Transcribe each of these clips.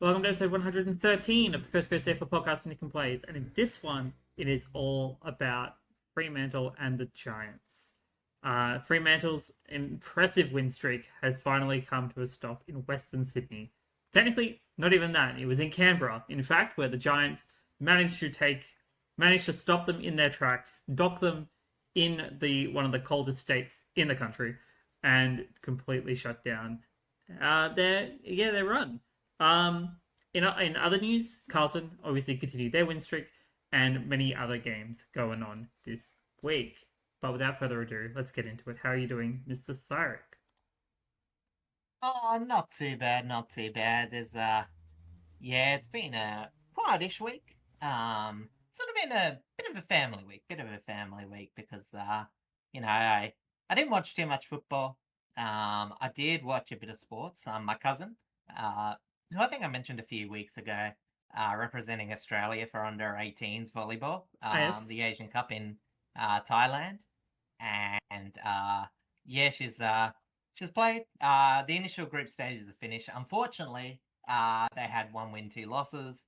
Welcome to episode 113 of the Coast Coast AFL podcast when you can plays. And in this one, it is all about Fremantle and the Giants. Fremantle's impressive win streak has finally come to a stop in Western Sydney. Technically, not even that. It was in Canberra, in fact, where the Giants managed to stop them in their tracks, dock them in one of the coldest states in the country, and completely shut down their run. In other news, Carlton obviously continued their win streak, and many other games going on this week. But without further ado, let's get into it. How are you doing, Mr. Syric? Oh, not too bad, not too bad. It's been a quietish week. Sort of been a bit of a family week because, I didn't watch too much football. I did watch a bit of sports. My cousin, who I think I mentioned a few weeks ago, representing Australia for under 18s volleyball, Yes. the Asian Cup in Thailand, and she's played. The initial group stages are finished. Unfortunately, they had 1 win, 2 losses,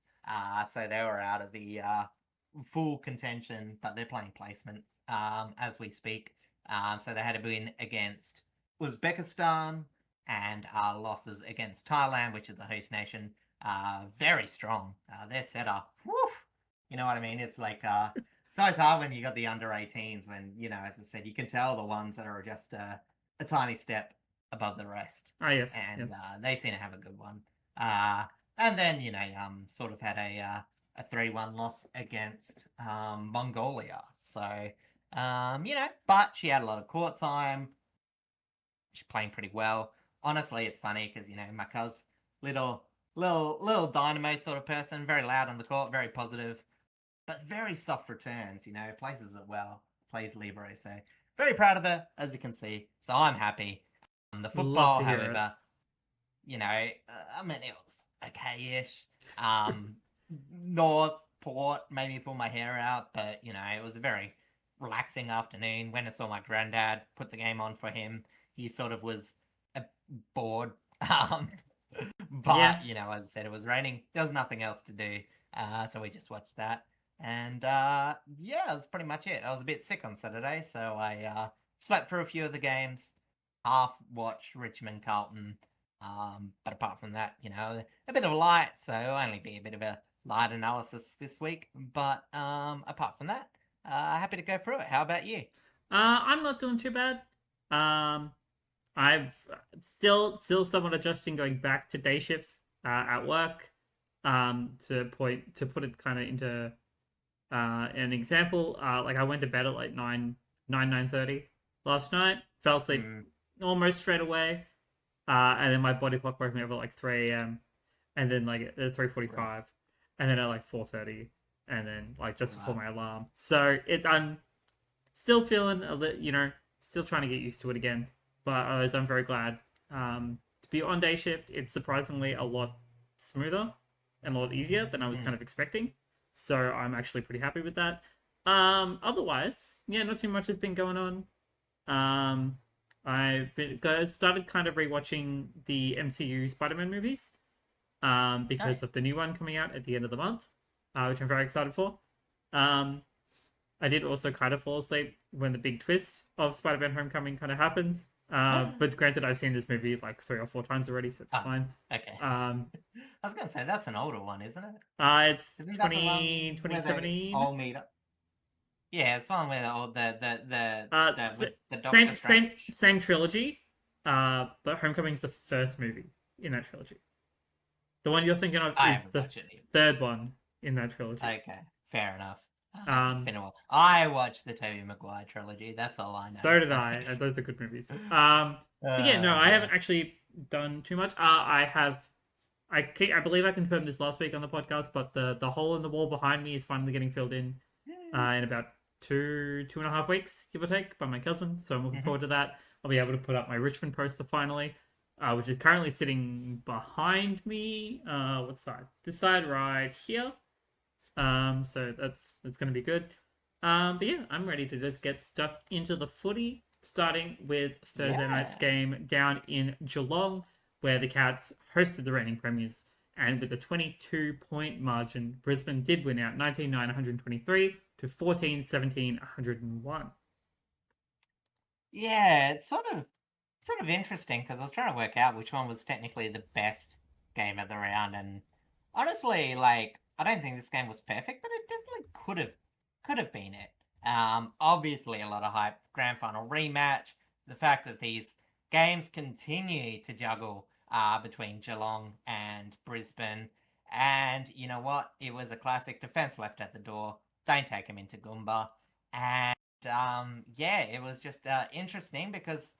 so they were out of the full contention. But they're playing placements as we speak. So they had a win against Uzbekistan and losses against Thailand, which is the host nation. Very strong. Their setup. Whew, you know what I mean? It's like it's always hard when you got the under 18s when, as I said, you can tell the ones that are just a tiny step above the rest. Yes. And Yes. they seem to have a good one. And then, sort of had a 3-1 loss against Mongolia. So, but she had a lot of court time. She's playing pretty well. Honestly, it's funny because, my cuz, little dynamo sort of person, very loud on the court, very positive, but very soft returns, places it well, plays Libero. So very proud of her, as you can see. So I'm happy. The Love football, to hear it. however, it was okay-ish. North, Port, made me pull my hair out, but, it was a very relaxing afternoon. When I saw my granddad, put the game on for him. He sort of was bored. But, Yeah. as I said, it was raining. There was nothing else to do. So we just watched that. And, that's pretty much it. I was a bit sick on Saturday, so I slept for a few of the games. Half watched Richmond, Carlton. But apart from that, a bit of a light, so only be a bit of a light analysis this week. But apart from that, happy to go through it. How about you? I'm not doing too bad. I've still somewhat adjusting going back to day shifts at work. To put it kind of into an example, like I went to bed at like 9:30 last night. Fell asleep almost straight away. And then my body clock woke me up at like 3 a.m. and then like at 3:45, and then at like 4:30, and then like just before my alarm. So I'm still feeling a little, still trying to get used to it again. But I'm very glad to be on day shift. It's surprisingly a lot smoother and a lot easier than I was kind of expecting. So I'm actually pretty happy with that. Otherwise, yeah, not too much has been going on. I've started kind of rewatching the MCU Spider-Man movies because of the new one coming out at the end of the month, which I'm very excited for. I did also kind of fall asleep when the big twist of Spider-Man Homecoming kind of happens. But granted, I've seen this movie like 3 or 4 times already, so it's fine. Okay. I was going to say, that's an older one, isn't it? It's Isn't that 2017. all meet up? Yeah, it's one where the Same Doctor Strange. same trilogy, but Homecoming's the first movie in that trilogy. The one you're thinking of is the third one in that trilogy. Okay, fair enough. It's been a while. I watched the Tobey Maguire trilogy. That's all I know. So did I. Those are good movies. But yeah, no, I haven't actually done too much. I believe I confirmed this last week on the podcast, but the hole in the wall behind me is finally getting filled in about 2.5 weeks, give or take, by my cousin. So I'm looking forward to that. I'll be able to put up my Richmond poster finally, which is currently sitting behind me. What side? This side right here. So that's going to be good. But yeah, I'm ready to just get stuck into the footy, starting with Thursday night's game down in Geelong, where the Cats hosted the reigning premiers And with a 22-point margin, Brisbane did win out 19-9-123 to 14-17-101. Yeah, it's sort of interesting because I was trying to work out which one was technically the best game of the round, and honestly, like I don't think this game was perfect, but it definitely could have been it. Obviously a lot of hype, grand final rematch, the fact that these games continue to juggle between Geelong and Brisbane, and you know what? It was a classic defense left at the door. Don't take him into Goomba, and yeah, it was just interesting because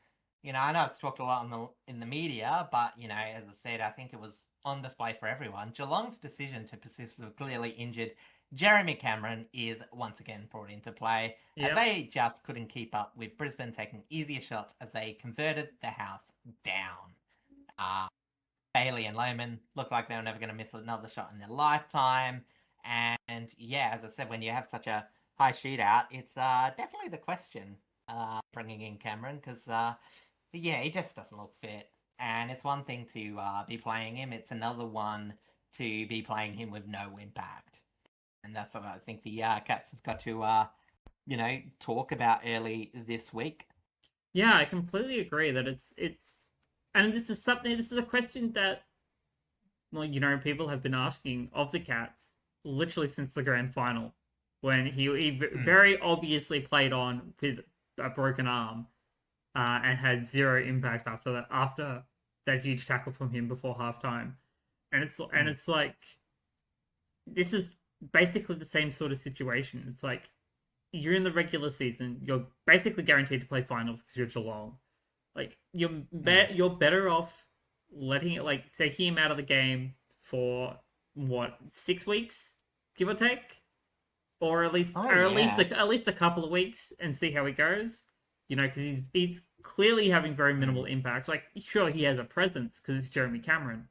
I know it's talked a lot in the media, but as I said, I think it was on display for everyone. Geelong's decision to persist with clearly injured Jeremy Cameron is once again brought into play, as Yep. they just couldn't keep up with Brisbane taking easier shots as they converted the house down. Uh, Bailey and Lohman looked like they were never going to miss another shot in their lifetime. And yeah, as I said, when you have such a high shootout, it's definitely the question bringing in Cameron because, yeah, he just doesn't look fit. And it's one thing to be playing him, it's another one to be playing him with no impact. And that's what I think the Cats have got to, talk about early this week. Yeah, I completely agree that it's and this is a question that, well, people have been asking of the Cats literally since the grand final, when he very obviously played on with a broken arm, and had zero impact after that huge tackle from him before halftime. And it's like, this is basically the same sort of situation. It's like, you're in the regular season, you're basically guaranteed to play finals because you're Geelong. Like, you're better off taking him out of the game for what, 6 weeks, give or take, or Oh, at least yeah. at least a couple of weeks, and see how he goes. Because he's clearly having very minimal impact. Like, sure, he has a presence because it's Jeremy Cameron,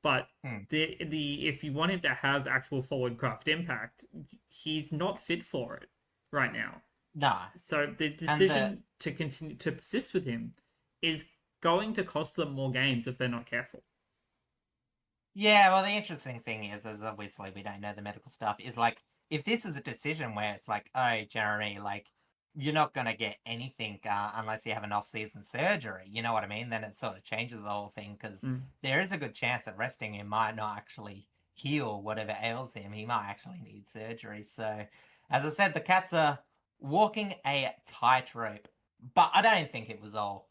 but the if you want him to have actual forward craft impact, he's not fit for it right now. No. So the And the decision to continue to persist with him is going to cost them more games if they're not careful. Yeah, well, the interesting thing is obviously we don't know the medical stuff, is like, if this is a decision where it's like, oh, Jeremy, like, you're not going to get anything unless you have an off-season surgery, you know what I mean? Then it sort of changes the whole thing because there is a good chance that resting him might not actually heal whatever ails him. He might actually need surgery. So, as I said, the Cats are walking a tightrope, but I don't think it was all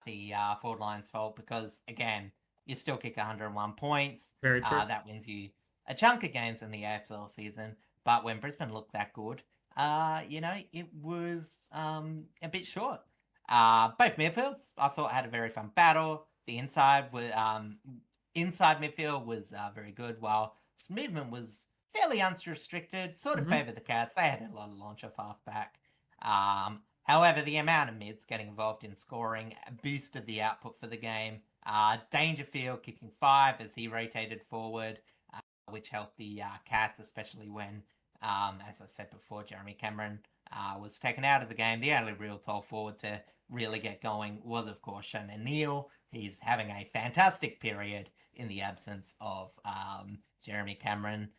the forward line's fault because, again, you still kick 101 points. Very true. That wins you a chunk of games in the AFL season. But when Brisbane looked that good, it was a bit short. Both midfields, I thought, had a very fun battle. The inside midfield was very good, while movement was fairly unrestricted, sort of favoured the Cats. They had a lot of launch off halfback. However, the amount of mids getting involved in scoring boosted the output for the game. Dangerfield kicking 5 as he rotated forward, which helped the Cats, especially when, as I said before, Jeremy Cameron was taken out of the game. The only real tall forward to really get going was, of course, Shane O'Neill. He's having a fantastic period in the absence of Jeremy Cameron.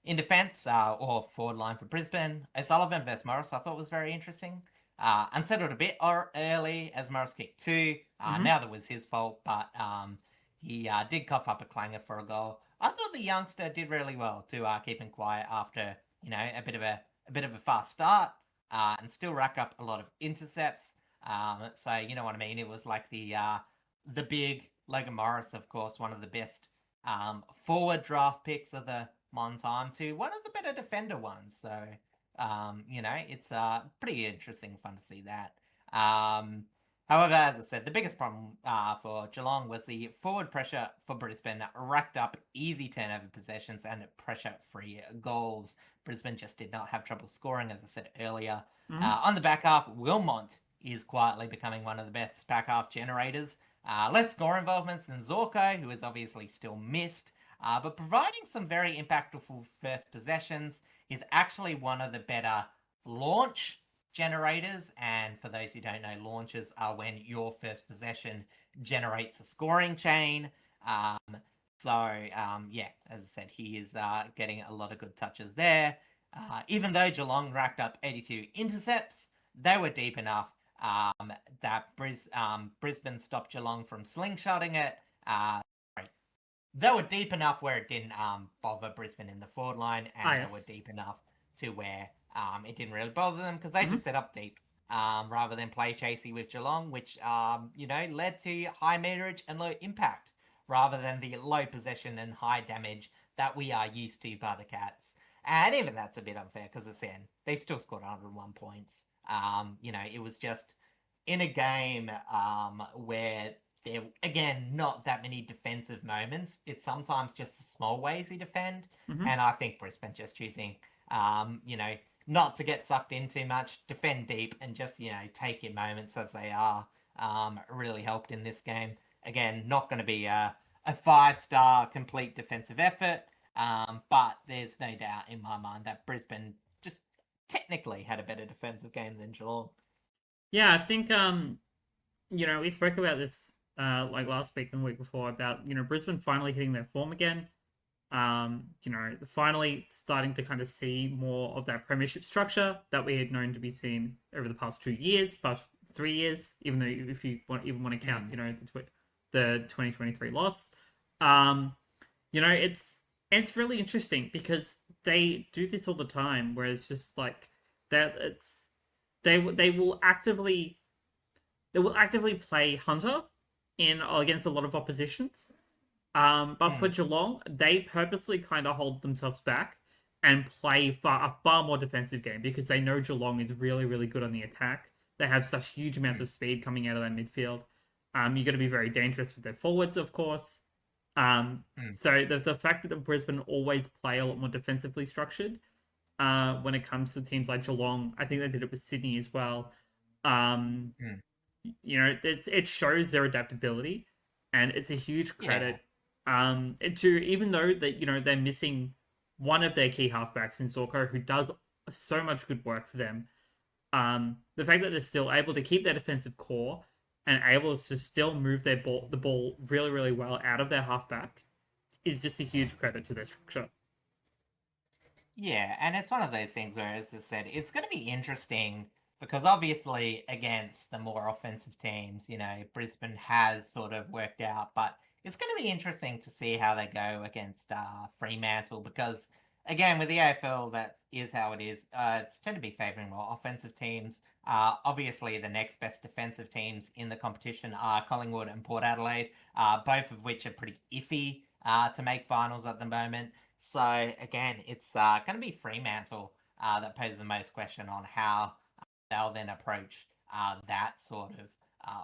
In defence, or forward line for Brisbane, O'Sullivan versus Morris, I thought was very interesting. Unsettled a bit early as Morris kicked 2. Now that was his fault, but he did cough up a clanger for a goal. I thought the youngster did really well to keep him quiet after a bit of a fast start, and still rack up a lot of intercepts. So you know what I mean. It was like the big Logan Morris, of course, one of the best forward draft picks of the modern time, to one of the better defender ones. So it's pretty interesting, fun to see that. However, as I said, the biggest problem for Geelong was the forward pressure for Brisbane racked up easy turnover possessions and pressure-free goals. Brisbane just did not have trouble scoring, as I said earlier. On the back half, Wilmot is quietly becoming one of the best back half generators. Less score involvements than Zorko, who is obviously still missed, but providing some very impactful first possessions. He's actually one of the better launch generators, and for those who don't know, launches are when your first possession generates a scoring chain. So, yeah, as I said, he is getting a lot of good touches there. Even though Geelong racked up 82 intercepts, they were deep enough that Brisbane stopped Geelong from slingshotting it. Sorry, they were deep enough where it didn't bother Brisbane in the forward line, Ah, and they were yes. deep enough to where it didn't really bother them because they Mhm. just set up deep rather than play chasey with Geelong, which led to high meterage and low impact rather than the low possession and high damage that we are used to by the Cats. And even that's a bit unfair because again, they still scored 101 points. It was just in a game where there again not that many defensive moments. It's sometimes just the small ways you defend, Mhm. and I think Brisbane just choosing, um, you know, not to get sucked in too much, defend deep, and just take your moments as they are. Really helped in this game. Again, not going to be a 5-star complete defensive effort, but there's no doubt in my mind that Brisbane just technically had a better defensive game than Geelong. Yeah, I think we spoke about this like last week and the week before about Brisbane finally hitting their form again. Finally starting to kind of see more of that premiership structure that we had known to be seen over the past 2 years, past 3 years, even though if you even want to count, Mm. the 2023 loss. Um, it's really interesting because they do this all the time, where it's just like that. They will actively play Hunter in against a lot of oppositions. But for Mm. Geelong, they purposely kind of hold themselves back and play a far more defensive game because they know Geelong is really, really good on the attack. They have such huge amounts Mm. of speed coming out of that midfield. You're going to be very dangerous with their forwards, of course. Mm. So the fact that the Brisbane always play a lot more defensively structured when it comes to teams like Geelong, I think they did it with Sydney as well. Um, Mm. it shows their adaptability, and it's a huge Yeah. credit. To even though that they're missing one of their key halfbacks in Zorko, who does so much good work for them. The fact that they're still able to keep their defensive core and able to still move the ball really, really well out of their halfback is just a huge credit to their structure. Yeah, and it's one of those things where, as I said, it's going to be interesting because obviously against the more offensive teams, Brisbane has sort of worked out, but it's going to be interesting to see how they go against Fremantle because, again, with the AFL, that is how it is. It's tend to be favouring more offensive teams. Obviously, the next best defensive teams in the competition are Collingwood and Port Adelaide, both of which are pretty iffy to make finals at the moment. So again, it's going to be Fremantle that poses the most question on how they'll then approach that sort of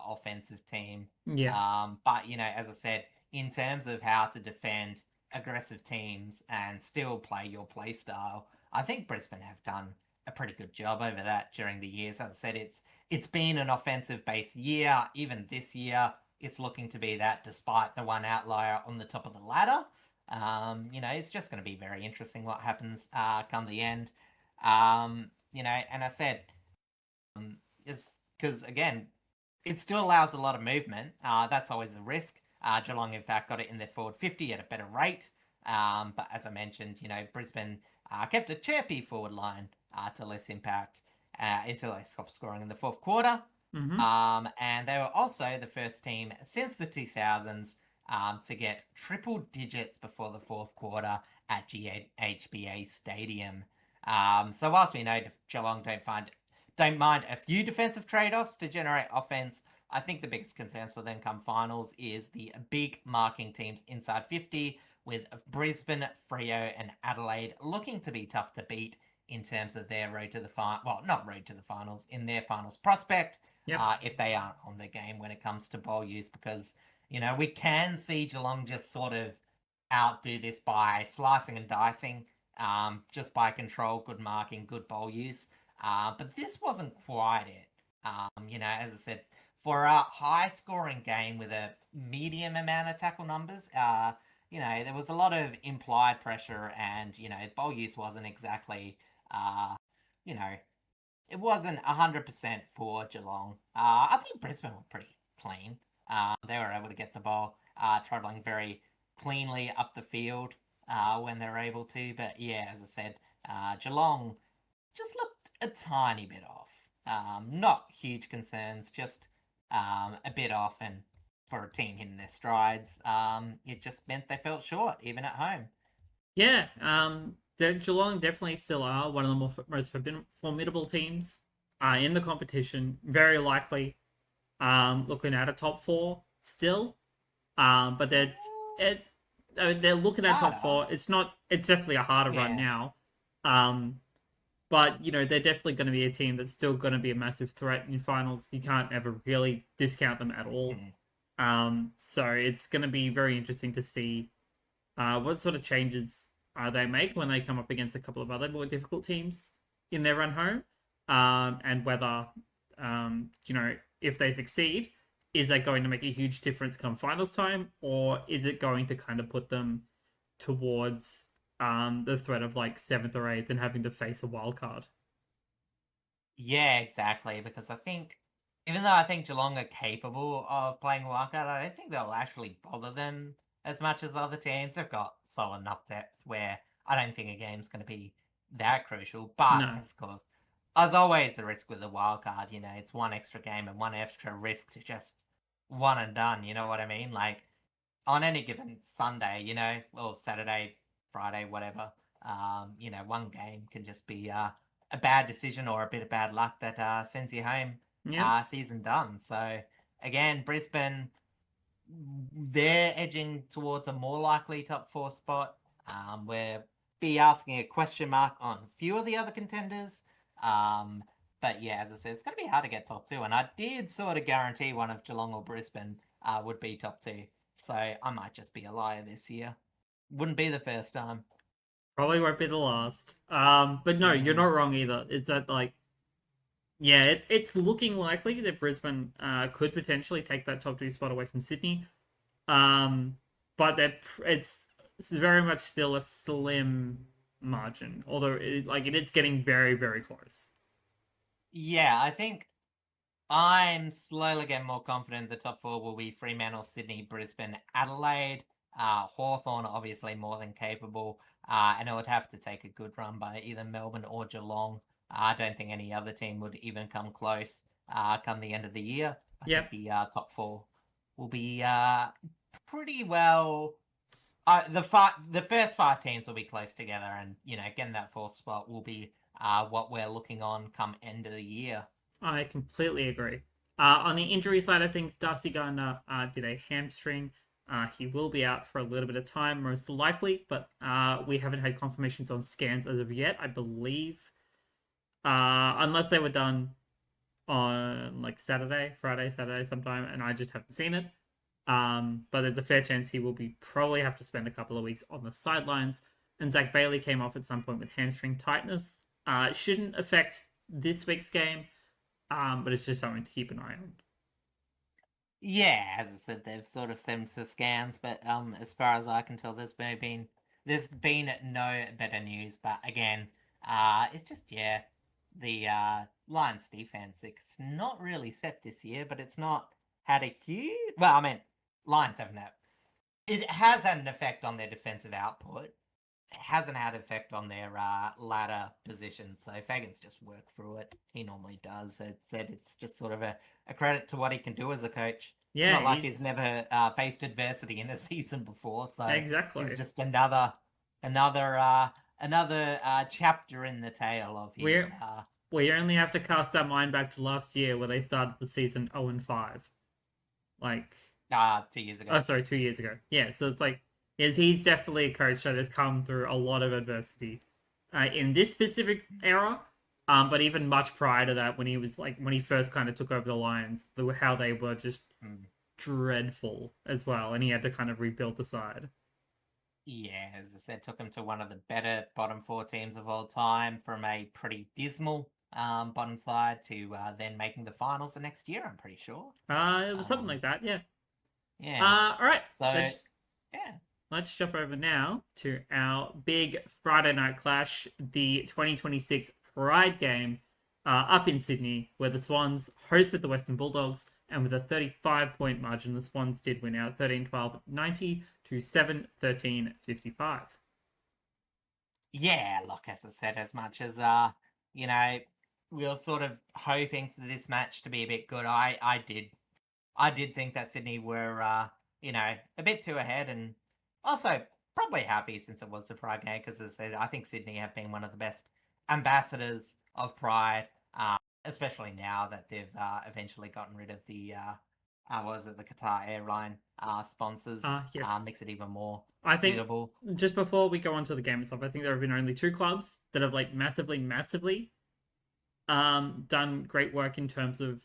offensive team. Yeah, But as I said, in terms of how to defend aggressive teams and still play your play style, I think Brisbane have done a pretty good job over that during the years. As I said, it's been an offensive based year. Even this year, it's looking to be that, despite the one outlier on the top of the ladder. It's just going to be very interesting what happens come the end. And I said, is because again, it still allows a lot of movement. That's always a risk. Geelong, in fact, got it in their forward 50 at a better rate. But as I mentioned, Brisbane kept a chirpy forward line to less impact until they stopped scoring in the fourth quarter. mm-hmm. And they were also the first team since the 2000s to get triple digits before the fourth quarter at GHBA Stadium. So whilst we know Geelong don't mind a few defensive trade-offs to generate offense, I think the biggest concerns for them come finals is the big marking teams inside 50, with Brisbane, Freo, and Adelaide looking to be tough to beat in terms of their road to the final. Well, not road to the finals, in their finals prospect. Yep. If they aren't on the game when it comes to ball use, because we can see Geelong just sort of outdo this by slicing and dicing, just by control, good marking, good ball use. But this wasn't quite it. As I said, for a high scoring game with a medium amount of tackle numbers, there was a lot of implied pressure and, ball use wasn't exactly, you know, it wasn't 100% for Geelong. I think Brisbane were pretty clean. They were able to get the ball, travelling very cleanly up the field when they're able to. But yeah, as I said, Geelong just looked a tiny bit off. Not huge concerns, just a bit off. And for a team hitting their strides, it just meant they felt short, even at home. Yeah, the Geelong definitely still are one of the most formidable teams in the competition. Very likely looking at a top four still. But it, they're looking It's at top harder. four. It's not. It's definitely a harder run Yeah. now. Um, but they're definitely going to be a team that's still going to be a massive threat in finals. You can't ever really discount them at all. Mm. So it's going to be very interesting to see what sort of changes they make when they come up against a couple of other more difficult teams in their run home, and whether if they succeed, is that going to make a huge difference come finals time, or is it going to kind of put them towards the threat of like seventh or eighth and having to face a wild card? Yeah, exactly. Because I think, even though I think Geelong are capable of playing wildcard, I don't think they'll actually bother them as much as other teams. They've got solid enough depth where I don't think a game's going to be that crucial. But No. of course, as always, the risk with the wildcard, it's one extra game and one extra risk to just one and done. You know what I mean? Like on any given Sunday, or Saturday, Friday, whatever, one game can just be a bad decision or a bit of bad luck that sends you home, Yep. season done. So again, Brisbane, they're edging towards a more likely top four spot. We'll be asking a question mark on a few of the other contenders. But yeah, as I said, it's going to be hard to get top two. And I did sort of guarantee one of Geelong or Brisbane would be top two. So I might just be a liar this year. Wouldn't be the first time. Probably won't be the last. But no, you're Mm. not wrong either. It's that like, yeah, it's looking likely that Brisbane could potentially take that top two spot away from Sydney. But it's very much still a slim margin, although it is getting very very close. Yeah, I think I'm slowly getting more confident the top four will be Fremantle, Sydney, Brisbane, Adelaide. Hawthorn obviously more than capable. And it would have to take a good run by either Melbourne or Geelong. I don't think any other team would even come close come the end of the year. I think Yep. the top four will be pretty well. The first five teams will be close together, and getting that fourth spot will be what we're looking on come end of the year. I completely agree. On the injury side of things, Darcy Gardner did a hamstring. He will be out for a little bit of time, most likely, but we haven't had confirmations on scans as of yet, I believe. Unless they were done on like Saturday sometime, and I just haven't seen it. But there's a fair chance he will be probably have to spend a couple of weeks on the sidelines. And Zach Bailey came off at some point with hamstring tightness. It shouldn't affect this week's game, but it's just something to keep an eye on. Yeah, as I said, they've sort of stemmed for scans, but as far as I can tell, there's been no better news. But again, it's just the Lions defense. It's not really set this year, but it's not had a huge. Well, I mean, Lions haven't had. It has had an effect on their defensive output. It hasn't had an effect on their ladder position. So Fagan's just worked through it. He normally does. As said, it's just sort of a credit to what he can do as a coach. It's Yeah, not like he's he's never faced adversity in a season before. So exactly. it's just another chapter in the tale of his. We only have to cast our mind back to last year where they started the season 0-5. Like 2 years ago. oh sorry, 2 years ago. Yeah, so it's like he's definitely a coach that has come through a lot of adversity in this specific era. But even much prior to that, when he first kind of took over the Lions, how they were just Mm. dreadful as well, and he had to kind of rebuild the side. Yeah, as I said, took him to one of the better bottom four teams of all time from a pretty dismal bottom side to then making the finals the next year, I'm pretty sure. It was something Um, like that, yeah. yeah. All right, So, yeah. let's jump over now to our big Friday night clash, the 2026 Pride game up in Sydney, where the Swans hosted the Western Bulldogs, and with a 35-point margin, the Swans did win out 13-12 90 to 7-13-55. Yeah, look, as I said, as much as you know, we were sort of hoping for this match to be a bit good. I did think that Sydney were a bit too ahead, and also probably happy since it was the Pride game, because as I said, I think Sydney have been one of the best ambassadors of Pride, especially now that they've eventually gotten rid of the what was it, the Qatar airline sponsors. Yes. Makes it even more I think suitable. just before we go on to the game itself, I think there have been only two clubs that have like massively done great work in terms of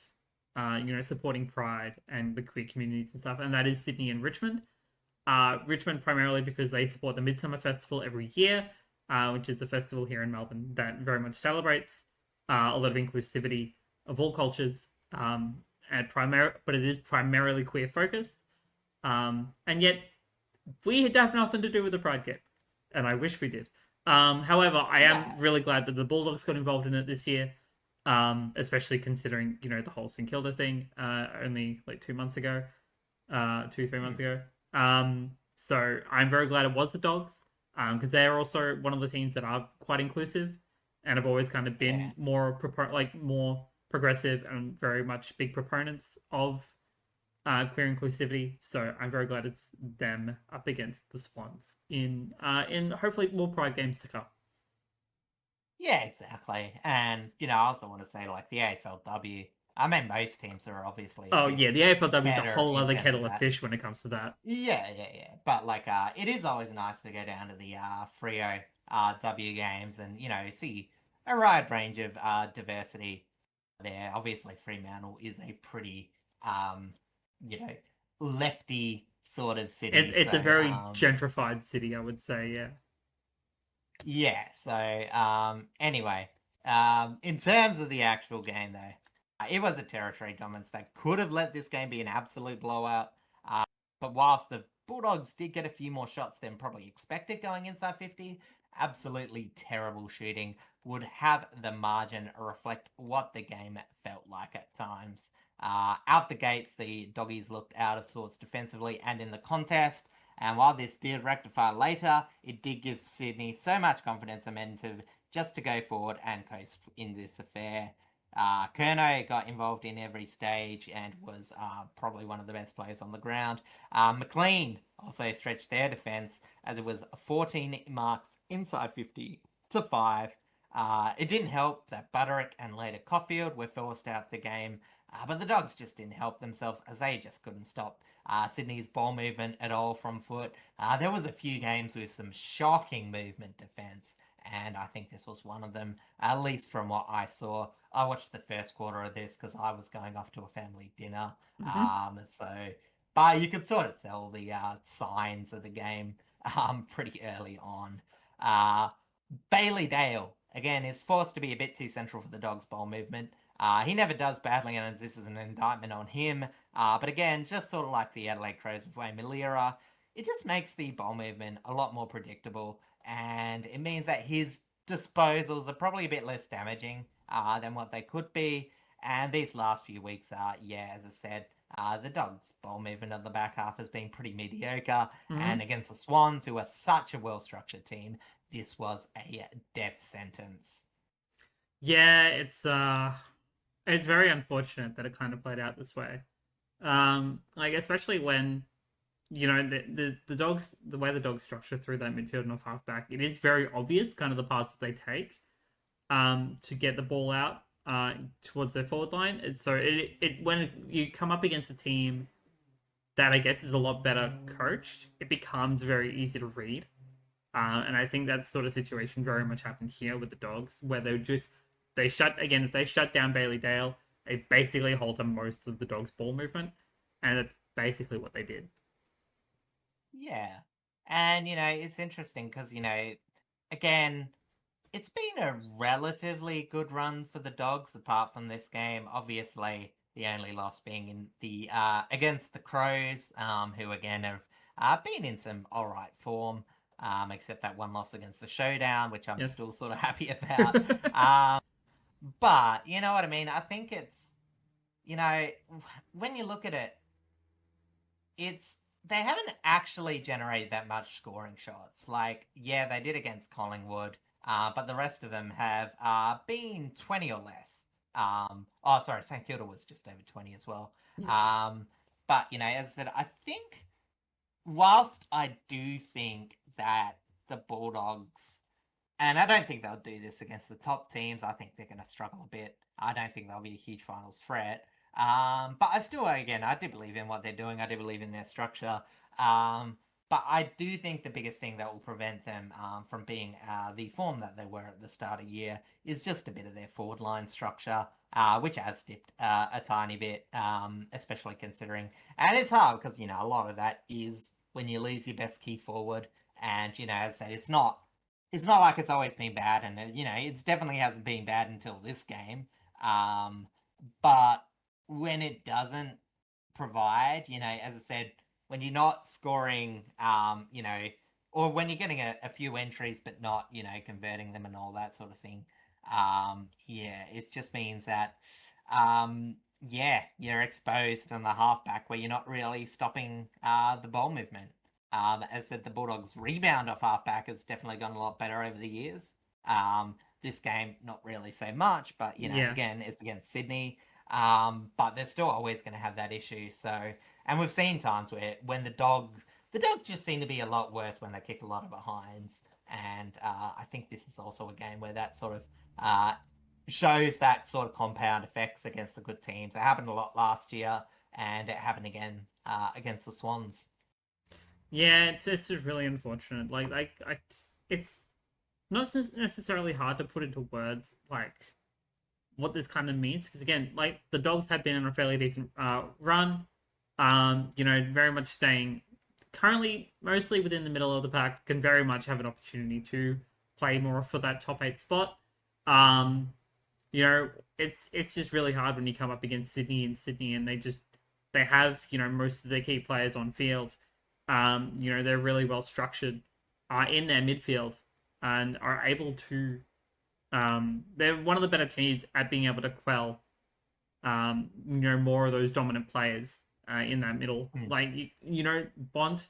supporting Pride and the queer communities and stuff, and that is Sydney and Richmond. Richmond primarily because they support the Midsummer Festival every year, which is a festival here in Melbourne that very much celebrates a lot of inclusivity of all cultures, but it is primarily queer focused. And yet we have nothing to do with the Pride Kit, and I wish we did. However, I am really glad that the Bulldogs got involved in it this year, especially considering the whole St Kilda thing only like 2 months ago, 2-3 months ago. So I'm very glad it was the Dogs, because they are also one of the teams that are quite inclusive and have always kind of been more progressive and very much big proponents of queer inclusivity. So I'm very glad it's them up against the Swans in hopefully more Pride games to come. Yeah, exactly. And I also want to say, like, the AFLW, I mean, most teams are obviously Oh yeah, the AFLW is a better whole in other terms kettle of of that. fish when it comes to that. Yeah. But like, it is always nice to go down to the Freo W games and see a wide range of diversity there. Obviously, Fremantle is a pretty you know lefty sort of city, It's so a very gentrified city, I would say. Yeah. yeah. So anyway, in terms of the actual game though, it was a territory dominance that could have let this game be an absolute blowout. But whilst the Bulldogs did get a few more shots than probably expected going inside 50, absolutely terrible shooting would have the margin reflect what the game felt like at times. Out the gates, the Doggies looked out of sorts defensively and in the contest. And while this did rectify later, it did give Sydney so much confidence and momentum just to go forward and coast in this affair. Curnow got involved in every stage and was probably one of the best players on the ground. McLean also stretched their defence as it was 14 marks inside 50 to 5. It didn't help that Butterick and later Caulfield were forced out of the game, but the Dogs just didn't help themselves as they just couldn't stop Sydney's ball movement at all from foot. There was a few games with some shocking movement defence, and I think this was one of them, at least from what I saw. I watched the first quarter of this because I was going off to a family dinner. But you could sort of tell the signs of the game pretty early on. Bailey Dale, again, is forced to be a bit too central for the Dogs' ball movement. He never does badly, and this is an indictment on him. But again, just sort of like the Adelaide Crows with Wayne Milera, it just makes the ball movement a lot more predictable, and it means that his disposals are probably a bit less damaging than what they could be. And these last few weeks are, as I said, the Dogs' ball movement on the back half has been pretty mediocre. And against the Swans, who are such a well-structured team, this was a death sentence. Yeah, it's very unfortunate that it kind of played out this way. Like especially when the Dogs, the way the Dogs structure through that midfield and off halfback, it is very obvious kind of the parts that they take to get the ball out towards their forward line. And so it when you come up against a team that I guess is a lot better coached, it becomes very easy to read. And I think that sort of situation very much happened here with the Dogs, where if they shut down Bailey Dale, they basically halted most of the Dogs' ball movement, and that's basically what they did. Yeah. And, it's interesting because, again, it's been a relatively good run for the Dogs apart from this game. Obviously, the only loss being in the against the Crows, who again have been in some all right form, except that one loss against the Showdown, which I'm still sort of happy about. But you know what I mean? I think it's, when you look at it, it's they haven't actually generated that much scoring shots. Like, yeah, they did against Collingwood, but the rest of them have been 20 or less. Oh, sorry, St Kilda was just over 20 as well. Yes. But, you know, as I said, I think, whilst I do think that the Bulldogs, and I don't think they'll do this against the top teams. I think they're going to struggle a bit. I don't think they'll be a huge finals threat. But I still, again, I do believe in what they're doing. I do believe in their structure. But I do think the biggest thing that will prevent them from being the form that they were at the start of the year is just a bit of their forward line structure, which has dipped a tiny bit, especially considering. And it's hard because, you know, a lot of that is when you lose your best key forward. And, you know, as I say, it's not like it's always been bad, and you know, it's definitely hasn't been bad until this game. But when it doesn't provide, you know, as I said, when you're not scoring, you know, or when you're getting a few entries but not, you know, converting them and all that sort of thing, yeah, it just means that, yeah, you're exposed on the halfback where you're not really stopping the ball movement. As I said, the Bulldogs' rebound off halfback has definitely gone a lot better over the years. This game, not really so much, but, you know, Yeah. again, it's against Sydney. But they're still always going to have that issue. So, and we've seen times where when the dogs just seem to be a lot worse when they kick a lot of behinds. And I think this is also a game where that sort of shows that sort of compound effects against the good teams. It happened a lot last year, and it happened again against the Swans. Yeah, it's just really unfortunate. It's not necessarily hard to put into words, like what this kind of means, because again, like the Dogs have been on a fairly decent run. You know, very much staying currently mostly within the middle of the pack, can very much have an opportunity to play more for that top 8 spot. Um, you know, it's just really hard when you come up against Sydney, and they have, you know, most of their key players on field. You know, they're really well structured in their midfield and are able to. They're one of the better teams at being able to quell, you know, more of those dominant players in that middle. Mm. Like you know, Bond,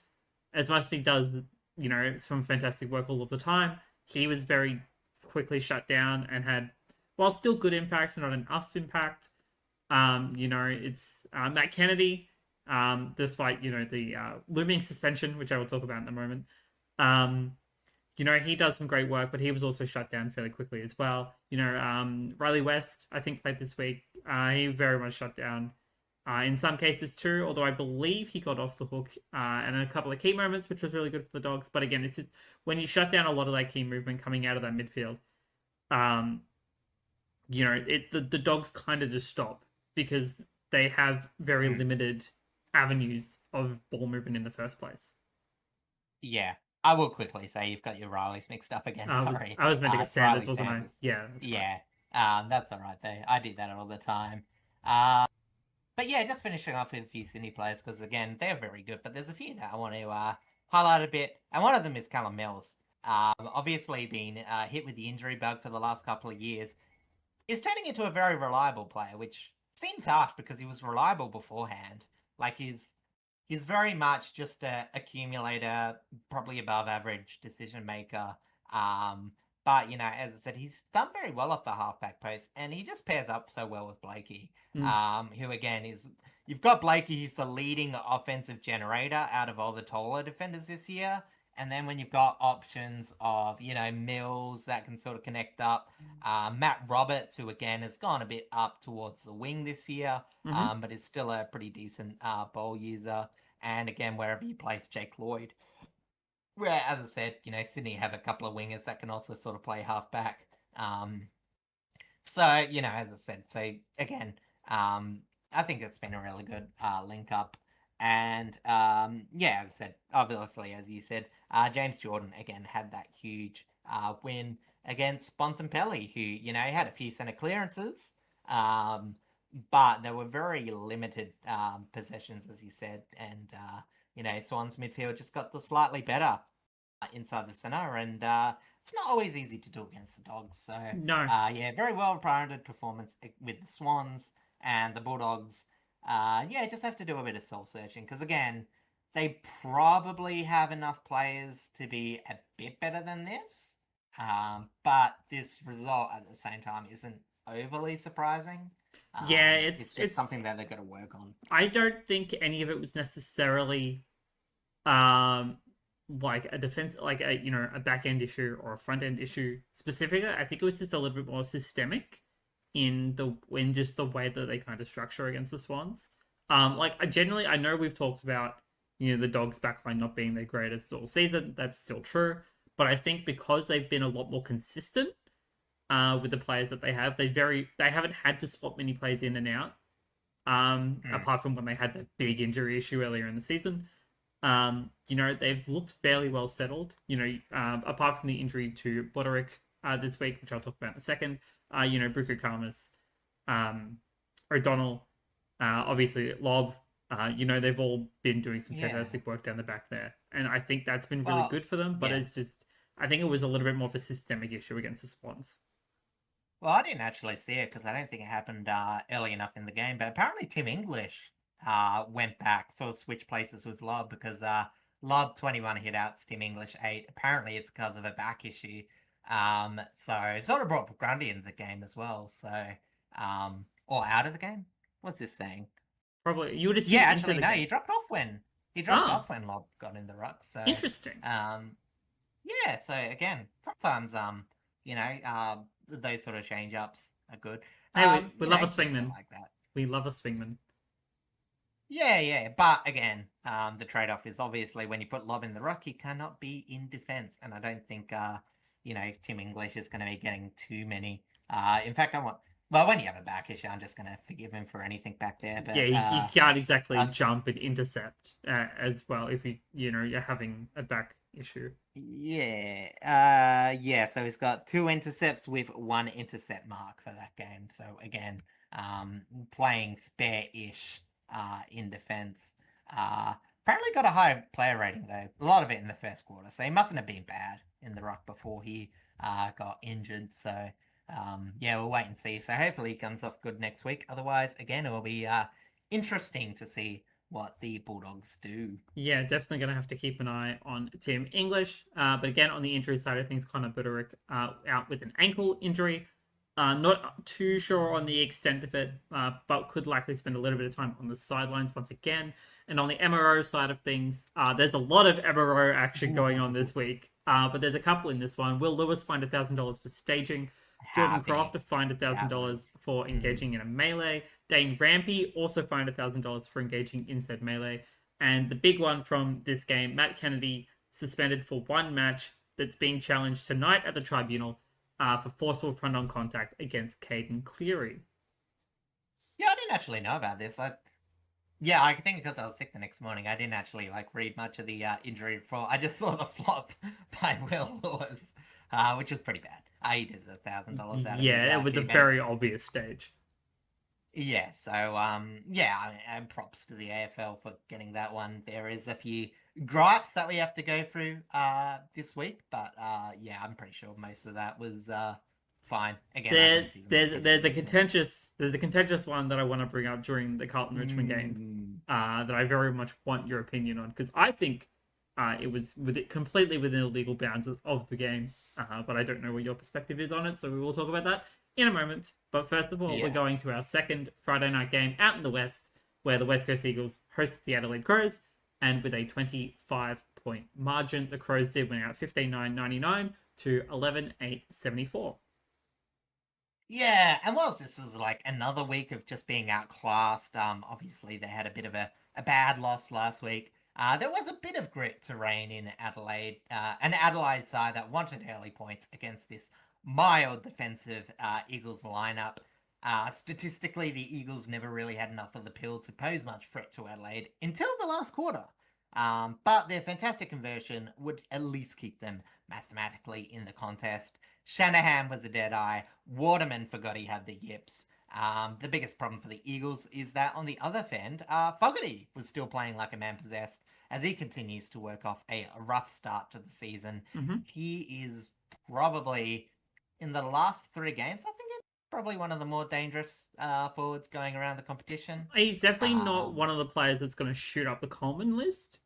as much as he does, you know, some fantastic work all of the time. He was very quickly shut down and had, while still good impact, not enough impact. You know, it's Matt Kennedy, despite, you know, the looming suspension, which I will talk about in a moment. Um, you know, he does some great work, but he was also shut down fairly quickly as well. You know, Riley West, I think, played this week. He very much shut down in some cases too, although I believe he got off the hook and in a couple of key moments, which was really good for the Dogs. But again, it's just when you shut down a lot of that key movement coming out of that midfield, um, you know, the Dogs kind of just stop because they have very Mm. limited avenues of ball movement in the first place. Yeah, I will quickly say you've got your Rileys mixed up again. Sorry, I was meant to get it's Sanders, Riley wasn't I? Sanders. Yeah, that's right. Yeah, that's all right though. I do that all the time. Uh, but yeah, just finishing off with a few Sydney players because again they're very good. But there's a few that I want to highlight a bit, and one of them is Callum Mills. Obviously been hit with the injury bug for the last couple of years, is turning into a very reliable player, which seems harsh because he was reliable beforehand. Like he's very much just a accumulator, probably above average decision maker. But you know, as I said, he's done very well off the halfback post, and he just pairs up so well with Blakey. Mm. Who again is you've got Blakey, who's the leading offensive generator out of all the taller defenders this year. And then when you've got options of, you know, Mills that can sort of connect up, Matt Roberts, who again has gone a bit up towards the wing this year, Mm-hmm. but is still a pretty decent ball user. And again, wherever you place Jake Lloyd, where, as I said, you know, Sydney have a couple of wingers that can also sort of play halfback. So, you know, as I said, so again, I think it's been a really good link up. And yeah, as I said, obviously, as you said, James Jordan again had that huge win against Bontempelli, who, you know, had a few centre clearances, but there were very limited possessions, as you said. And, you know, Swans midfield just got the slightly better inside the centre. And it's not always easy to do against the Dogs. So, No. yeah, very well-rounded performance with the Swans and the Bulldogs. Yeah, just have to do a bit of soul-searching because, again, they probably have enough players to be a bit better than this. But this result at the same time isn't overly surprising. Yeah, It's just it's. something that they've got to work on. I don't think any of it was necessarily um like a defense, like a back end issue or a front end issue specifically. I think it was just a little bit more systemic in just the way that they kind of structure against the Swans. Like I know we've talked about the Dogs backline not being their greatest all season. That's still true, but I think because they've been a lot more consistent with the players that they haven't had to swap many players in and out. Apart from when they had that big injury issue earlier in the season. They've looked fairly well settled. Apart from the injury to Broderick this week, which I'll talk about in a second. Buku Khamis, O'Donnell, obviously Lob. They've all been doing some fantastic work down the back there, and I think that's been really good for them. But it's just, I think it was a little bit more of a systemic issue against the Swans. Well, I didn't actually see it because I don't think it happened early enough in the game. But apparently, Tim English went back, sort of switched places with Lob because Lob 21 hit outs, Tim English 8. Apparently, it's because of a back issue. So it sort of brought Grundy into the game as well. So, or out of the game. What's this saying? Probably you would assume. Yeah, actually, no. He dropped off when off when Lob got in the ruck. So interesting. Yeah. So again, sometimes those sort of change ups are good. Hey, we love a swingman. Like that. We love a swingman. Yeah. But again, the trade off is obviously when you put Lob in the ruck, he cannot be in defence, and I don't think Tim English is going to be getting too many. In fact, when you have a back issue, I'm just going to forgive him for anything back there. But yeah, you can't exactly jump and intercept as well if you're having a back issue. Yeah. So he's got 2 intercepts with 1 intercept mark for that game. So again, playing spare-ish in defence. Apparently got a high player rating though. A lot of it in the first quarter. So he mustn't have been bad in the ruck before he got injured. So we'll wait and see. So hopefully he comes off good next week. Otherwise, again, it will be interesting to see what the Bulldogs do. Yeah, definitely going to have to keep an eye on Tim English. But again, on the injury side of things, Connor Buderick out with an ankle injury. Not too sure on the extent of it, but could likely spend a little bit of time on the sidelines once again. And on the MRO side of things, there's a lot of MRO action going on this week. But there's a couple in this one. Will Lewis fined $1,000 for staging. Jordan Croft fined $1,000 for engaging in a melee. Dane Rampy also fined $1,000 for engaging in said melee. And the big one from this game, Matt Kennedy suspended for 1 match that's being challenged tonight at the tribunal for forceful front-on contact against Caden Cleary. Yeah, I didn't actually know about this. I think because I was sick the next morning, I didn't actually read much of the injury report. I just saw the flop by Will Lewis, which was pretty bad. He deserves $1,000 out of his it was a very obvious stage. Yeah, so and props to the AFL for getting that one. There is a few gripes that we have to go through this week, but I'm pretty sure most of that was fine. Again, there's a contentious one that I want to bring up during the Carlton Richmond game that I very much want your opinion on, because I think it was completely within the legal bounds of the game, but I don't know what your perspective is on it, so we will talk about that in a moment. But first of all, we're going to our second Friday night game out in the West, where the West Coast Eagles host the Adelaide Crows, and with a 25-point margin, the Crows did win out 15-9-99 to 11-8-74. Yeah, and whilst this is another week of just being outclassed, obviously they had a bit of a bad loss last week. There was a bit of grit to reign in Adelaide, an Adelaide side that wanted early points against this mild defensive Eagles lineup. Statistically, the Eagles never really had enough of the pill to pose much threat to Adelaide until the last quarter. But their fantastic conversion would at least keep them mathematically in the contest. Shanahan was a dead eye. Waterman forgot he had the yips. The biggest problem for the Eagles is that on the other end, Fogarty was still playing like a man possessed as he continues to work off a rough start to the season. Mm-hmm. He is probably, in the last 3 games, I think it's probably one of the more dangerous forwards going around the competition. He's definitely not one of the players that's going to shoot up the Coleman list.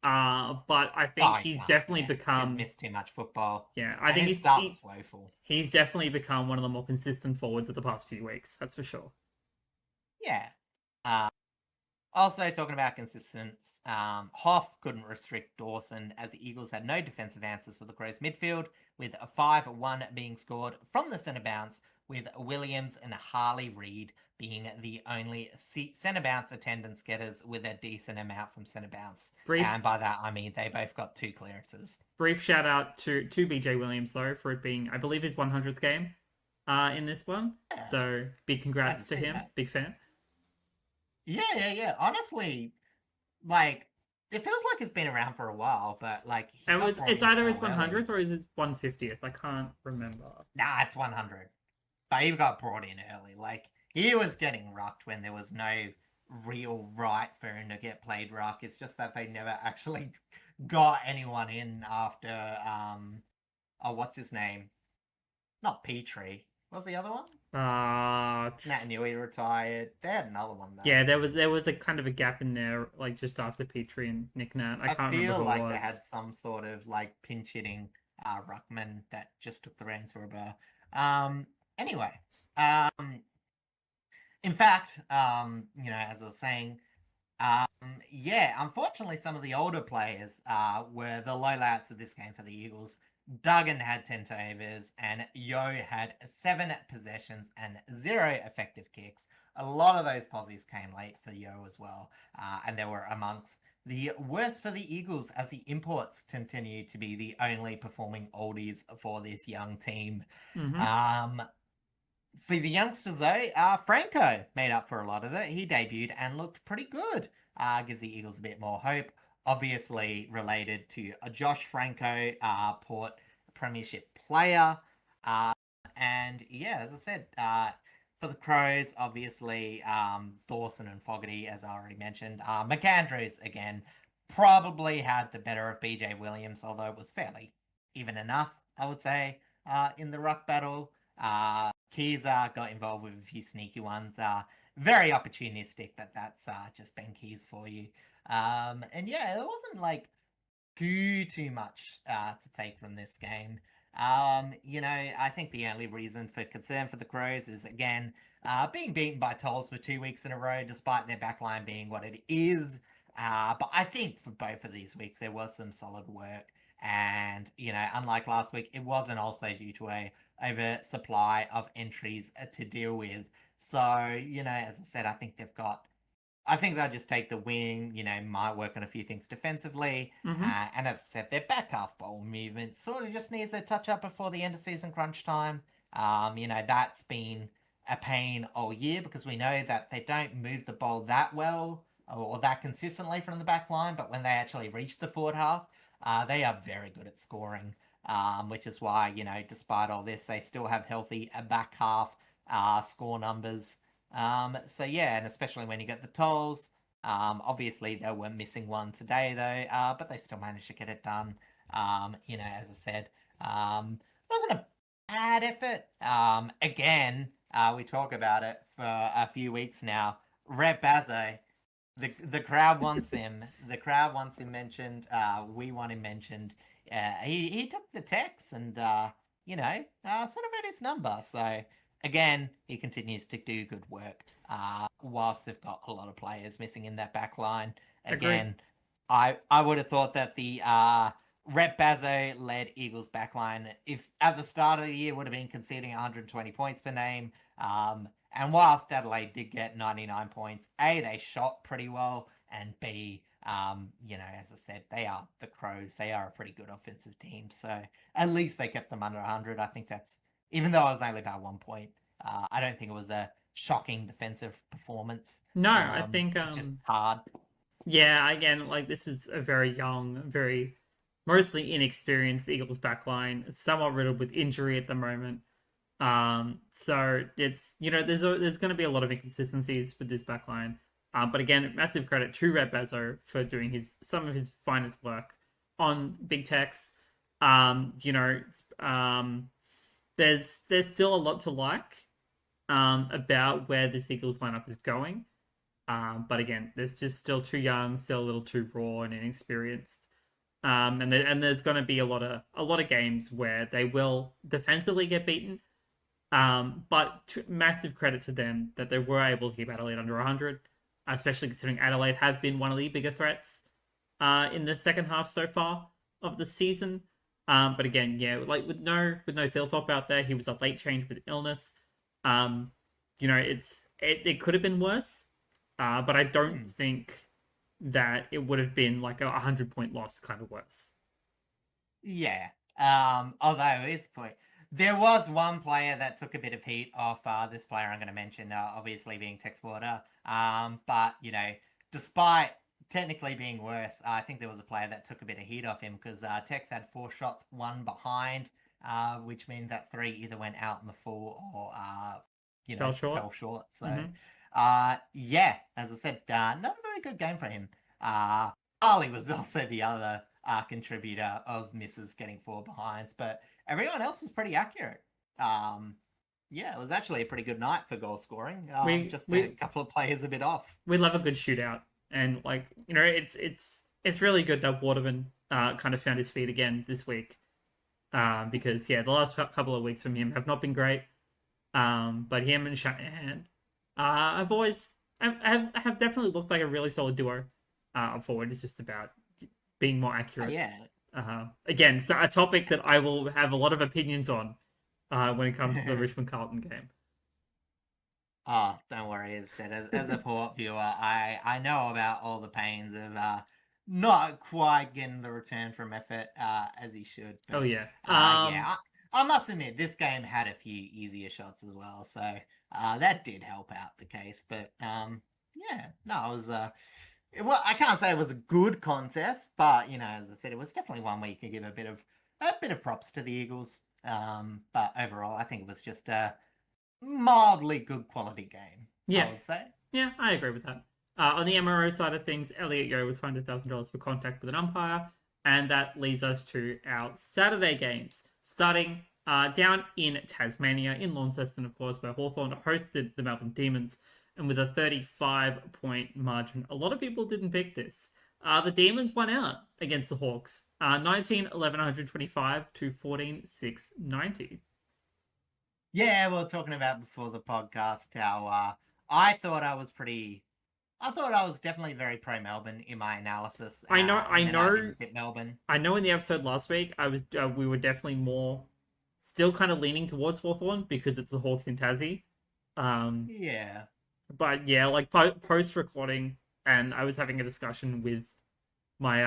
But I think Oh, he he's can't. definitely Yeah, he's become, missed too much football, yeah, I and think his he's start was woeful. he's definitely become one of the more consistent forwards of the past few weeks. That's for sure. Yeah. Uh, Also, talking about consistency, Hoff couldn't restrict Dawson as the Eagles had no defensive answers for the Crows midfield, with a 5-1 being scored from the centre bounce, with Williams and Harley Reid being the only centre bounce attendance getters with a decent amount from centre bounce. Brief And by that, I mean they both got 2 clearances. brief shout out to BJ Williams though for it being, I believe, his 100th game in this one. Yeah, So big had to congrats to see him. that. Big fan. Yeah. Honestly, like, it feels like it's been around for a while, but, like, he And got brought it's in either so his early. 100th or his 150th. I can't remember. Nah, it's 100. But he got brought in early. Like, he was getting rucked when there was no real right for him to get played ruck. It's just that they never actually got anyone in after, oh, what's his name? Not Petrie. What's the other one? Uh, Nat Nui retired. They had another one, though. yeah, there was a kind of a gap in there, like just after Petrie and Nick Nat. I I can't remember feel who it like they had was. some sort of, like, pinch hitting ruckman that just took the reins for a bar. Anyway, um, in fact, as I was saying, um, yeah, unfortunately, some of the older players were the lowlights of this game for the Eagles. Duggan had 10 turnovers, and Yo had 7 possessions and 0 effective kicks. A lot of those posies came late for Yo as well, and they were amongst the worst for the Eagles as the imports continue to be the only performing oldies for this young team. Mm-hmm. Um, for the youngsters, though, Franco made up for a lot of it. He debuted and looked pretty good. Gives the Eagles a bit more hope. Obviously related to Josh Franco, Port Premiership player. Uh, and yeah, as I said, for the Crows, obviously Dawson and Fogarty, as I already mentioned. McAndrews, again, probably had the better of BJ Williams, although it was fairly even enough, I would say, in the ruck battle. Keys got involved with a few sneaky ones. Very opportunistic, but that's just Ben Keys for you. And yeah, there wasn't like too much to take from this game. I think the only reason for concern for the Crows is again being beaten by Tolls for 2 weeks in a row, despite their backline being what it is. But I think for both of these weeks there was some solid work, and unlike last week, it wasn't also due to a oversupply of entries to deal with. So as I said, I think they'll just take the win, might work on a few things defensively. Mm-hmm. And as I said, their back half ball movement sort of just needs a touch up before the end of season crunch time. That's been a pain all year because we know that they don't move the ball that well or that consistently from the back line, but when they actually reach the forward half, they are very good at scoring, which is why, despite all this, they still have healthy back half score numbers. So yeah, and especially when you get the tolls, obviously they were missing one today though, but they still managed to get it done. As I said, it wasn't a bad effort. Again, we talk about it for a few weeks now. Rep Bazzo, the crowd wants him. The crowd wants him mentioned. We want him mentioned. He took the text and sort of read his number. So again, he continues to do good work. Whilst they've got a lot of players missing in that back line. Agreed. Again, I would have thought that the Rep Bazzo led Eagles backline, if at the start of the year would have been conceding 120 points per name. And whilst Adelaide did get 99 points, A, they shot pretty well, and B, as I said, they are the Crows. They are a pretty good offensive team. So at least they kept them under 100. I think that's, even though it was only about 1 point, I don't think it was a shocking defensive performance. No, I think It's just hard. yeah, again, like this is a very young, very mostly inexperienced Eagles backline, somewhat riddled with injury at the moment. So it's there's going to be a lot of inconsistencies with this backline. But again, massive credit to Red Bezzo for doing some of his finest work on Big Tex. Um, you know, there's still a lot to like about where this Eagles lineup is going. But again, they're just still too young, still a little too raw and inexperienced. And there's going to be a lot of games where they will defensively get beaten. But massive credit to them that they were able to keep Adelaide under 100, especially considering Adelaide have been one of the bigger threats in the second half so far of the season. But again, yeah, like with no Thilthorpe out there, he was a late change with illness. Um, it could have been worse, but I don't think that it would have been like a 100-point loss kind of worse. Yeah. Although it's point, there was one player that took a bit of heat off this player I'm going to mention, obviously being Tex Water. But despite technically being worse, I think there was a player that took a bit of heat off him because Tex had 4 shots, 1 behind, which means that 3 either went out in the full or fell short. So, yeah, as I said, not a very good game for him. Harley was also the other contributor of misses getting 4 behinds, but everyone else was pretty accurate. Yeah, it was actually a pretty good night for goal scoring. Just a couple of players a bit off. We love a good shootout, and it's really good that Waterman kind of found his feet again this week, because the last couple of weeks from him have not been great. But him and Shanahan, have definitely looked like a really solid duo. Forward. It's just about being more accurate. Again, so a topic that I will have a lot of opinions on when it comes to the Richmond Carlton game. Oh, don't worry. As I said, as a Port viewer, I know about all the pains of not quite getting the return from effort as he should. But, I must admit, this game had a few easier shots as well, so that did help out the case. But it was. Well, I can't say it was a good contest, but as I said, it was definitely one where you could give a bit of props to the Eagles. But overall, I think it was just a mildly good quality game. Yeah, I would say. Yeah, I agree with that. On the MRO side of things, Elliot Yeo was fined $1,000 for contact with an umpire, and that leads us to our Saturday games, starting down in Tasmania, in Launceston, of course, where Hawthorn hosted the Melbourne Demons. And with a 35-point margin, a lot of people didn't pick this. The Demons won out against the Hawks, 19-11-125 to 14-6-90. Yeah, we were talking about before the podcast how I thought I was definitely very pro Melbourne in my analysis. I know. I didn't tip Melbourne. I know. In the episode last week, we were definitely more still kind of leaning towards Hawthorn because it's the Hawks in Tassie. Yeah. But yeah, like post recording, and I was having a discussion with my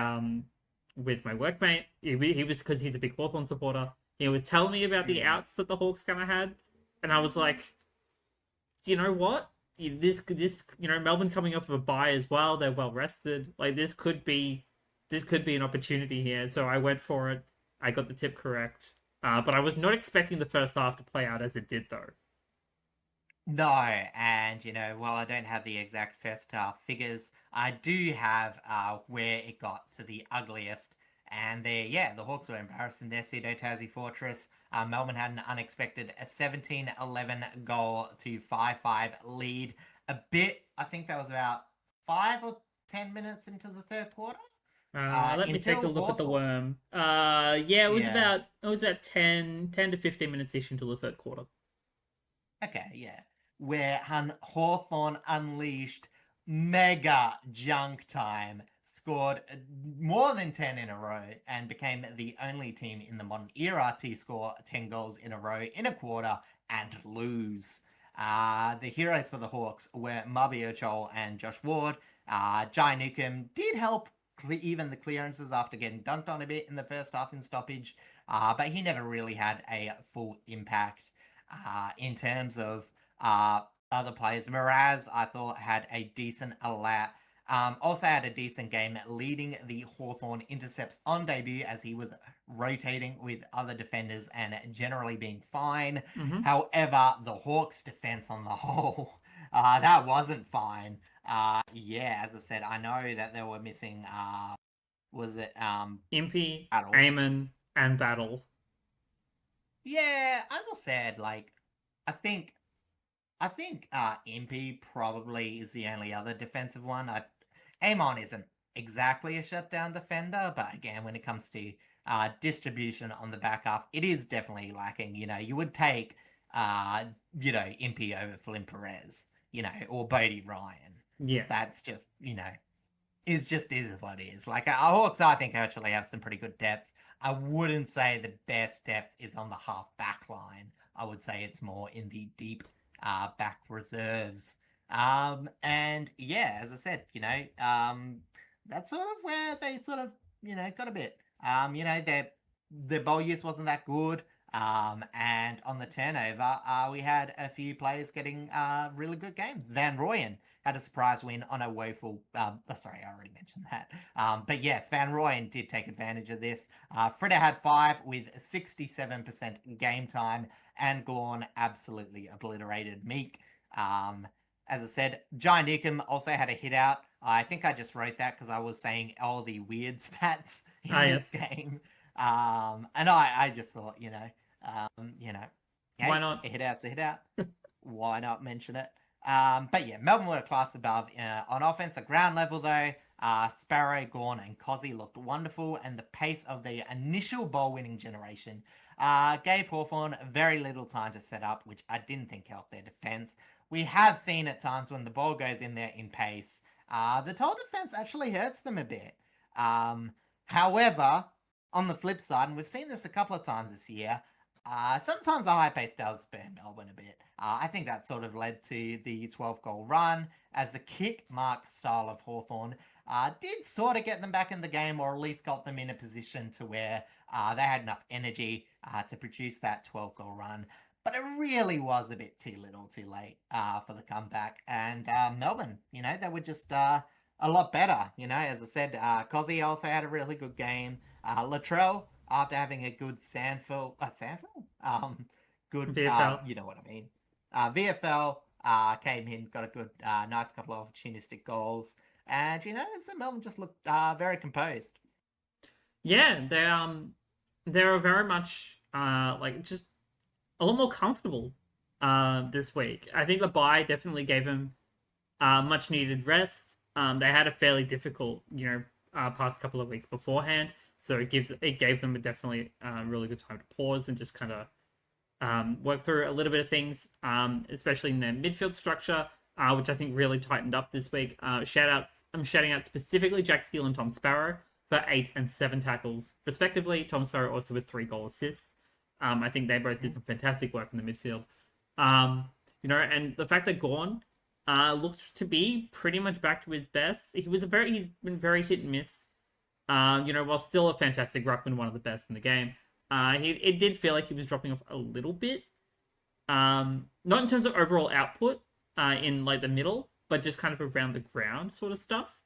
workmate. He was, because he's a big Hawthorn supporter. He was telling me about the outs that the Hawks kind of had, and I was like, you know what? This Melbourne coming off of a bye as well. They're well rested. Like this could be an opportunity here. So I went for it. I got the tip correct. But I was not expecting the first half to play out as it did, though. No, and while I don't have the exact first half figures, I do have where it got to the ugliest. And the Hawks were embarrassed in their pseudo-Tassie fortress. Melbourne had an unexpected 17-11 goal to 5-5 lead. I think that was about 5 or 10 minutes into the third quarter. Let me take a look at the worm. It was about 10 to 15 minutes ish into the third quarter. Okay, yeah. Where Hawthorn unleashed mega junk time, scored more than 10 in a row, and became the only team in the modern era to score 10 goals in a row in a quarter and lose. The heroes for the Hawks were Mabi Ochol and Josh Ward. Jai Newcomb did help even the clearances after getting dunked on a bit in the first half in stoppage, but he never really had a full impact. In terms of other players, Miraz, I thought, had a decent also had a decent game, leading the Hawthorn intercepts on debut as he was rotating with other defenders and generally being fine. Mm-hmm. However, the Hawks' defense on the whole, that wasn't fine. As I said, I know that they were missing, was it Impy, Battle. Eamon, and Battle. Yeah, as I said, I think I think Impey probably is the only other defensive one. Amon isn't exactly a shutdown defender, but again, when it comes to distribution on the back half, it is definitely lacking. You would take, Impey over Flynn Perez, or Bodie Ryan. Yeah. That's just, is what it is. Like, Hawks, I think, actually have some pretty good depth. I wouldn't say the best depth is on the half back line. I would say it's more in the deep back reserves. And yeah, as I said, that's sort of where they sort of, got a bit. Their ball use wasn't that good. And on the turnover, we had a few players getting really good games. Van Rooyen had a surprise win on a woeful. Sorry, I already mentioned that. But yes, Van Rooyen did take advantage of this. Frida had 5 with 67% game time, and Gawn absolutely obliterated Meek. As I said, Jai Newcomb also had a hit out. I think I just wrote that because I was saying all the weird stats in this game. And I just thought, Why not? A hit out's a hit out. Why not mention it? But yeah, Melbourne were a class above on offense. At ground level, though, Sparrow, Gawn, and Cozzy looked wonderful, and the pace of the initial ball-winning generation gave Hawthorn very little time to set up, which I didn't think helped their defense. We have seen at times when the ball goes in there in pace, the tall defense actually hurts them a bit. However, on the flip side, and we've seen this a couple of times this year, sometimes the high pace does burn Melbourne a bit. I think that sort of led to the 12-goal run, as the kick-mark style of Hawthorn did sort of get them back in the game, or at least got them in a position to where they had enough energy to produce that 12-goal run. But it really was a bit too little too late for the comeback. And Melbourne, they were just a lot better. As I said, Cozzy also had a really good game. Latrell, after having a good good, VFL. you know what I mean. VFL came in, got a good, nice couple of opportunistic goals. And, so Melbourne just looked very composed. Yeah, they are very much just a lot more comfortable this week. I think the bye definitely gave them much needed rest. They had a fairly difficult, past couple of weeks beforehand, so it gave them definitely really good time to pause and just kind of work through a little bit of things, especially in their midfield structure, which I think really tightened up this week. I'm shouting out specifically Jack Steele and Tom Sparrow for 8 and 7 tackles, respectively. Tom Sparrow also with 3 goal assists. I think they both did some fantastic work in the midfield. And the fact that Gawn looked to be pretty much back to his best. He's been very hit and miss. While still a fantastic ruckman, one of the best in the game. It did feel like he was dropping off a little bit. Not in terms of overall output in like the middle, but just kind of around the ground sort of stuff.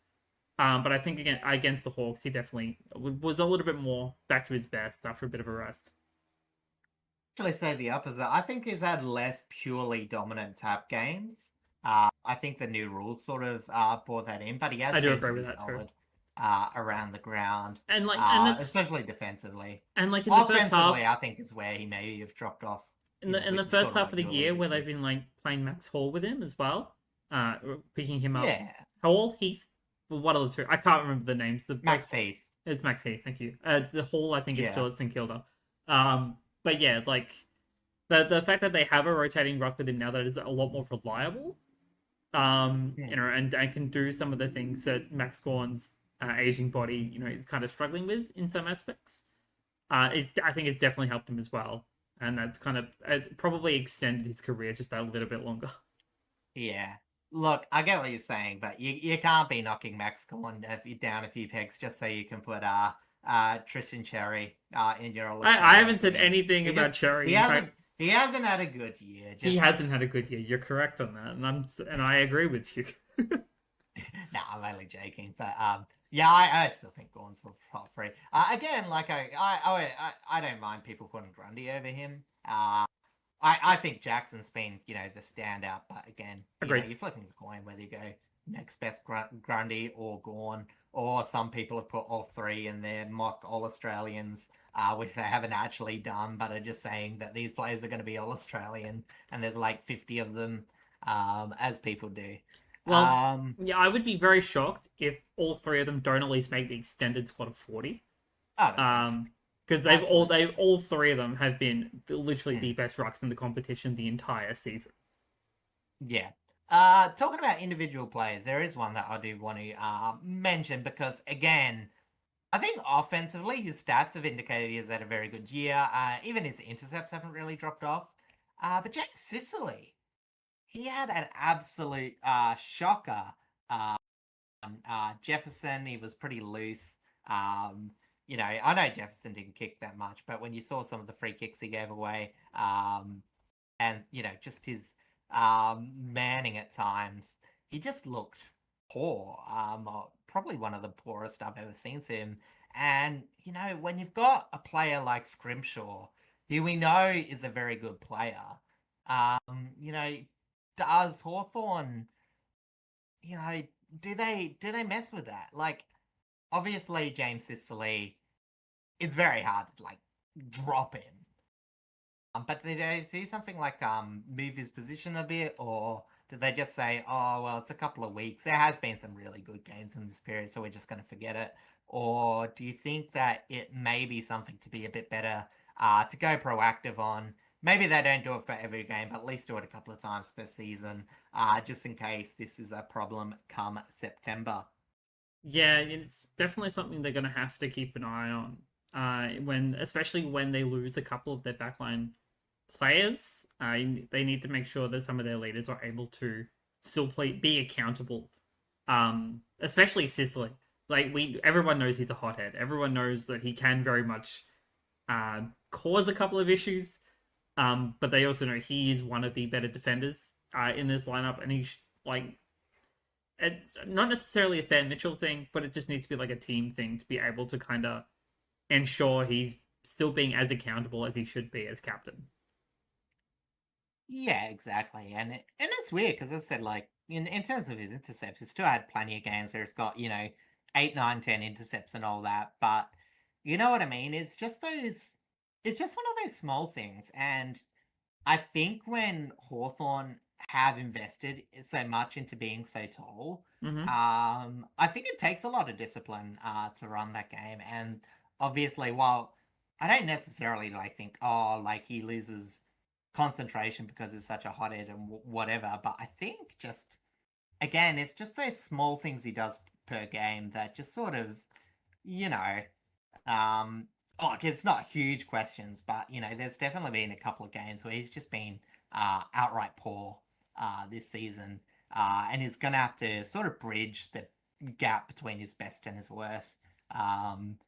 But I think against the Hawks, he definitely was a little bit more back to his best after a bit of a rest. Actually say the opposite. I think he's had less purely dominant tap games. I think the new rules sort of brought that in, but he has been pretty solid around the ground, and especially defensively. And like in offensively, the first half, I think is where he may have dropped off. In the first half of the year, where they've been like playing Max Hall with him as well, picking him up. Yeah. Hall, Heath, well, what are the two? I can't remember the names. Max Heath. It's Max Heath. Thank you. The Hall, I think, is still at St Kilda. But yeah, like the fact that they have a rotating ruck with him now that is a lot more reliable, and can do some of the things that Max Gawn's aging body, is kind of struggling with in some aspects. I think it's definitely helped him as well, and that's kind of probably extended his career just a little bit longer. Yeah. Look, I get what you're saying, but you can't be knocking Max Gawn down a few pegs just so you can put Tristan Cherry in your. I haven't said anything about Cherry. He hasn't had a good year. He hasn't had a good year. You're correct on that, and I agree with you. No, I'm only joking, but I still think Gawn's for free. Again, like I don't mind people putting Grundy over him. I think Jackson's been the standout, but again, you're flipping the coin whether you go next best Grundy or Gawn, or some people have put all three in their mock All-Australians, which they haven't actually done, but are just saying that these players are going to be All-Australian, and there's like 50 of them. as people do. Well, yeah, I would be very shocked if all three of them don't at least make the extended squad of 40. Oh, yeah, Because absolutely. they've all three of them have been literally Mm, the best rucks in the competition the entire season. yeah. Talking about individual players, there is one that I do want to mention because, again, I think offensively, his stats have indicated he's had a very good year. Even his intercepts haven't really dropped off. But James Sicily, he had an absolute shocker. Uh, Jefferson, he was pretty loose. Um, I know Jefferson didn't kick that much, but when you saw some of the free kicks he gave away, and just his manning at times, he just looked poor. Probably one of the poorest I've ever seen him. And when you've got a player like Scrimshaw, who we know is a very good player, um, you know, does Hawthorn, you know, do they mess with that? Like, obviously James Sicily, it's very hard to like drop him. But did they see something like move his position a bit, or did they just say, "Oh well, it's a couple of weeks. There has been some really good games in this period, so we're just going to forget it"? Or do you think that it may be something to be a bit better, to go proactive on? Maybe they don't do it for every game, but at least do it a couple of times per season, just in case this is a problem come September. Yeah, it's definitely something they're going to have to keep an eye on. Especially when they lose a couple of their backline players, they need to make sure that some of their leaders are able to still be accountable. Especially Sicily. Like everyone knows he's a hothead. Everyone knows that he can very much cause a couple of issues. But they also know he is one of the better defenders in this lineup, and he's like it's not necessarily a Sam Mitchell thing, but it just needs to be like a team thing to be able to kind of ensure he's still being as accountable as he should be as captain. Yeah, exactly. And it's weird because I said, like, in terms of his intercepts, he's still had plenty of games where he's got, 8, 9, 10 intercepts and all that. But you know what I mean? It's just one of those small things. And I think when Hawthorn have invested so much into being so tall, Mm-hmm. I think it takes a lot of discipline to run that game. And obviously, while I don't necessarily like think, oh, like he loses concentration because he's such a hothead and whatever, but I think just again, it's just those small things he does per game that just sort of, you know, um, like it's not huge questions, but there's definitely been a couple of games where he's just been outright poor this season, and he's gonna have to sort of bridge the gap between his best and his worst. Um,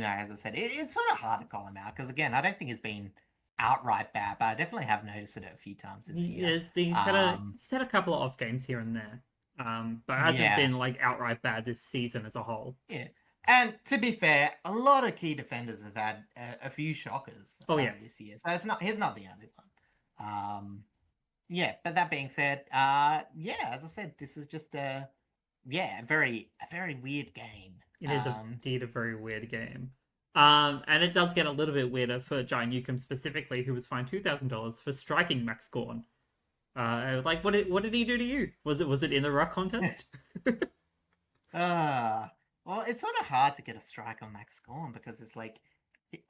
as I said, it's sort of hard to call him out because again, I don't think he's been outright bad, but I definitely have noticed it a few times this year. He's had a couple of off games here and there, but it hasn't Yeah, been like outright bad this season as a whole. yeah. And to be fair, a lot of key defenders have had a few shockers Oh yeah, this year, so he's not the only one. Yeah. But that being said, yeah, as I said, this is just a very weird game. it is indeed a very weird game. And it does get a little bit weirder for Jai Newcomb specifically, who was fined $2,000 for striking Max Gorn. Like what did he do to you? Was it in the ruck contest? Uh, well, it's sort of hard to get a strike on Max Gorn because it's like,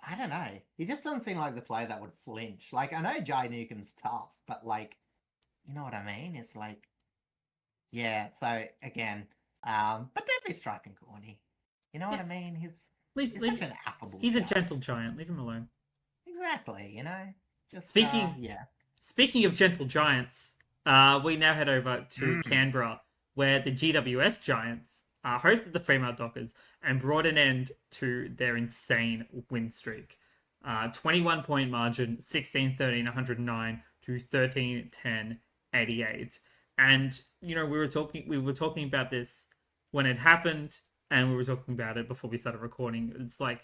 I don't know. He just doesn't seem like the player that would flinch. Like, I know Jai Newcomb's tough, but like, you know what I mean? It's like, yeah. So again, but don't be striking Gorny. You know what Yeah, I mean? leave, He's such leave. an affable He's a guy. gentle giant. Leave him alone. Exactly. Just Speaking yeah. Speaking of gentle giants, we now head over to Mm. Canberra, where the GWS Giants hosted the Fremantle Dockers and brought an end to their insane win streak. 21-point margin, 16-13, 109 to 13-10, 88. And we were talking about this when it happened, and we were talking about it before we started recording. It's like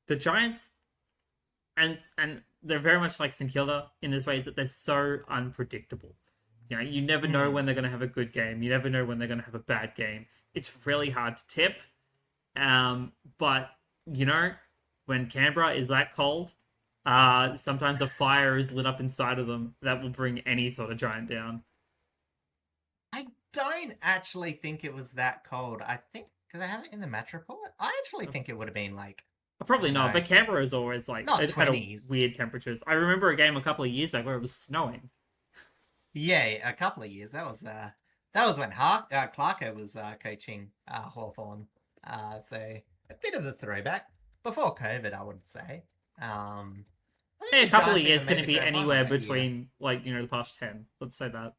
the Giants and they're very much like St Kilda in this way that they're so unpredictable. You never know Mm. when they're going to have a good game. You never know when they're going to have a bad game. It's really hard to tip. But you know, when Canberra is that cold, Sometimes a fire is lit up inside of them that will bring any sort of giant down. I don't actually think it was that cold. I think, do they have it in the match report? I actually think it would have been like, I Probably don't not, know, but Canberra is always like not it had a 20s. weird temperatures. I remember a game a couple of years back where it was snowing. Yeah, a couple of years. That was when Clarko was coaching Hawthorn. So a bit of a throwback. Before COVID, I would say. I Hey, think a the couple of Giants years even can made it the be grand final anywhere that year. between like the past 10. Let's say that.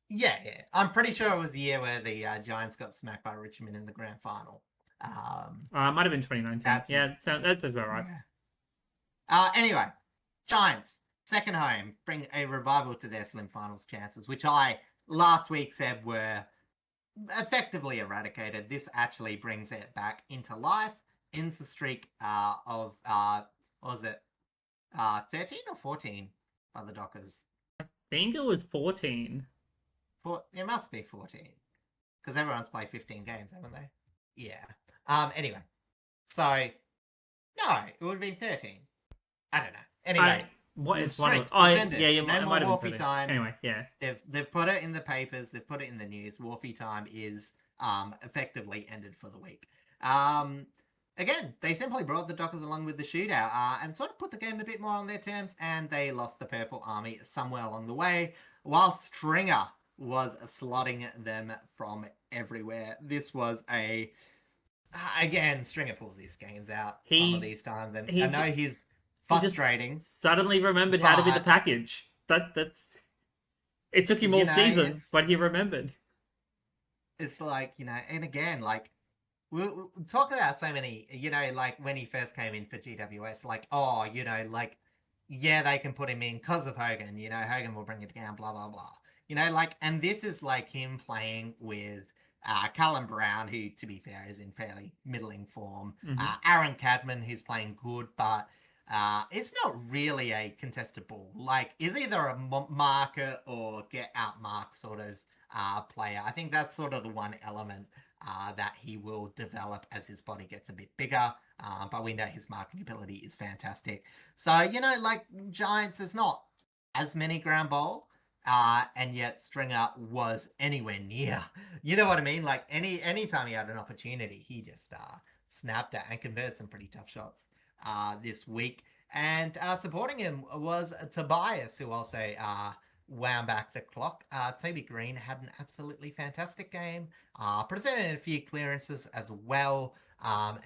Yeah. I'm pretty sure it was the year where the Giants got smacked by Richmond in the grand final. It might have been 2019. That's Yeah, that sounds about right. yeah. Anyway, Giants second home bring a revival to their slim finals chances, which I last week said were effectively eradicated. This actually brings it back into life. Ends the streak of what was it, 13 or 14 by the Dockers. I think it was 14. It must be 14 because everyone's played 15 games, haven't they? Yeah. Anyway, so no, it would have been 13. I don't know. Anyway, what the is one of streak them? Oh, it's ended. yeah, No it more might have been Wolfie 13. time. Anyway, yeah. They've put it in the papers. They've put it in the news. Wolfie time is effectively ended for the week. Again, they simply brought the Dockers along with the shootout and sort of put the game a bit more on their terms, and they lost the Purple Army somewhere along the way, while Stringer was slotting them from everywhere. This was again, Stringer pulls these games out some of He these times, and he I know he's he just frustrating, suddenly remembered how to be the but package. That's it took him all season, it's but he remembered. like, and again, like we're talking about so many, like when he first came in for GWS, like, oh, like, yeah, they can put him in because of Hogan, Hogan will bring it down, blah, blah, blah. Like, and this is like him playing with Callum Brown, who, to be fair, is in fairly middling form. Mm-hmm. Aaron Cadman, who's playing good, but it's not really a contested ball. Like, is either a marker or get out mark sort of player. I think that's sort of the one element that he will develop as his body gets a bit bigger. But we know his marking ability is fantastic. So, like Giants, there's not as many ground ball. And yet Stringer was anywhere near. You know what I mean? Like anytime he had an opportunity, he just snapped it and converted some pretty tough shots this week. And supporting him was Tobias, who also wound back the clock. Toby Green had an absolutely fantastic game, presented a few clearances as well,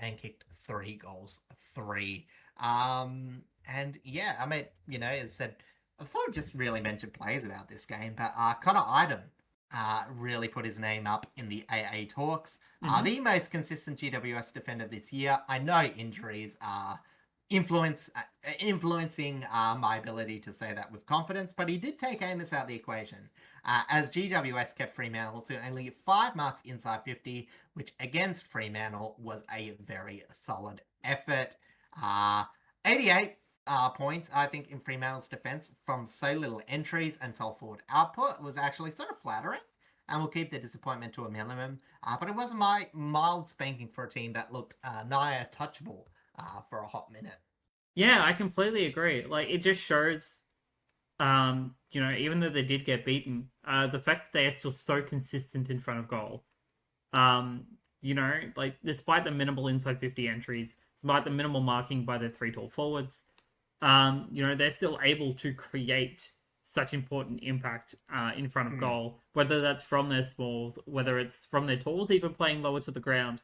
and kicked 3 goals, 3. And yeah, I mean, as I said, I've sort of just really mentioned players about this game, but Connor Iden really put his name up in the AA talks. Mm-hmm. The most consistent GWS defender this year. I know injuries are influencing my ability to say that with confidence, but he did take Amos out of the equation, as GWS kept Fremantle to only 5 marks inside 50, which against Fremantle was a very solid effort. 88 points, I think, in Fremantle's defence from so little entries and tall forward output was actually sort of flattering, and we'll keep the disappointment to a minimum. But it was my mild spanking for a team that looked nigh untouchable for a hot minute. Yeah, I completely agree. Like it just shows, even though they did get beaten, the fact that they are still so consistent in front of goal. Like despite the minimal inside 50 entries, despite the minimal marking by their 3 tall forwards, they're still able to create such important impact in front of goal, whether that's from their smalls, whether it's from their talls, even playing lower to the ground.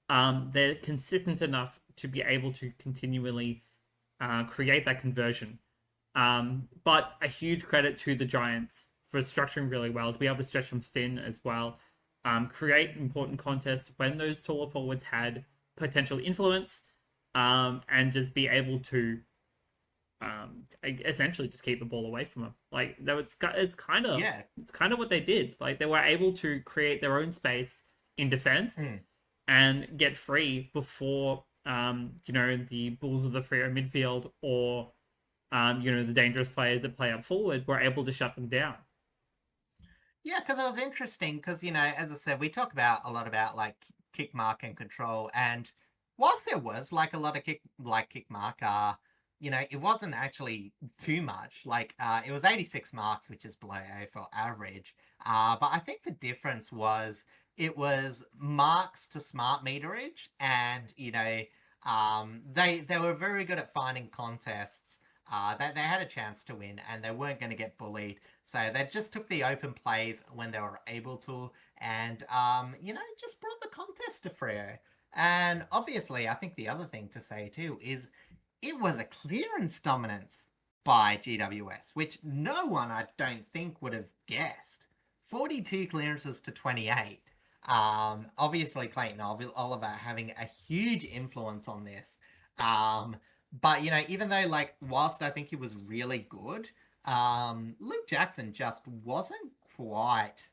They're consistent enough to be able to continually create that conversion. But a huge credit to the Giants for structuring really well, to be able to stretch them thin as well, create important contests when those taller forwards had potential influence, and just be able to essentially just keep the ball away from them. Like it's kind of what they did. Like they were able to create their own space in defense and get free before the Bulls of the Freo midfield or the dangerous players that play up forward were able to shut them down. Yeah, because it was interesting because, as I said, we talk about a lot about like kick mark and control, and whilst there was like a lot of kick mark, it wasn't actually too much. Like, it was 86 marks, which is below AFL average. But I think the difference was it was marks to smart meterage, and they were very good at finding contests. They had a chance to win, and they weren't going to get bullied. So they just took the open plays when they were able to, and just brought the contest to Freo. And obviously, I think the other thing to say too is it was a clearance dominance by GWS, which no one, I don't think, would have guessed. 42 clearances to 28. Obviously, Clayton Oliver having a huge influence on this. But, even though, like, whilst I think he was really good, Luke Jackson just wasn't quite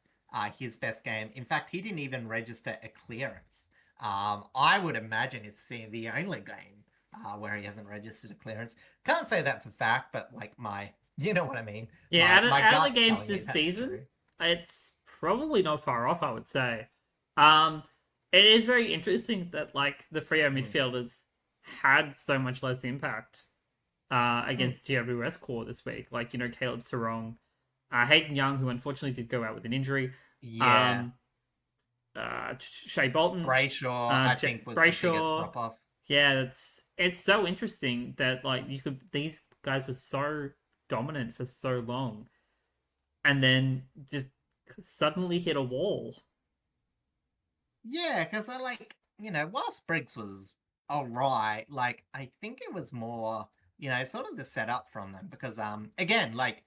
his best game. In fact, he didn't even register a clearance. I would imagine it's the only game where he hasn't registered a clearance. Can't say that for fact, but like you know what I mean. Yeah, my out of the gut's games telling me this that's season, true. it's probably not far off, I would say. Um, it is very interesting that like the Freo midfielders had so much less impact against GWS core this week. Like, Caleb Sarong, Hayden Young, who unfortunately did go out with an injury. Yeah. Shea Bolton, Brayshaw, I think, was the biggest Brayshaw. drop off. Yeah, it's so interesting that like these guys were so dominant for so long, and then just suddenly hit a wall. Yeah, because whilst Briggs was alright, like I think it was more, sort of the setup from them because again, like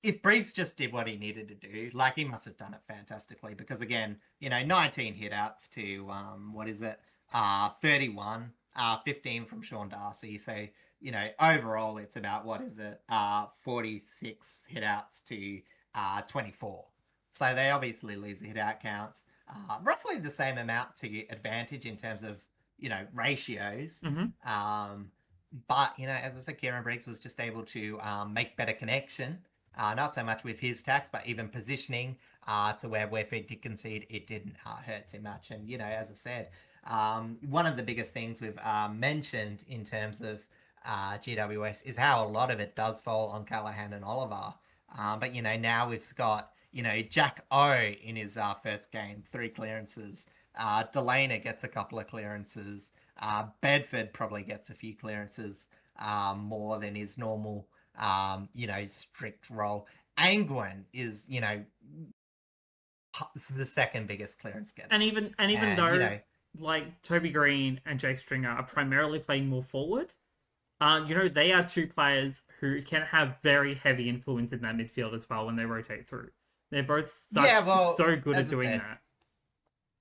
if Briggs just did what he needed to do, like he must have done it fantastically because again, 19 hitouts to what is it? 31, 15 from Sean Darcy. So, overall it's about what is it? 46 hitouts to 24. So they obviously lose the hitout counts. Roughly the same amount to advantage in terms of, ratios. But, as I said, Kieran Briggs was just able to make better connection. Not so much with his tax, but even positioning to where if it did concede, it didn't hurt too much. And, as I said, one of the biggest things we've mentioned in terms of GWS is how a lot of it does fall on Callaghan and Oliver. But, now we've got, Jack O in his first game, 3 clearances. Delaney gets a couple of clearances. Bedford probably gets a few clearances more than his normal strict role. Angwin is, the second biggest clearance getter. And even though like Toby Green and Jake Stringer are primarily playing more forward, they are 2 players who can have very heavy influence in that midfield as well when they rotate through. They're both so good at doing that.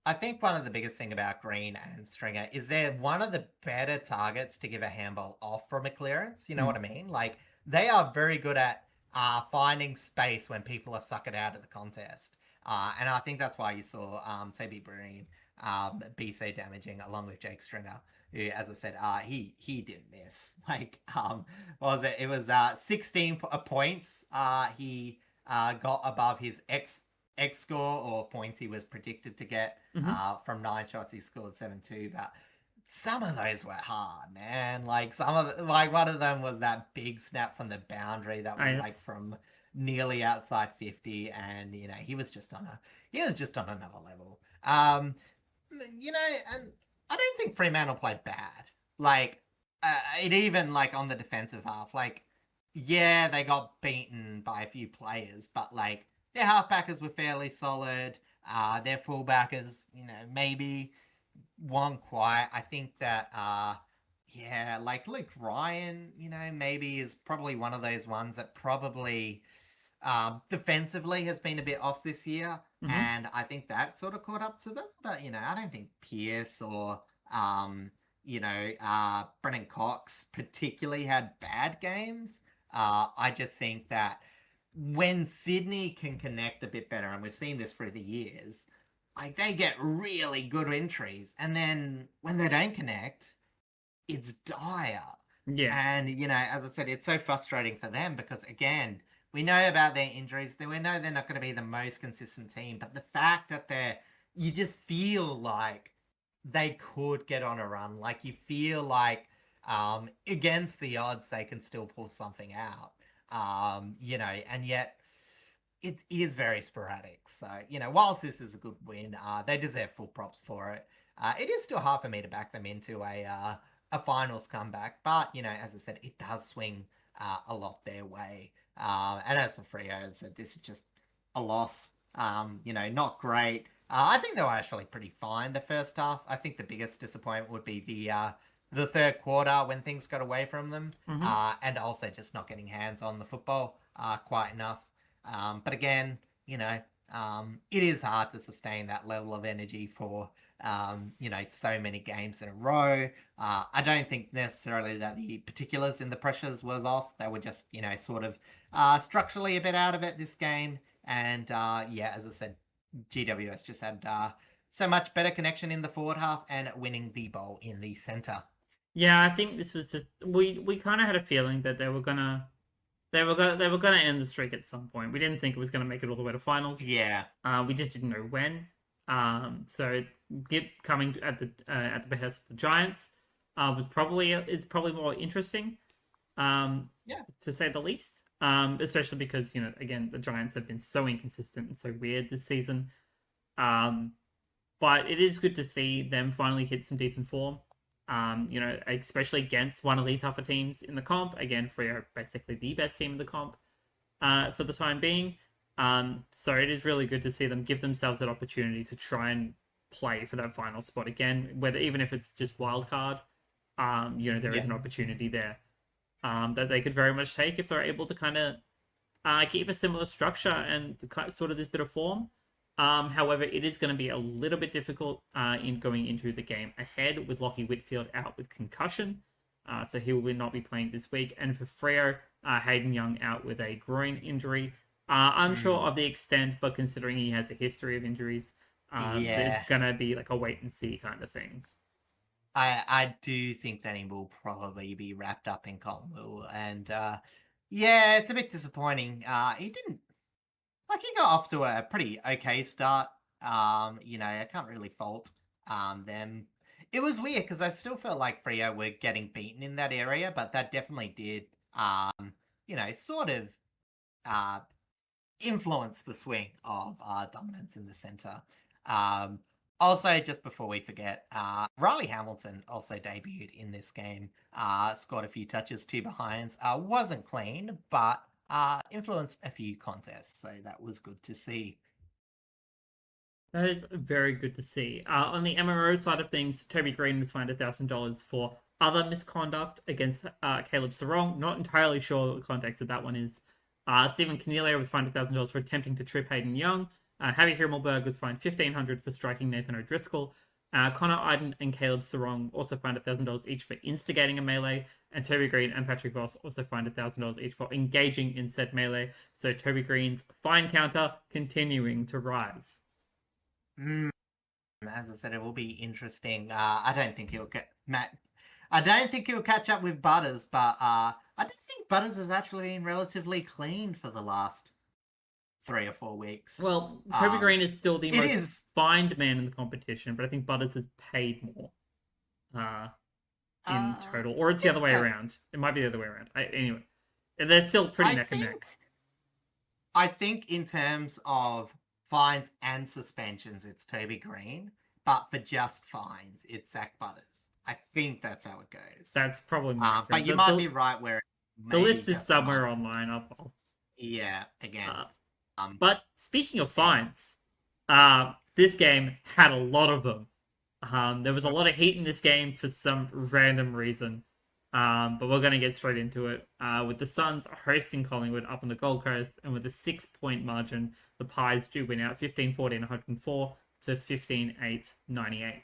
I think one of the biggest thing about Green and Stringer is they're one of the better targets to give a handball off from a clearance. You know what I mean? Like, they are very good at finding space when people are suckered out of the contest. And I think that's why you saw Toby Green be so damaging along with Jake Stringer, who, as I said, he didn't miss. Like, what was it? It was 16 points. He got above his X score or points he was predicted to get from 9 shots. He scored 7-2, but some of those were hard, man. Like one of them was that big snap from the boundary that was like from nearly outside 50, and he was just on another level. And I don't think Fremantle played bad. Like it even like on the defensive half, like yeah, they got beaten by a few players, but like their halfbackers were fairly solid. Their fullbackers, maybe one quiet. I think that like Luke Ryan, maybe is probably one of those ones that probably defensively has been a bit off this year, and I think that sort of caught up to them. But I don't think Pierce or Brennan Cox particularly had bad games. I just think that when Sydney can connect a bit better, and we've seen this through the years, like they get really good entries, and then when they don't connect, it's dire. Yeah. And as I said, it's so frustrating for them because again, we know about their injuries. We know they're not going to be the most consistent team, but the fact that you just feel like they could get on a run. Like you feel like against the odds, they can still pull something out. And yet it is very sporadic. So, whilst this is a good win, they deserve full props for it. It is still hard for me to back them into a finals comeback, but as I said, it does swing a lot their way. And as for Freo, as I said, this is just a loss. Not great. I think they were actually pretty fine the first half. I think the biggest disappointment would be the third quarter when things got away from them, and also just not getting hands on the football quite enough. But again, it is hard to sustain that level of energy for, so many games in a row. I don't think necessarily that the particulars in the pressures was off. They were just, sort of structurally a bit out of it this game. And as I said, GWS just had so much better connection in the forward half and winning the ball in the centre. Yeah, I think this was just we kind of had a feeling that they were gonna end the streak at some point. We didn't think it was gonna make it all the way to finals. Yeah. We just didn't know when. So coming at the behest of the Giants is probably more interesting. To say the least. Especially because again the Giants have been so inconsistent and so weird this season. But it is good to see them finally hit some decent form. Especially against one of the tougher teams in the comp. Again, Freo basically the best team in the comp for the time being. So it is really good to see them give themselves that opportunity to try and play for that final spot again, even if it's just wild card. There is an opportunity there that they could very much take if they're able to kind of keep a similar structure and sort of this bit of form. However, it is going to be a little bit difficult in going into the game ahead with Lachie Whitfield out with concussion. So he will not be playing this week. And for Freo, Hayden Young out with a groin injury. Unsure of the extent, but considering he has a history of injuries, it's going to be like a wait and see kind of thing. I do think that he will probably be wrapped up in Collingwood. And it's a bit disappointing. He didn't... he got off to a pretty okay start. I can't really fault them. It was weird because I still felt like Freo were getting beaten in that area, but that definitely did, sort of influence the swing of dominance in the centre. Also, just before we forget, Riley Hamilton also debuted in this game, scored a few touches, 2 behinds, wasn't clean, but influenced a few contests, so that was good to see. That is very good to see. On the MRO side of things, Toby Green was fined $1,000 for other misconduct against Caleb Sarong. Not entirely sure what the context of that one is. Stephen Cornelio was fined $1,000 for attempting to trip Hayden Young. Harry Himmelberg was fined $1,500 for striking Nathan O'Driscoll. Connor Iden and Caleb Sarong also fined $1,000 each for instigating a melee, and Toby Green and Patrick Voss also fined $1,000 each for engaging in said melee. So Toby Green's fine counter continuing to rise. As I said, it will be interesting. I don't think he'll get I don't think he'll catch up with Butters, but I don't think Butters has actually been relatively clean for the last 3 or 4 weeks. Well, Toby Green is still the most fined man in the competition, but I think Butters has paid more in total. Or it's the other way around. It might be the other way around. Anyway, they're still pretty neck and neck. I think in terms of fines and suspensions, it's Toby Green, but for just fines, it's Zach Butters. I think that's how it goes. That's probably more but you might be right where the list is somewhere online. Again. But speaking of fines, this game had a lot of them. There was a lot of heat in this game for some random reason. But we're going to get straight into it. With the Suns hosting Collingwood up on the Gold Coast, and with a 6-point margin, the Pies do win out 15-14-104 to 15-8-98.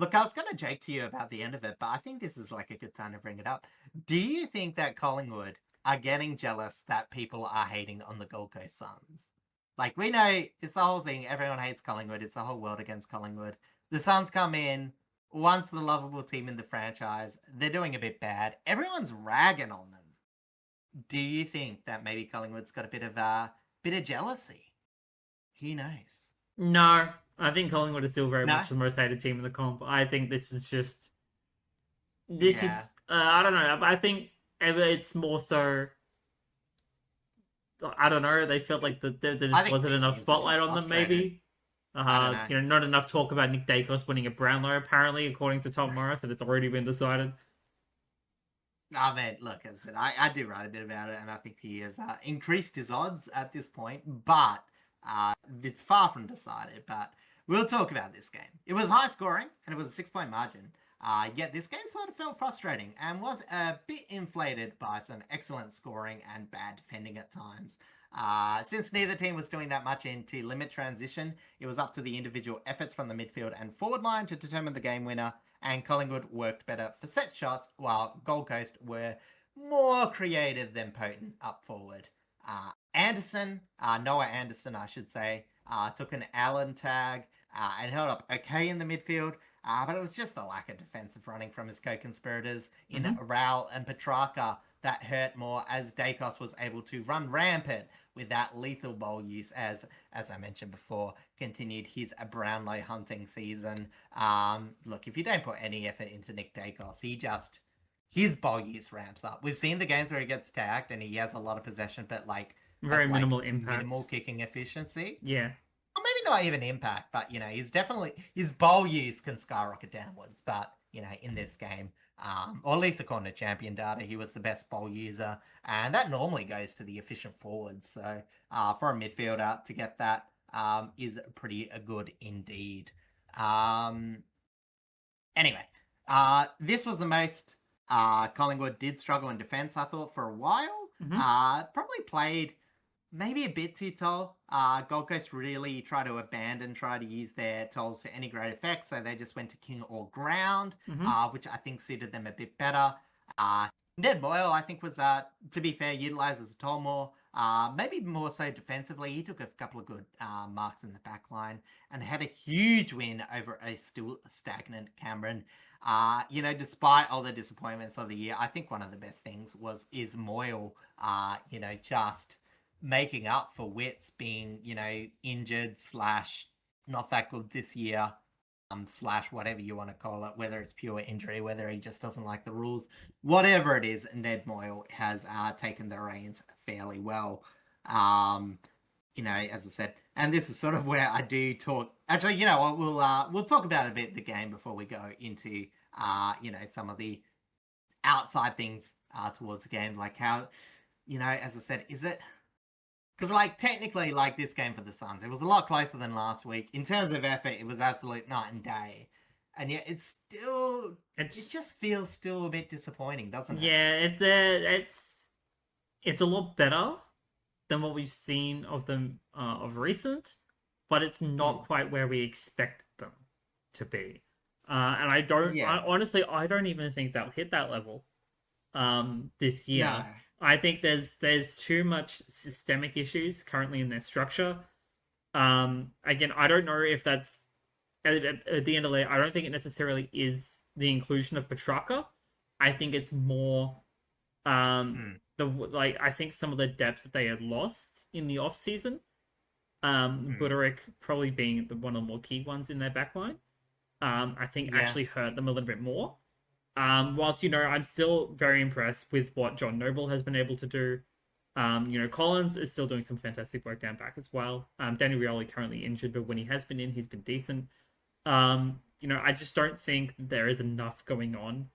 Look, I was going to joke to you about the end of it, but I think this is like a good time to bring it up. Do you think that Collingwood are getting jealous that people are hating on the Gold Coast Suns? Like, we know it's the whole thing. Everyone hates Collingwood. It's the whole world against Collingwood. The Suns come in, once the lovable team in the franchise. They're doing a bit bad. Everyone's ragging on them. Do you think that maybe Collingwood's got a bit of jealousy? Who knows? No, I think Collingwood is still very much the most hated team in the comp. I think this was just this Yeah, was I don't know. I think it's more so. I don't know. They felt like there I just think wasn't two enough teams are spotlight just on them. frustrated. Maybe. I don't know. Not enough talk about Nick Dacos winning a Brownlow. Apparently, according to Tom Morris, and it's already been decided. I mean, look, as I said, I do write a bit about it, and I think he has increased his odds at this point, but it's far from decided. But we'll talk about this game. It was high scoring, and it was a 6 point margin. Yet this game sort of felt frustrating and was a bit inflated by some excellent scoring and bad defending at times. Since neither team was doing that much into limit transition, it was up to the individual efforts from the midfield and forward line to determine the game winner, and Collingwood worked better for set shots, while Gold Coast were more creative than potent up forward. Noah Anderson, I should say, took an Allen tag and held up okay in the midfield, but it was just the lack of defensive running from his co-conspirators in Mm-hmm. Rowell and Petrarca that hurt more, as Dacos was able to run rampant with that lethal ball use, as I mentioned before, continued his Brownlow hunting season. Look, if you don't put any effort into Nick Dacos, his ball use ramps up. We've seen the games where he gets tagged and he has a lot of possession, but Very has minimal minimal impact. kicking efficiency. Yeah, Or maybe not even impact, but he's definitely, his bowl use can skyrocket downwards. But in this game, or at least according to champion data, he was the best bowl user, and that normally goes to the efficient forwards. So for a midfielder to get that is pretty good indeed. Anyway, this was the most Collingwood did struggle in defence, I thought, for a while. mm-hmm. Probably played maybe a bit too tall. Gold Coast really try to use their tolls to any great effect, so they just went to king or ground, Mm-hmm. which I think suited them a bit better. Ned Boyle, I think, was, to be fair, utilised as a toll more. Maybe more so defensively. He took a couple of good marks in the back line and had a huge win over a still stagnant Cameron. Despite all the disappointments of the year, I think one of the best things is Moyle, just making up for Wits being, injured / not that good this year, / whatever you want to call it, whether it's pure injury, whether he just doesn't like the rules, whatever it is, Ned Moyle has taken the reins fairly well. As I said, and this is sort of where I do talk. Actually, we'll talk about a bit the game before we go into some of the outside things towards the game, like how, as I said, is it? Because, technically, this game for the Suns, it was a lot closer than last week. In terms of effort, it was absolute night and day. And yet, it just feels still a bit disappointing, doesn't it? Yeah, it's a lot better than what we've seen of them of recent, but it's not Hmm. quite where we expect them to be. And I Yeah. honestly, I don't even think they'll hit that level this No. year. I think there's too much systemic issues currently in their structure. Again, I don't know if that's at the end of the day. I don't think it necessarily is the inclusion of Petrarca. I think it's more Hmm. I think some of the depth that they had lost in the off season. Hmm. Buderick probably being one of the more key ones in their backline. I think Yeah. actually hurt them a little bit more. Whilst I'm still very impressed with what John Noble has been able to do. Collins is still doing some fantastic work down back as well. Danny Rioli currently injured, but when he has been in, he's been decent. I just don't think there is enough going on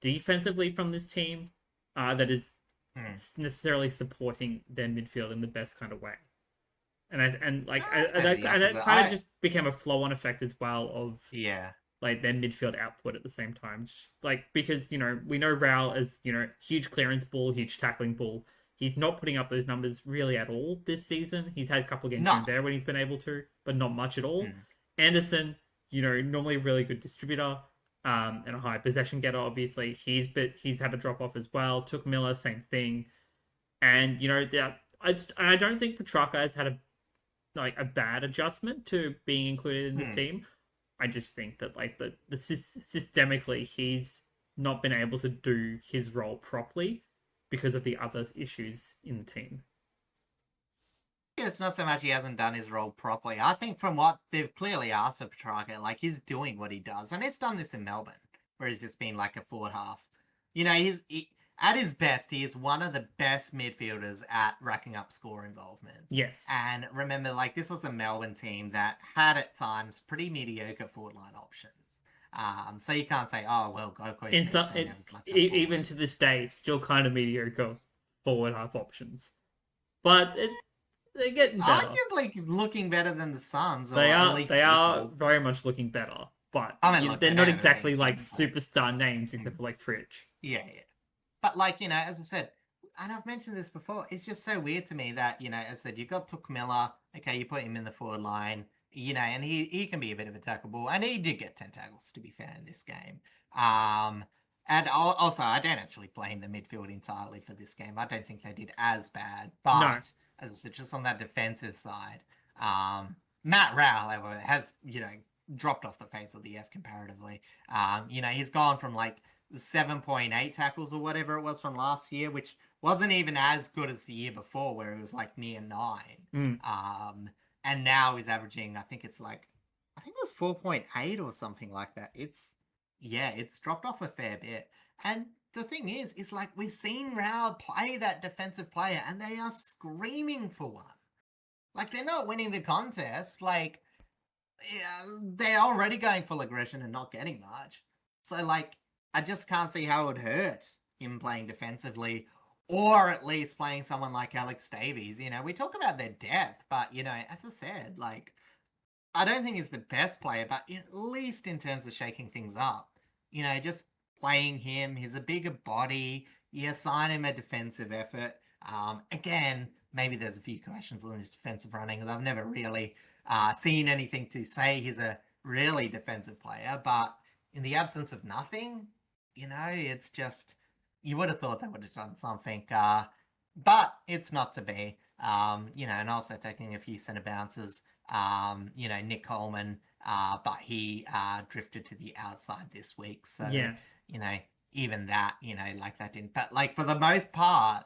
defensively from this team that is Hmm. necessarily supporting their midfield in the best kind of way. And No, I say the that opposite. kind of just became a flow-on effect as well of Yeah. their midfield output at the same time. Just, because we know Raul as huge clearance bull, huge tackling bull. He's not putting up those numbers really at all this season. He's had a couple of games here No. and there when he's been able to, but not much at all. Hmm. Anderson, normally a really good distributor, and a high possession getter. Obviously, he's had a drop off as well. Took Miller, same thing, and I don't think Petrarca has had a bad adjustment to being included in this Hmm. team. I just think that systemically he's not been able to do his role properly because of the other issues in the team. It's not so much he hasn't done his role properly. I think from what they've clearly asked for Petrarca, he's doing what he does, and he's done this in Melbourne. where he's just been like a forward half. At his best, he is one of the best midfielders at racking up score involvements. Yes. And remember, like, this was a Melbourne team that had at times pretty mediocre forward line options. So you can't say, oh, well, Gold Coast In Eagles some, don't have as much. even to this day, still kind of mediocre forward half options. But they're getting better. Arguably looking better than the Suns, or They at are least they are equal. very much looking better. But I mean, look, they're they not haven't exactly been like playing. superstar names, except for like Fridge. Yeah. But like, as I said, and I've mentioned this before, it's just so weird to me that, as I said, you've got Took Miller, okay, you put him in the forward line, and he can be a bit of a tackle, and he did get 10 tackles, to be fair, in this game. And also, I don't actually blame the midfield entirely for this game. I don't think they did as bad, but No. as I said, just on that defensive side, Matt Rowell, however, has, dropped off the face of the F comparatively. He's gone from like 7.8 tackles or whatever it was from last year, which wasn't even as good as the year before, where it was like near 9. And now he's averaging, I think it was 4.8 or something like that. It's dropped off a fair bit. And the thing is, it's like we've seen Rowell play that defensive player, and they are screaming for one. Like, they're not winning the contest. Like, they're already going full aggression and not getting much. So, like, I just can't see how it would hurt him playing defensively, or at least playing someone like Alex Davies. We talk about their depth, but, as I said, like, I don't think he's the best player, but at least in terms of shaking things up, just playing him, he's a bigger body, you assign him a defensive effort. Again, maybe there's a few questions on his defensive running, because I've never really seen anything to say he's a really defensive player, but in the absence of nothing, it's just, you would have thought they would have done something, but it's not to be. And also taking a few centre bounces, Nick Coleman, but he drifted to the outside this week, so, even that, like that didn't, but like for the most part,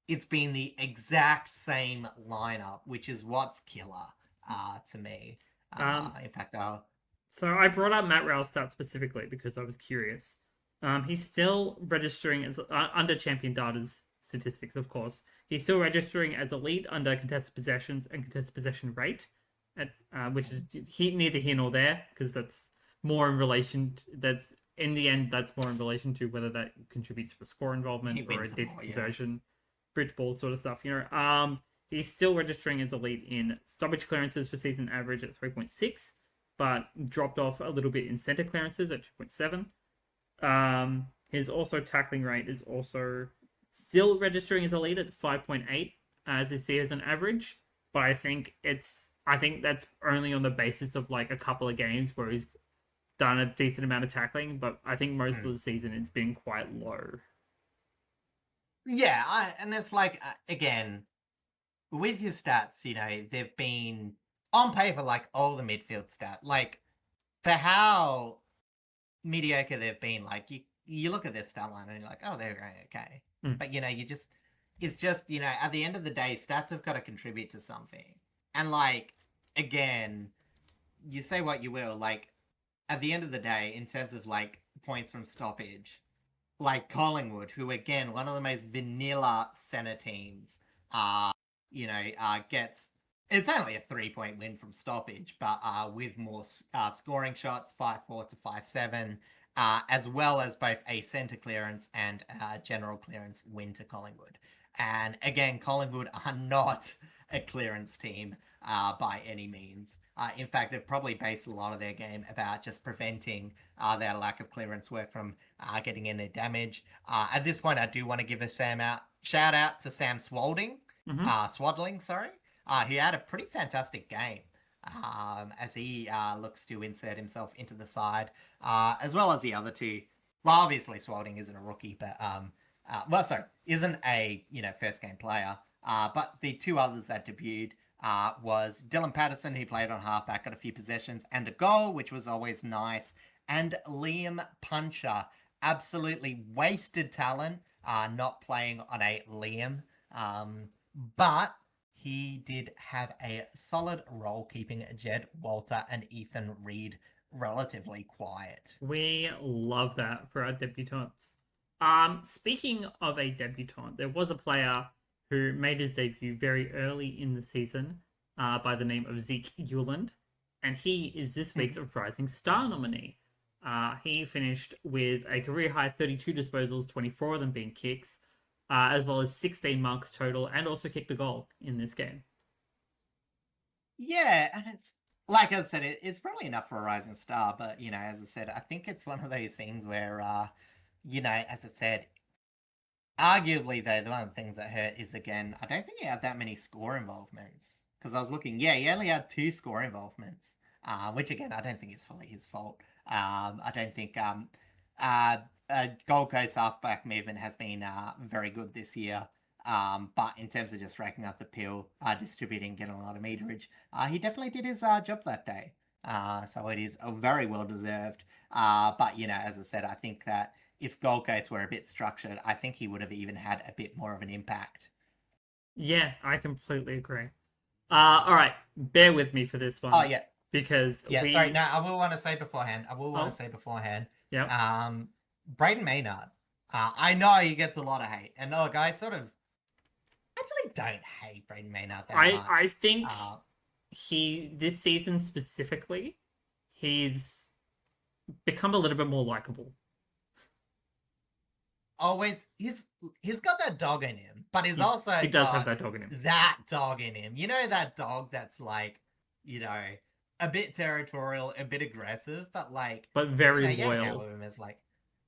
it's been the exact same lineup, which is what's killer to me. In fact, so I brought up Matt Rowell's stats specifically because I was curious. He's still registering as under Champion Data's statistics, of course. He's still registering as elite under contested possessions and contested possession rate, which is neither here nor there, because that's more in relation. That's in the end, that's more in relation to whether that contributes to a score involvement or a decent conversion, bridge ball sort of stuff. He's still registering as elite in stoppage clearances for season average at 3.6, but dropped off a little bit in center clearances at 2.7. His also tackling rate is also still registering as elite at 5.8 as his season average, but I think that's only on the basis of like a couple of games where he's done a decent amount of tackling, but I think most of the season it's been quite low. Yeah, and it's like, again, with his stats, they've been on paper like all the midfield stat. Like, for how mediocre they've been, like, you look at their stat line and you're like, oh, they're going okay. But, it's just, at the end of the day, stats have got to contribute to something. And, like, again, you say what you will, like, at the end of the day, in terms of, like, points from stoppage, like Collingwood, who, again, one of the most vanilla center teams, gets... It's only a 3-point win from stoppage, but with more scoring shots, 5-4 to 5-7, as well as both a centre clearance and general clearance win to Collingwood. And again, Collingwood are not a clearance team by any means. In fact, they've probably based a lot of their game about just preventing their lack of clearance work from getting any damage. At this point, I do want to give a shout out to Sam Swaddling, who had a pretty fantastic game as he looks to insert himself into the side, as well as the other two. Well, obviously, Swaddling isn't a rookie, but isn't a first game player. But the two others that debuted was Dylan Patterson, who played on halfback, got a few possessions and a goal, which was always nice, and Liam Puncher, absolutely wasted talent, not playing on a Liam, but he did have a solid role keeping Jed Walter and Ethan Reed relatively quiet. We love that for our debutants. Speaking of a debutant, there was a player who made his debut very early in the season by the name of Zeke Euland, and he is this week's Rising Star nominee. He finished with a career high 32 disposals, 24 of them being kicks, as well as 16 marks total, and also kicked a goal in this game. Yeah, and it's like I said, it's probably enough for a rising star, but as I said, I think it's one of those things where, as I said, arguably though, the one of the things that hurt is again, I don't think he had that many score involvements because I was looking. Yeah, he only had 2 score involvements, which again, I don't think is fully his fault. I don't think Gold Coast halfback movement has been very good this year. But in terms of just racking up the pill, distributing, getting a lot of meterage, he definitely did his job that day. So it is very well deserved. But as I said, I think that if Gold Coast were a bit structured, I think he would have even had a bit more of an impact. Yeah, I completely agree. All right, bear with me for this one. Oh yeah, because sorry. No, I will want to say beforehand. Braden Maynard. I know he gets a lot of hate, and look, I sort of actually don't hate Braden Maynard that much. I think this season specifically, he's become a little bit more likable. Always, he's got that dog in him, but he does have that dog in him. That dog in him, that dog that's like, a bit territorial, a bit aggressive, but very loyal. With him is like,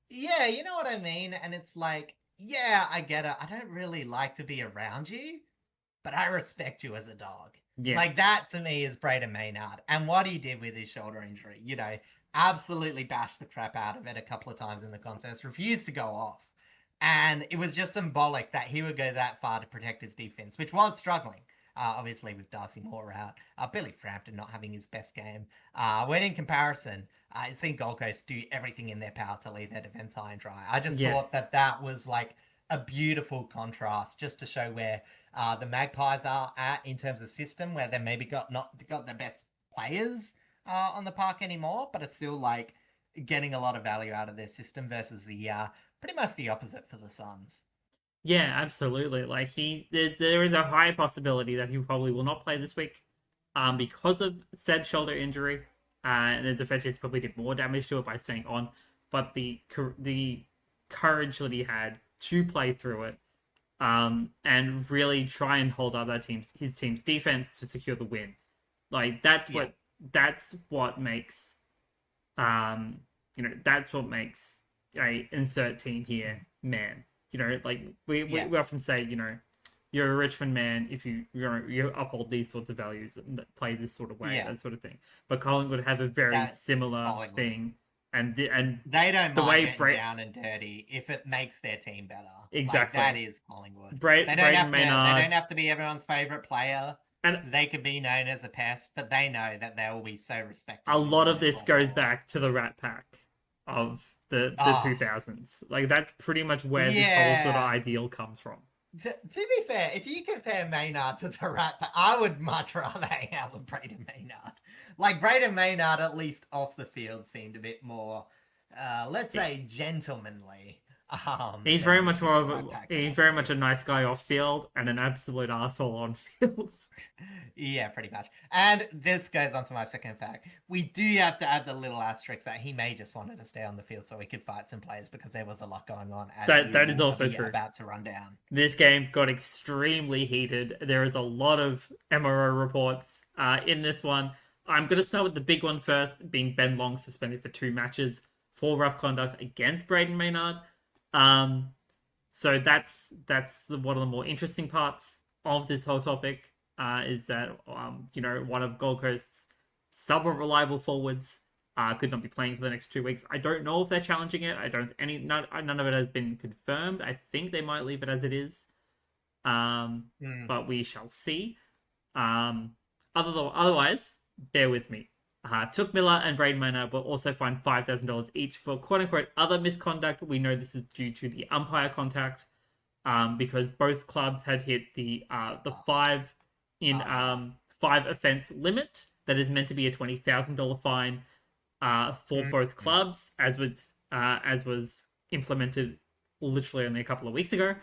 yeah, you know what I mean, and it's like, yeah, I get it. I don't really like to be around you, but I respect you as a dog. Yeah. Like that to me is Braden Maynard, and what he did with his shoulder injury, absolutely bashed the crap out of it a couple of times in the contest, refused to go off. And it was just symbolic that he would go that far to protect his defense, which was struggling. Obviously, with Darcy Moore out, Billy Frampton not having his best game. When in comparison, I've seen Gold Coast do everything in their power to leave their defense high and dry. I just thought that was like a beautiful contrast, just to show where the Magpies are at in terms of system, where they maybe not got the best players on the park anymore, but are still like getting a lot of value out of their system versus the pretty much the opposite for the Suns. Yeah, absolutely. Like there is a high possibility that he probably will not play this week, because of said shoulder injury. And there's effectively probably did more damage to it by staying on. But the courage that he had to play through it, and really try and hold up his team's defense to secure the win. Like that's what makes, that's what makes a insert team here man. Like we often say, you're a Richmond man if you uphold these sorts of values and play this sort of way, that sort of thing. But Collingwood have a very similar thing, and they don't mind getting down and dirty if it makes their team better. Exactly, like, that is Collingwood. They don't have to be everyone's favorite player. And they can be known as a pest, but they know that they will be so respected. A lot of this goes back to the Rat Pack of the 2000s. Like that's pretty much where this whole sort of ideal comes from. To be fair, if you compare Maynard to the Rat Pack, I would much rather hang out with Braden Maynard. Like Braden Maynard, at least off the field, seemed a bit more, let's say, gentlemanly. He's very much more of very much a nice guy off field and an absolute asshole on field. Yeah, pretty much. And this goes on to my second fact. We do have to add the little asterisk that he may just wanted to stay on the field so he could fight some players because there was a lot going on. That is also true. About to run down. This game got extremely heated. There is a lot of MRO reports in this one. I'm going to start with the big one first, being Ben Long suspended for 2 matches for rough conduct against Braden Maynard. So that's one of the more interesting parts of this whole topic, is that, one of Gold Coast's somewhat reliable forwards, could not be playing for the next 2 weeks. I don't know if they're challenging it. None of it has been confirmed. I think they might leave it as it is. But we shall see. Otherwise, bear with me. Took Miller and Braden Maynard will also find $5,000 each for quote-unquote other misconduct. We know this is due to the umpire contact, because both clubs had hit the 5 offense limit that is meant to be a $20,000 fine. for both clubs, as was implemented literally only a couple of weeks ago.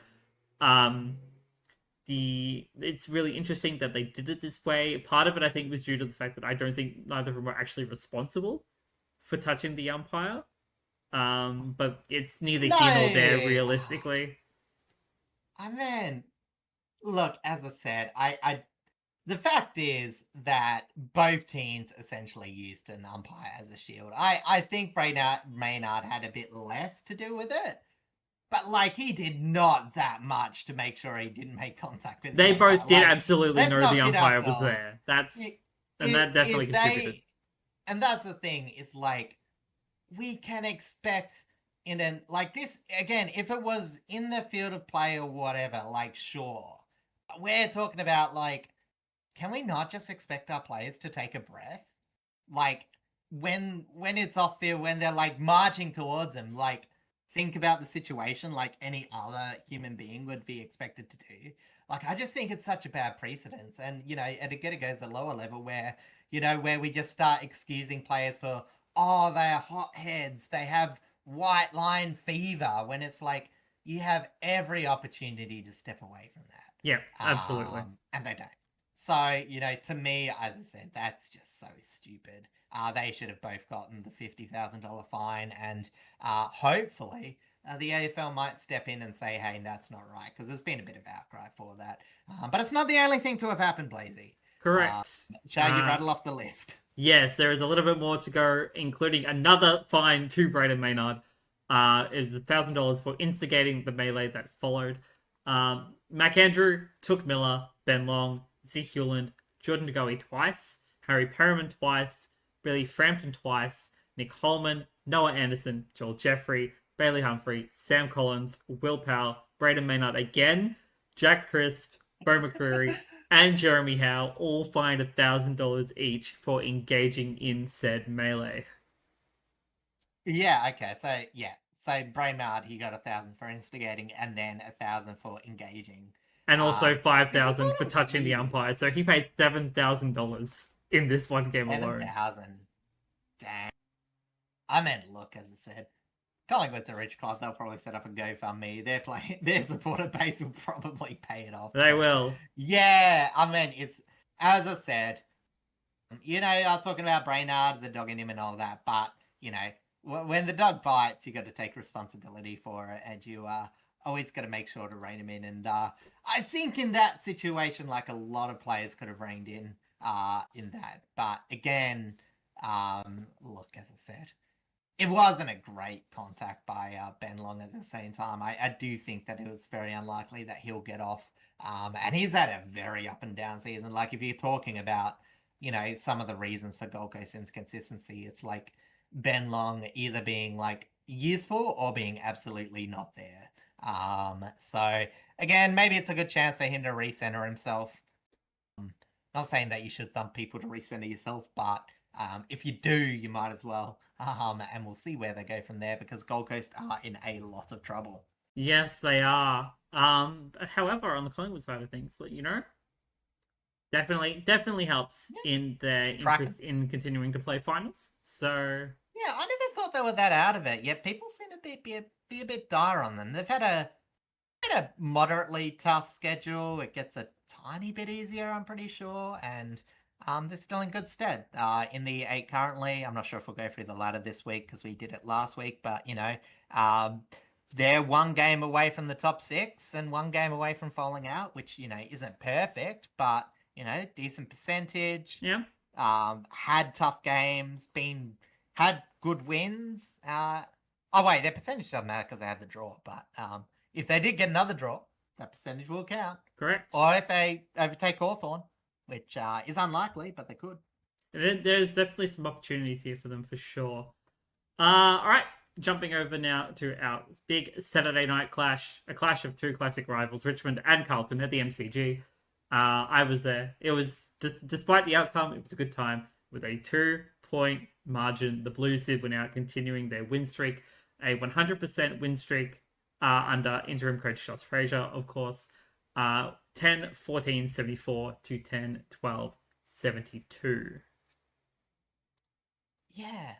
It's really interesting that they did it this way. Part of it, I think, was due to the fact that I don't think neither of them were actually responsible for touching the umpire. But it's neither here nor there, No, realistically. I mean, look, as I said, the fact is that both teams essentially used an umpire as a shield. I think Maynard had a bit less to do with it, but like he did not that much to make sure he didn't make contact with the They umpire. both did Like, absolutely let's know not the kid umpire was ourselves. there. And that If definitely contributed. and that's the thing, is like we can expect in an like this again, if it was in the field of play or whatever, like sure. We're talking about like, can we not just expect our players to take a breath? Like when it's off field, when they're like marching towards them, like think about the situation like any other human being would be expected to do. Like I just think it's such a bad precedence. And and again it goes a lower level where, where we just start excusing players for, oh, they're hotheads, they have white line fever, when it's like you have every opportunity to step away from that. Yeah, absolutely. And they don't. So, to me, as I said, that's just so stupid. They should have both gotten the $50,000 fine, and hopefully the AFL might step in and say, hey, that's not right, because there's been a bit of outcry for that. But it's not the only thing to have happened, Blazy. Correct. Shall you rattle off the list? Yes, there is a little bit more to go, including another fine to Braden Maynard. It is $1,000 for instigating the melee that followed. McAndrew took Miller, Ben Long, Zeke Hewland, Jordan DeGoey twice, Harry Perriman twice, Billy Frampton twice, Nick Holman, Noah Anderson, Joel Jeffrey, Bailey Humphrey, Sam Collins, Will Powell, Braden Maynard again, Jack Crisp, Bo McCreary, and Jeremy Howe all fined $1,000 each for engaging in said melee. Yeah, okay. So Brainard, he got 1,000 for instigating, and then 1,000 for engaging. And also Which is 5,000 sort for of touching the weird. umpire. So he paid $7,000 in this one game alone. 7,000. Damn. I mean, look, as I said, Collingwood's a rich club. They'll probably set up a GoFundMe. Their supporter base will probably pay it off. They will. Yeah, I mean, it's, as I said, I'm talking about Brainard, the dog in him and all that, but, when the dog bites, you got to take responsibility for it, and you always got to make sure to rein him in. And I think in that situation, like a lot of players could have reined in that. But again, look, as I said, it wasn't a great contact by Ben Long at the same time. I do think that it was very unlikely that he'll get off. And he's had a very up and down season. Like if you're talking about, some of the reasons for Gold Coast inconsistency, it's like Ben Long either being like useful or being absolutely not there. So again, maybe it's a good chance for him to recenter himself. Not saying that you should thump people to recenter yourself, but if you do, you might as well. And we'll see where they go from there, because Gold Coast are in a lot of trouble. Yes, they are. However, on the Collingwood side of things, definitely helps in their interest in continuing to play finals. So yeah, I never thought they were that out of it. Yet people seem to be a bit dire on them. They've had a moderately tough schedule. It gets a tiny bit easier, I'm pretty sure, and they're still in good stead. In the 8 currently, I'm not sure if we'll go through the ladder this week because we did it last week, but they're one game away from the top 6 and one game away from falling out, which isn't perfect, but decent percentage. Yeah. Had tough games, had good wins. Oh wait, their percentage doesn't matter because they had the draw, but if they did get another draw, that percentage will count. Correct. Or if they overtake Hawthorn, which is unlikely, but they could. There's definitely some opportunities here for them for sure. All right, jumping over now to our big Saturday night clash, a clash of 2 classic rivals, Richmond and Carlton at the MCG. I was there. It was, despite the outcome, it was a good time. With a 2-point margin, the Blues did win out, continuing their win streak, a 100% win streak under interim coach Josh Fraser, of course. 10-14-74 to 10-12-72. Yeah.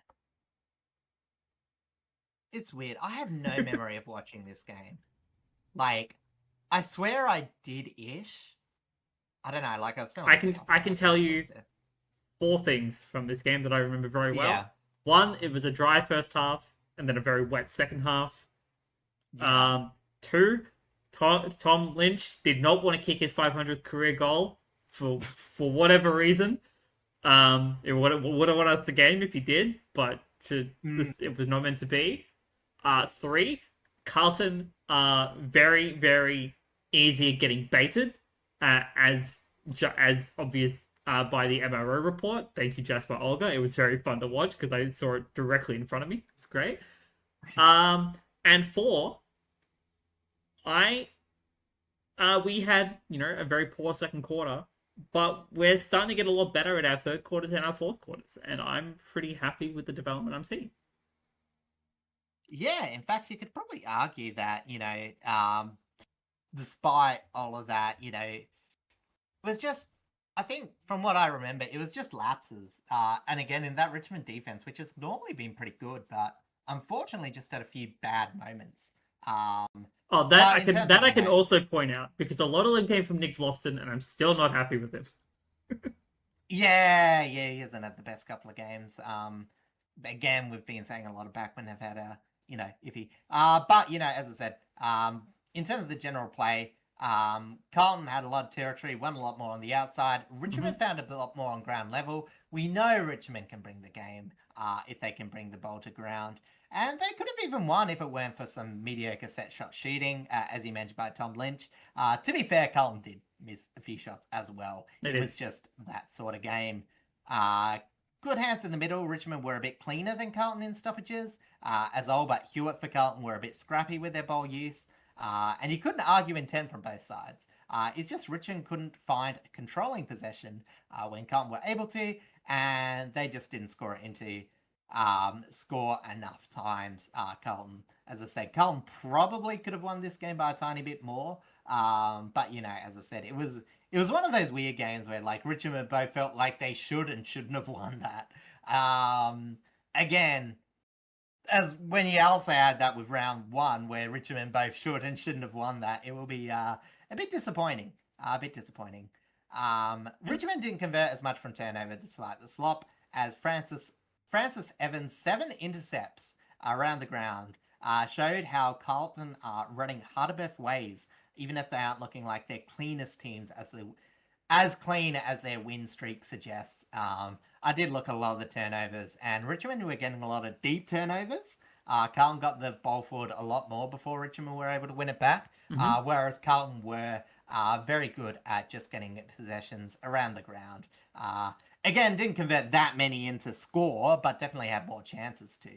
it's weird. I have no memory of watching this game. Like, I swear I did-ish. I don't know, like I was feeling I can tell you 4 things from this game that I remember very well. Yeah. One, it was a dry first half and then a very wet second half. Yeah. 2, Tom Lynch did not want to kick his 500th career goal for whatever reason. It would have won us the game if he did, but it was not meant to be. 3, Carlton are very, very easy at getting baited, as obvious by the MRO report. Thank you, Jasper Olga. It was very fun to watch because I saw it directly in front of me. It was great. And 4, we had a very poor second quarter, but we're starting to get a lot better at our third quarters and our fourth quarters, and I'm pretty happy with the development I'm seeing. Yeah, in fact, you could probably argue that, despite all of that, it was just, I think from what I remember, it was just lapses. And again, in that Richmond defense, which has normally been pretty good, but unfortunately just had a few bad moments. I can also point out, because a lot of them came from Nick Vlosten, and I'm still not happy with him. Yeah, he hasn't had the best couple of games. Again, we've been saying a lot of backmen have had a, iffy. But, as I said, in terms of the general play, Carlton had a lot of territory, won a lot more on the outside. Richmond found a lot more on ground level. We know Richmond can bring the game if they can bring the ball to ground. And they could have even won if it weren't for some mediocre set shot shooting, as you mentioned by Tom Lynch. To be fair, Carlton did miss a few shots as well. It was just that sort of game. Good hands in the middle. Richmond were a bit cleaner than Carlton in stoppages. As Albert Hewitt for Carlton were a bit scrappy with their ball use. And you couldn't argue intent from both sides. It's just Richmond couldn't find controlling possession when Carlton were able to, and they just didn't score it into score enough times. Carlton, as I said, Carlton probably could have won this game by a tiny bit more. But as I said, it was one of those weird games where like Richmond both felt like they should and shouldn't have won that. Again, as when you also add that with round 1, where Richmond both should and shouldn't have won that, it will be a bit disappointing. Richmond didn't convert as much from turnover despite the slop, as Francis Evans' 7 intercepts around the ground showed how Carlton are running Hardabeth ways, even if they aren't looking like their cleanest teams as clean as their win streak suggests. I did look at a lot of the turnovers, and Richmond were getting a lot of deep turnovers. Carlton got the ball forward a lot more before Richmond were able to win it back, whereas Carlton were very good at just getting possessions around the ground. Again, didn't convert that many into score, but definitely had more chances to.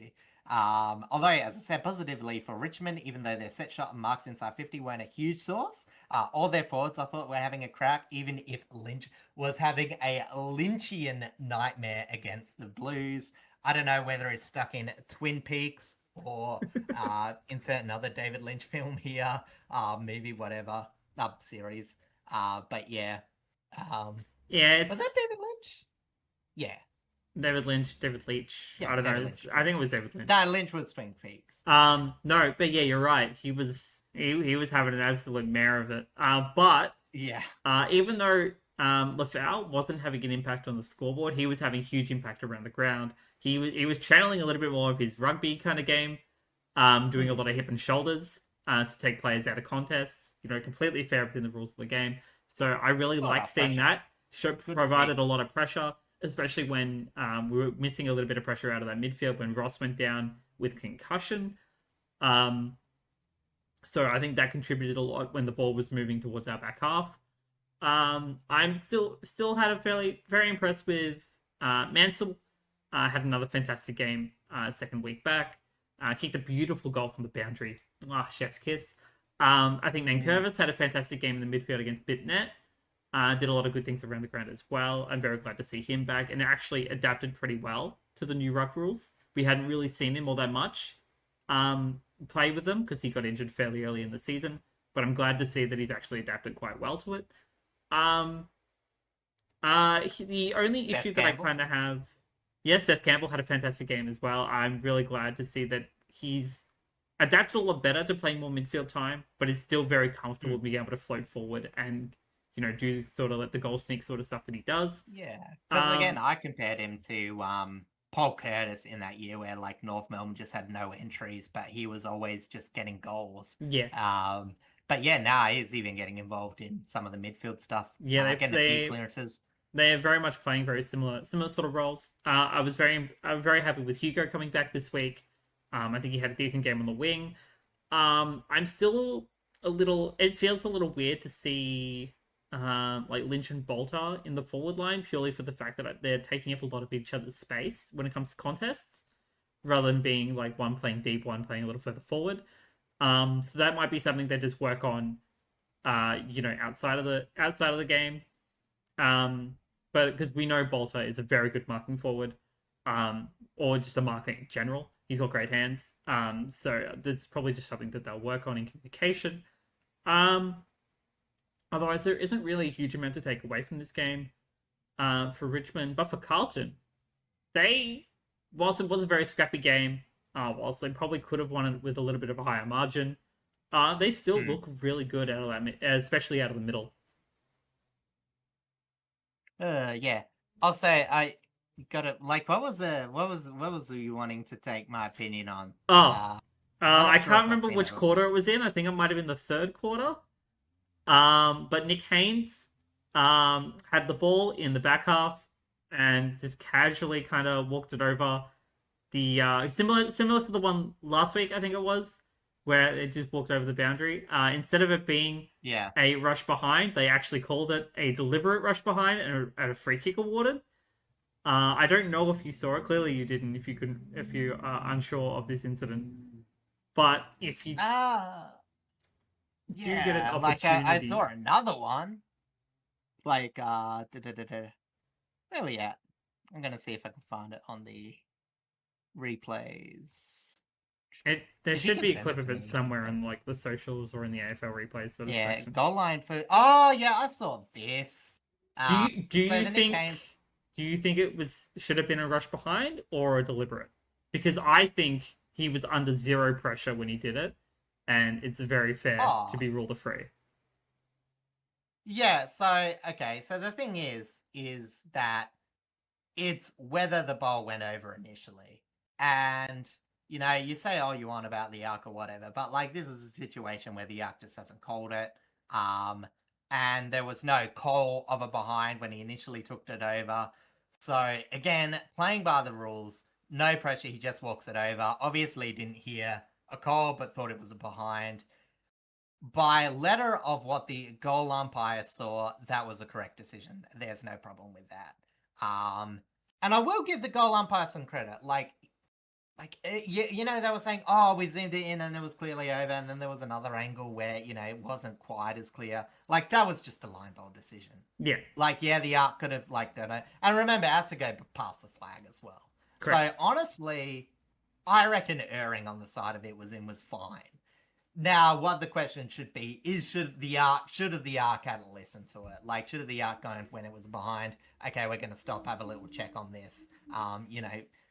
Although, as I said, positively for Richmond, even though their set shot and marks inside 50 weren't a huge source, all their forwards I thought were having a crack, even if Lynch was having a Lynchian nightmare against the Blues. I don't know whether he's stuck in Twin Peaks or insert another David Lynch film here, movie, whatever, series. But yeah. It's... Was that David Lynch? Yeah. David Leitch. Yeah, I don't know. Lynch. I think it was David Lynch. No, Lynch was Twin Peaks. No, but yeah, you're right. He was having an absolute mare of it. But yeah, even though Lafau wasn't having an impact on the scoreboard, he was having huge impact around the ground. He was channeling a little bit more of his rugby kind of game, doing a lot of hip and shoulders to take players out of contests. Completely fair within the rules of the game. So I really like seeing that. Provided a lot of pressure, especially when we were missing a little bit of pressure out of that midfield when Ross went down with concussion. So I think that contributed a lot when the ball was moving towards our back half. I'm still had a very impressed with Mansell. Had another fantastic game second week back. Kicked a beautiful goal from the boundary. Chef's kiss. I think Nankervis had a fantastic game in the midfield against Bitnet. Did a lot of good things around the ground as well. I'm very glad to see him back and actually adapted pretty well to the new ruck rules. We hadn't really seen him all that much play with them because he got injured fairly early in the season. But I'm glad to see that he's actually adapted quite well to it. The only issue that I kind of have... Yes, Seth Campbell had a fantastic game as well. I'm really glad to see that he's adapted a lot better to playing more midfield time, but is still very comfortable Mm. being able to float forward and do sort of like the goal sneak sort of stuff that he does. Yeah, because again, Um, I compared him to Paul Curtis in that year where like North Melbourne just had no entries, but he was always just getting goals. yeah, But yeah, now he's even getting involved in some of the midfield stuff, yeah, getting a few clearances. they're very much playing very similar sort of roles. I was very happy with Hugo coming back this week. I think he had a decent game on the wing. I'm still a little. It feels a little weird to see like Lynch and Bolter in the forward line purely for the fact that they're taking up a lot of each other's space when it comes to contests, rather than being like one playing deep, one playing a little further forward. So that might be something they just work on, outside of the game. But because we know Bolter is a very good marking forward, or just a marker in general. He's got great hands. So that's probably just something that they'll work on in communication. Um, Otherwise, there isn't really a huge amount to take away from this game for Richmond. But for Carlton, whilst it was a very scrappy game, whilst they probably could have won it with a little bit of a higher margin, they still look really good out of that, especially out of the middle. Yeah, I'll say I got it. Like, what was you wanting to take my opinion on? Oh, 'Cause I'm I not sure can't if I've remember seen it which before. quarter it was in. I think it might have been the third quarter. But Nick Haynes had the ball in the back half and just casually kind of walked it over. The similar to the one last week, I think it was, where it just walked over the boundary. Instead of it being Yeah. a rush behind, they actually called it a deliberate rush behind and a free kick awarded. I don't know if you saw it. Clearly, you didn't. If you are unsure of this incident, but if you do get an Yeah, like I opportunity, saw another one. Like where we at? I'm gonna see if I can find it on the replays. there If you should can be a send clip it to of it me, somewhere in like the socials or in the AFL replays sort of yeah, section. goal line for. Oh yeah, I saw this. Do you do So you the Nick think Haynes. do you think it was should have been a rush behind or a deliberate? Because I think he was under zero pressure when he did it, and it's very fair to Oh be ruled a free. yeah. So okay. So the thing is that it's whether the ball went over initially. And, you say all you want about the arc or whatever, but like this is a situation where the arc just hasn't called it. And there was no call of a behind when he initially took it over. So again, playing by the rules, no pressure, he just walks it over. Obviously didn't hear a call, but thought it was a behind. By letter of what the goal umpire saw, that was a correct decision. There's no problem with that. And I will give the goal umpire some credit. They were saying, oh, we zoomed it in and it was clearly over, and then there was another angle where it wasn't quite as clear. Like that was just a line ball decision. Yeah, Like the arc could have don't know. And remember, has to go past the flag as well. correct. So honestly, I reckon erring on the side of it was fine. Now, what the question should be is should the arc had listened to it? Like, should the arc gone when it was behind? Okay, we're going to stop, have a little check on this.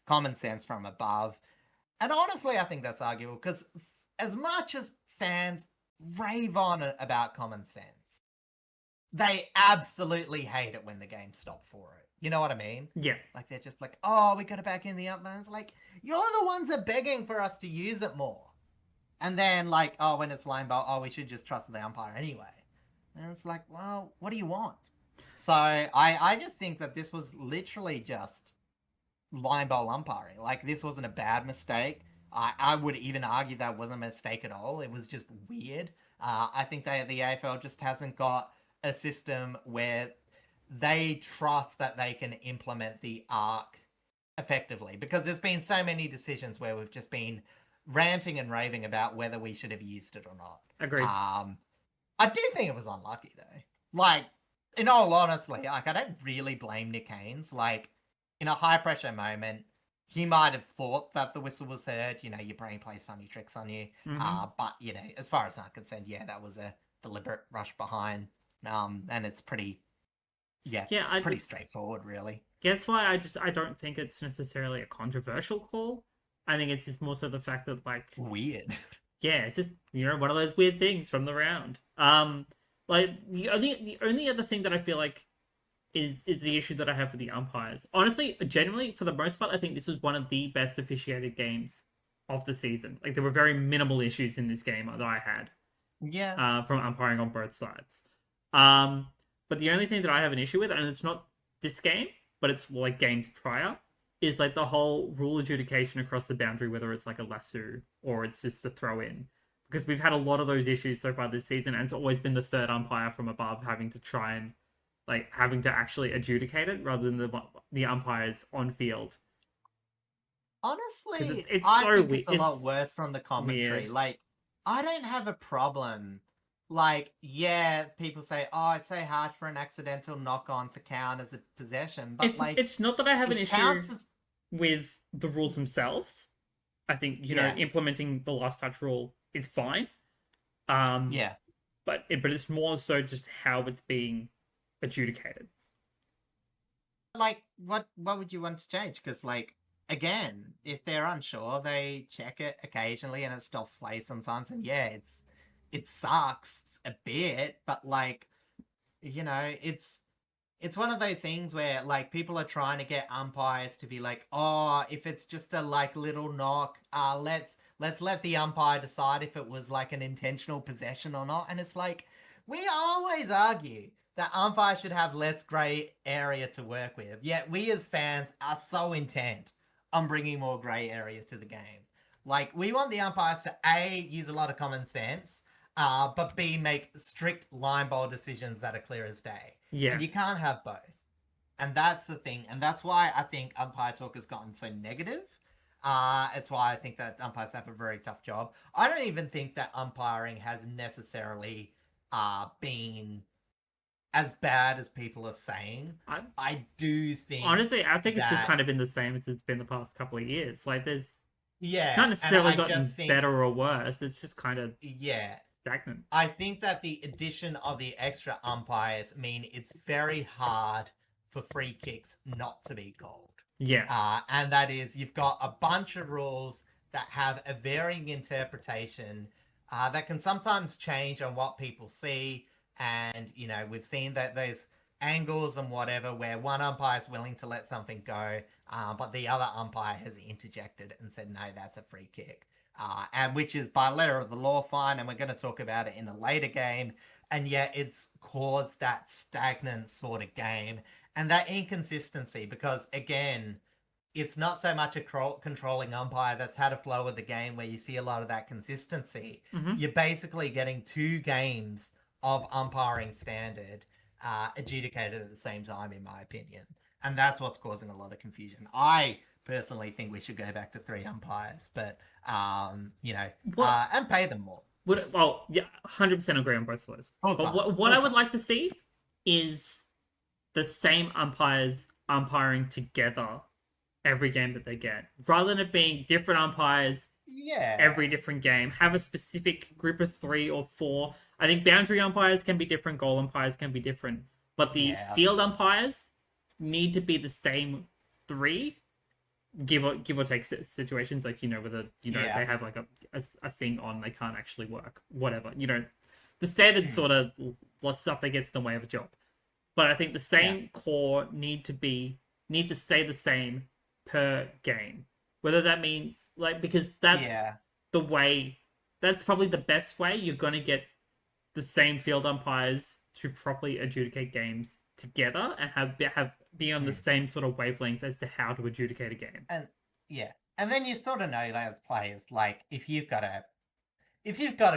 Common sense from above. And honestly, I think that's arguable because as much as fans rave on about common sense, they absolutely hate it when the game stopped for it. You know what I mean? Yeah, Like they're just like, oh, we got it back in the umpire. It's like you're the ones that are begging for us to use it more. And then, like, oh, when it's line ball, oh, we should just trust the umpire anyway. And it's like, well, what do you want? So I just think that this was literally just line ball umpiring. Like, this wasn't a bad mistake. I would even argue that wasn't a mistake at all. It was just weird. I think the AFL just hasn't got a system where they trust that they can implement the arc effectively. Because there's been so many decisions where we've just been ranting and raving about whether we should have used it or not. agreed. I do think it was unlucky though. Like, in all honesty, like I don't really blame Nick Haynes. Like, in a high pressure moment, he might have thought that the whistle was heard. Your brain plays funny tricks on you. But as far as I'm concerned, yeah, that was a deliberate rush behind. And it's pretty, pretty straightforward, really. That's why I don't think it's necessarily a controversial call. I think it's just more so the fact that like Weird. yeah, it's just one of those weird things from the round. Like the only other thing that I feel like is the issue that I have with the umpires. Honestly, generally for the most part, I think this was one of the best officiated games of the season. Like there were very minimal issues in this game that I had Yeah. from umpiring on both sides. Um, but the only thing that I have an issue with, and it's not this game, but it's like games prior, is like the whole rule adjudication across the boundary, whether it's like a lasso or it's just a throw in. Because we've had a lot of those issues so far this season, and it's always been the third umpire from above having to try and like having to actually adjudicate it rather than the umpires on field. Because Honestly, it's I so think weird. it's a lot worse from the commentary. Weird. Like, I don't have a problem. Like, yeah, people say, "Oh, it's so hard for an accidental knock on to count as a possession," but like, It's not that I have an it issue counts as with the rules themselves. I think yeah, implementing the last touch rule is fine. Um, yeah. but it's more so just how it's being adjudicated. Like, what would you want to change? Because, like, again, if they're unsure, they check it occasionally, and it stops play sometimes. And yeah, it sucks a bit, but like, it's one of those things where like people are trying to get umpires to be like, oh, if it's just a like little knock, let's let the umpire decide if it was like an intentional possession or not. And it's like we always argue that umpires should have less grey area to work with. Yet we as fans are so intent on bringing more grey areas to the game. Like we want the umpires to A, use a lot of common sense, but B, make strict line ball decisions that are clear as day. Yeah. And you can't have both. And that's the thing. And that's why I think umpire talk has gotten so negative. It's why I think that umpires have a very tough job. I don't even think that umpiring has necessarily been as bad as people are saying. I do think honestly, I think it's just that kind of been the same as it's been the past couple of years. Like it's yeah, not and necessarily I gotten just think better or worse. It's just kind of yeah, stagnant. I think that the addition of the extra umpires mean it's very hard for free kicks not to be called. Yeah. And that is you've got a bunch of rules that have a varying interpretation that can sometimes change on what people see. And, we've seen that there's angles and whatever where one umpire is willing to let something go, but the other umpire has interjected and said, no, that's a free kick. And which is by letter of the law fine, and we're going to talk about it in a later game. And yet it's caused that stagnant sort of game and that inconsistency because, again, it's not so much a controlling umpire that's had a flow of the game where you see a lot of that consistency. Mm-hmm. You're basically getting 2 games of umpiring standard adjudicated at the same time, in my opinion. And that's what's causing a lot of confusion. I personally think we should go back to 3 umpires, but, and pay them more. Well, yeah, 100% agree on both of those. But what I would like to see is the same umpires umpiring together every game that they get, rather than it being different umpires every different game. Have a specific group of 3 or 4. I think boundary umpires can be different, goal umpires can be different, but the field umpires need to be the same 3, give or take situations, like whether they have like a thing on, they can't actually work, whatever, the standard sort of stuff that gets in the way of a job. But I think the same core need to stay the same per game, whether that means like, because that's the way, that's probably the best way you're going to get the same field umpires to properly adjudicate games together and be on the same sort of wavelength as to how to adjudicate a game. And then you sort of know as players, like if you've got a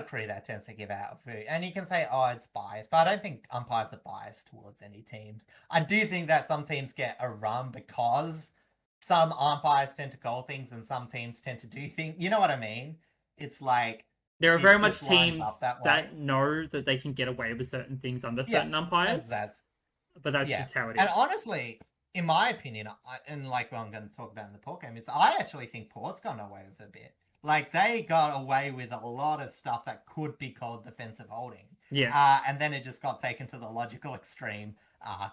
crew that tends to give out food, and you can say, oh, it's biased, but I don't think umpires are biased towards any teams. I do think that some teams get a run because some umpires tend to call things and some teams tend to do things. You know what I mean? It's like there are very much teams that know that they can get away with certain things under certain umpires. But that's just how it is. And honestly, in my opinion, and like what I'm going to talk about in the Port game, is I actually think Port's gone away with a bit. Like they got away with a lot of stuff that could be called defensive holding. Yeah. And then it just got taken to the logical extreme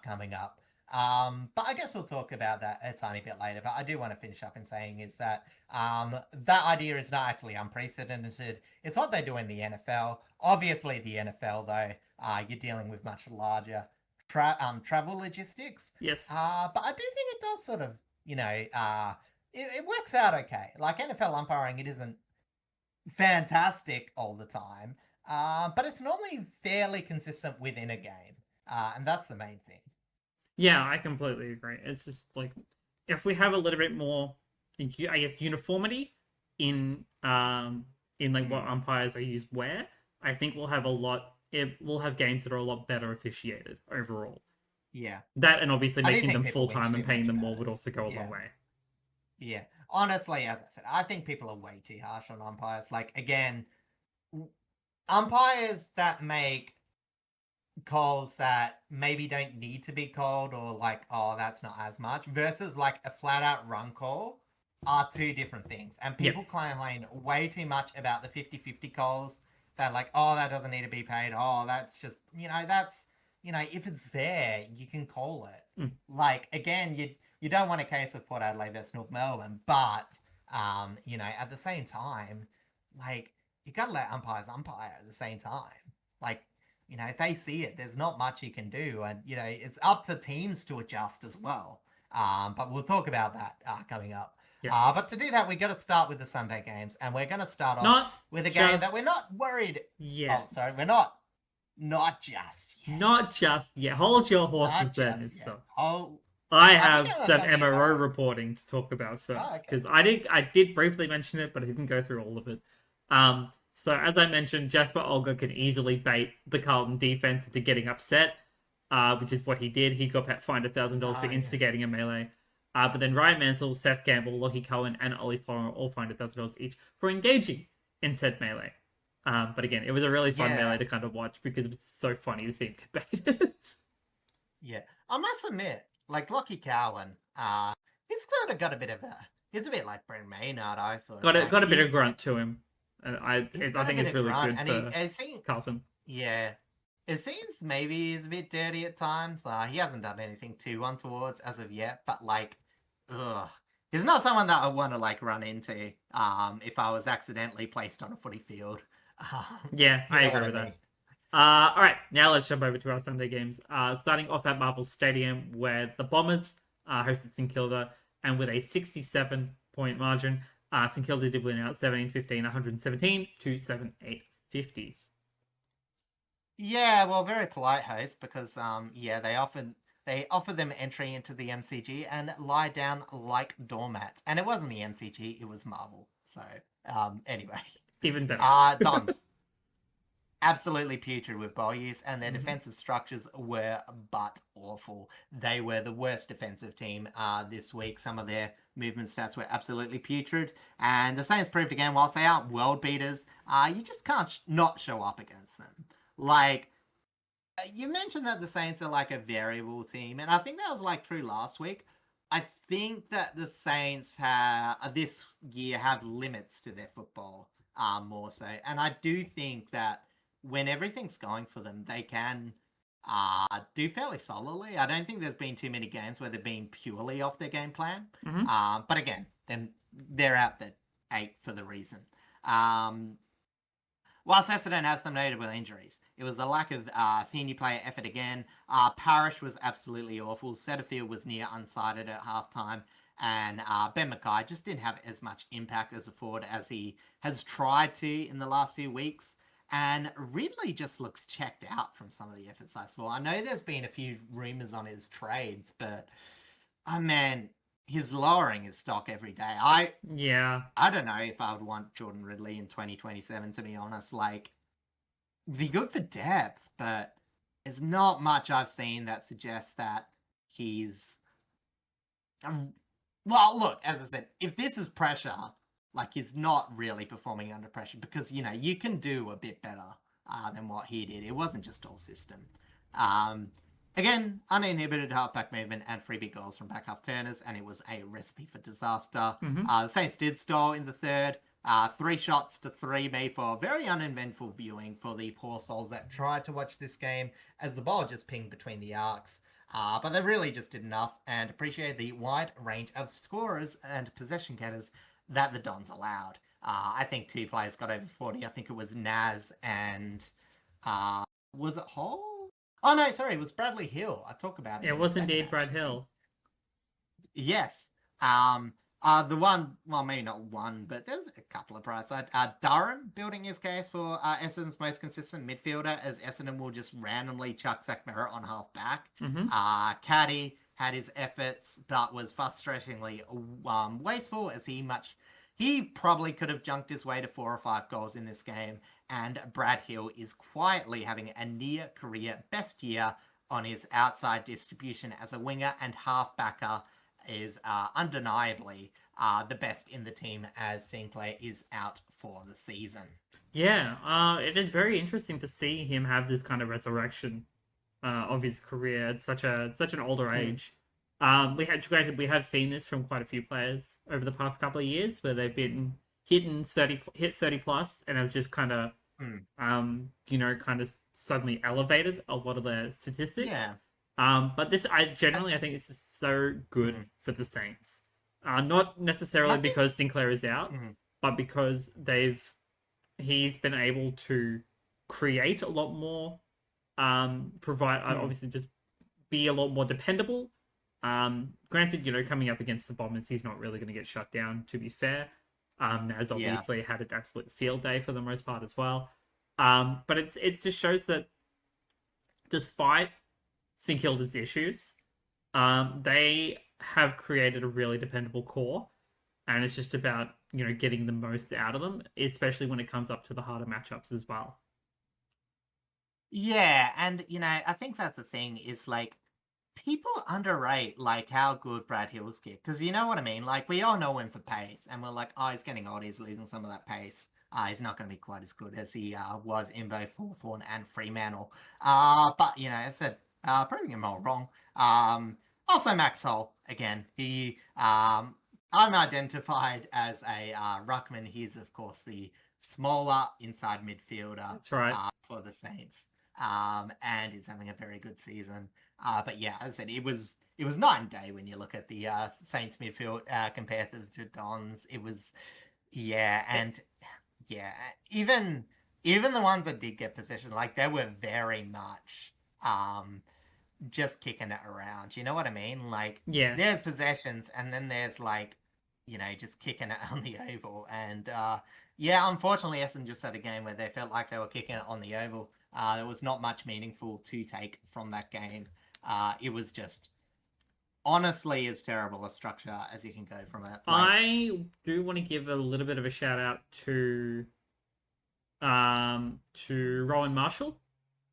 coming up. But I guess we'll talk about that a tiny bit later. But I do want to finish up in saying is that that idea is not actually unprecedented. It's what they do in the NFL. Obviously, the NFL, though, you're dealing with much larger travel logistics. Yes. But I do think it does sort of, it works out okay. Like NFL umpiring, it isn't fantastic all the time, but it's normally fairly consistent within a game. And that's the main thing. Yeah, I completely agree. It's just like if we have a little bit more, I guess, uniformity in like what umpires are used where, I think we'll have a lot. We'll have games that are a lot better officiated overall. Yeah. That and obviously I do making think them people full time whinge and too paying much them about more it. would also go a Yeah. long way. Yeah. Honestly, as I said, I think people are way too harsh on umpires. Like, again, umpires that make calls that maybe don't need to be called or like, oh, that's not as much versus like a flat out run call are two different things. And people complain way too much about the 50-50 calls. They're like, oh, that doesn't need to be paid. Oh, that's just, that's, if it's there, you can call it. Like, again, you don't want a case of Port Adelaide versus North Melbourne, but, at the same time, like, you got to let umpires umpire at the same time. Like, if they see it, there's not much you can do. And, it's up to teams to adjust as well. But we'll talk about that coming up. Yes. But to do that, we got to start with the Sunday games. And we're going to start off Not with a game that just we're not worried. yet. Oh, sorry. We're not just yet. Not just yet. Hold your horses, Not Ben. just yet. So Oh, I we have got some Sunday MRO night. reporting to talk about first Oh, okay. because I did briefly mention it, but I didn't go through all of it. So as I mentioned, Jasper Olga can easily bait the Carlton defense into getting upset, which is what he did. He got fined $1,000 for instigating a melee. But then Ryan Mansell, Seth Campbell, Lockie Cohen, and Ollie Farmer all fined $1,000 each for engaging in said melee. But again, it was a really fun melee to kind of watch because it was so funny to see him get baited. Yeah, I must admit, like Lockie Cowan, he's kind of got a bit of he's a bit like Brent Maynard, I thought. Got a bit of grunt to him. And I think it's really good for Carlton. Yeah. It seems maybe he's a bit dirty at times. He hasn't done anything too untowards as of yet, but like, he's not someone that I want to like run into if I was accidentally placed on a footy field. Yeah, I agree with that. All right, now let's jump over to our Sunday games. Starting off at Marvel Stadium, where the Bombers hosted St Kilda, and with a 67-point margin, St Kilda did win out 17-15, 117 to 7-8-50. Yeah, well, very polite host because they offered them entry into the MCG and lie down like doormats. And it wasn't the MCG, it was Marvel. So anyway. Even better. Dons. Absolutely putrid with ball use, and their defensive structures were but awful. They were the worst defensive team this week. Some of their movement stats were absolutely putrid, and the Saints proved again, whilst they aren't world beaters, you just can't not show up against them. Like, you mentioned that the Saints are like a variable team, and I think that was like true last week. I think that the Saints this year have limits to their football more so, and I do think that when everything's going for them, they can do fairly solidly. I don't think there's been too many games where they've been purely off their game plan. But again, then they're out the 8 for the reason. Whilst Essendon have some notable injuries, it was a lack of senior player effort again. Parrish was absolutely awful. Setterfield was near unsighted at halftime. And Ben Mackay just didn't have as much impact as a forward as he has tried to in the last few weeks. And Ridley just looks checked out from some of the efforts I saw. I know there's been a few rumours on his trades, but man, he's lowering his stock every day. I don't know if I would want Jordan Ridley in 2027, to be honest. Like, be good for depth, but there's not much I've seen that suggests that he's... Well, look, as I said, if this is pressure... Like, he's not really performing under pressure because, you can do a bit better than what he did. It wasn't just all system. Again, uninhibited halfback movement and free big goals from back half turners, and it was a recipe for disaster. The Saints did stall in the third. 3 shots to 3 made for very uneventful viewing for the poor souls that tried to watch this game as the ball just pinged between the arcs. But they really just did enough and appreciated the wide range of scorers and possession getters that the Dons allowed. I think 2 players got over 40. I think it was Naz and was it Hall? Oh no, sorry, it was Bradley Hill. I talk about him It in a was second, indeed Brad actually. Hill. Yes. The one, well, maybe not one, but there's a couple of price side. Durham building his case for Essendon's most consistent midfielder, as Essendon will just randomly chuck Zach Merritt on half back. Mm-hmm. Caddy had his efforts, but was frustratingly wasteful, as he probably could have junked his way to 4 or 5 goals in this game. And Brad Hill is quietly having a near career best year on his outside distribution as a winger and half-backer is undeniably the best in the team, as Sinclair is out for the season. Yeah, it is very interesting to see him have this kind of resurrection of his career at such an older age. Granted, we have seen this from quite a few players over the past couple of years, where they've been hit 30 plus, and have just kind of kind of suddenly elevated a lot of their statistics. Yeah. But I think this is so good for the Saints. Not necessarily because Sinclair is out, but because he's been able to create a lot more, provide obviously just be a lot more dependable. Granted, coming up against the Bombers, he's not really going to get shut down, to be fair. Naz obviously had an absolute field day for the most part as well. But it just shows that despite St Kilda's issues, they have created a really dependable core, and it's just about getting the most out of them, especially when it comes up to the harder matchups as well. Yeah, and I think that's the thing is like people underrate like how good Brad Hill's kick, because you know what I mean. Like we all know him for pace, and we're like, oh, he's getting old, he's losing some of that pace. He's not going to be quite as good as he was in both Hawthorn and Fremantle. But as I said, proving him all wrong. Also Max Hull again. He unidentified as a ruckman. He's of course the smaller inside midfielder. That's right. For the Saints. And is having a very good season. But yeah, as I said, it was night and day when you look at the Saints midfield compared to the Dons. It was even the ones that did get possession, like they were very much just kicking it around. You know what I mean? Like there's possessions, and then there's like just kicking it on the oval. And unfortunately, Essendon just had a game where they felt like they were kicking it on the oval. There was not much meaningful to take from that game. It was just honestly as terrible a structure as you can go from it. I do want to give a little bit of a shout out to Rowan Marshall,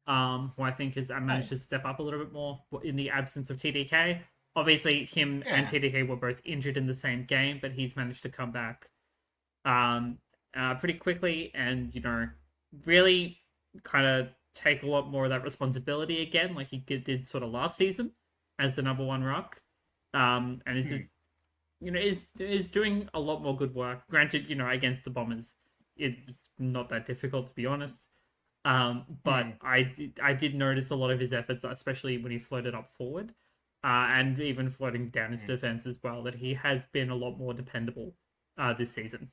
who I think has managed to step up a little bit more in the absence of TDK. Obviously, him and TDK were both injured in the same game, but he's managed to come back pretty quickly and, really kind of take a lot more of that responsibility again, like he did sort of last season as the number one ruck. And is just, is doing a lot more good work. Granted, against the Bombers, it's not that difficult, to be honest. But I did notice a lot of his efforts, especially when he floated up forward, and even floating down into defense as well, that he has been a lot more dependable this season.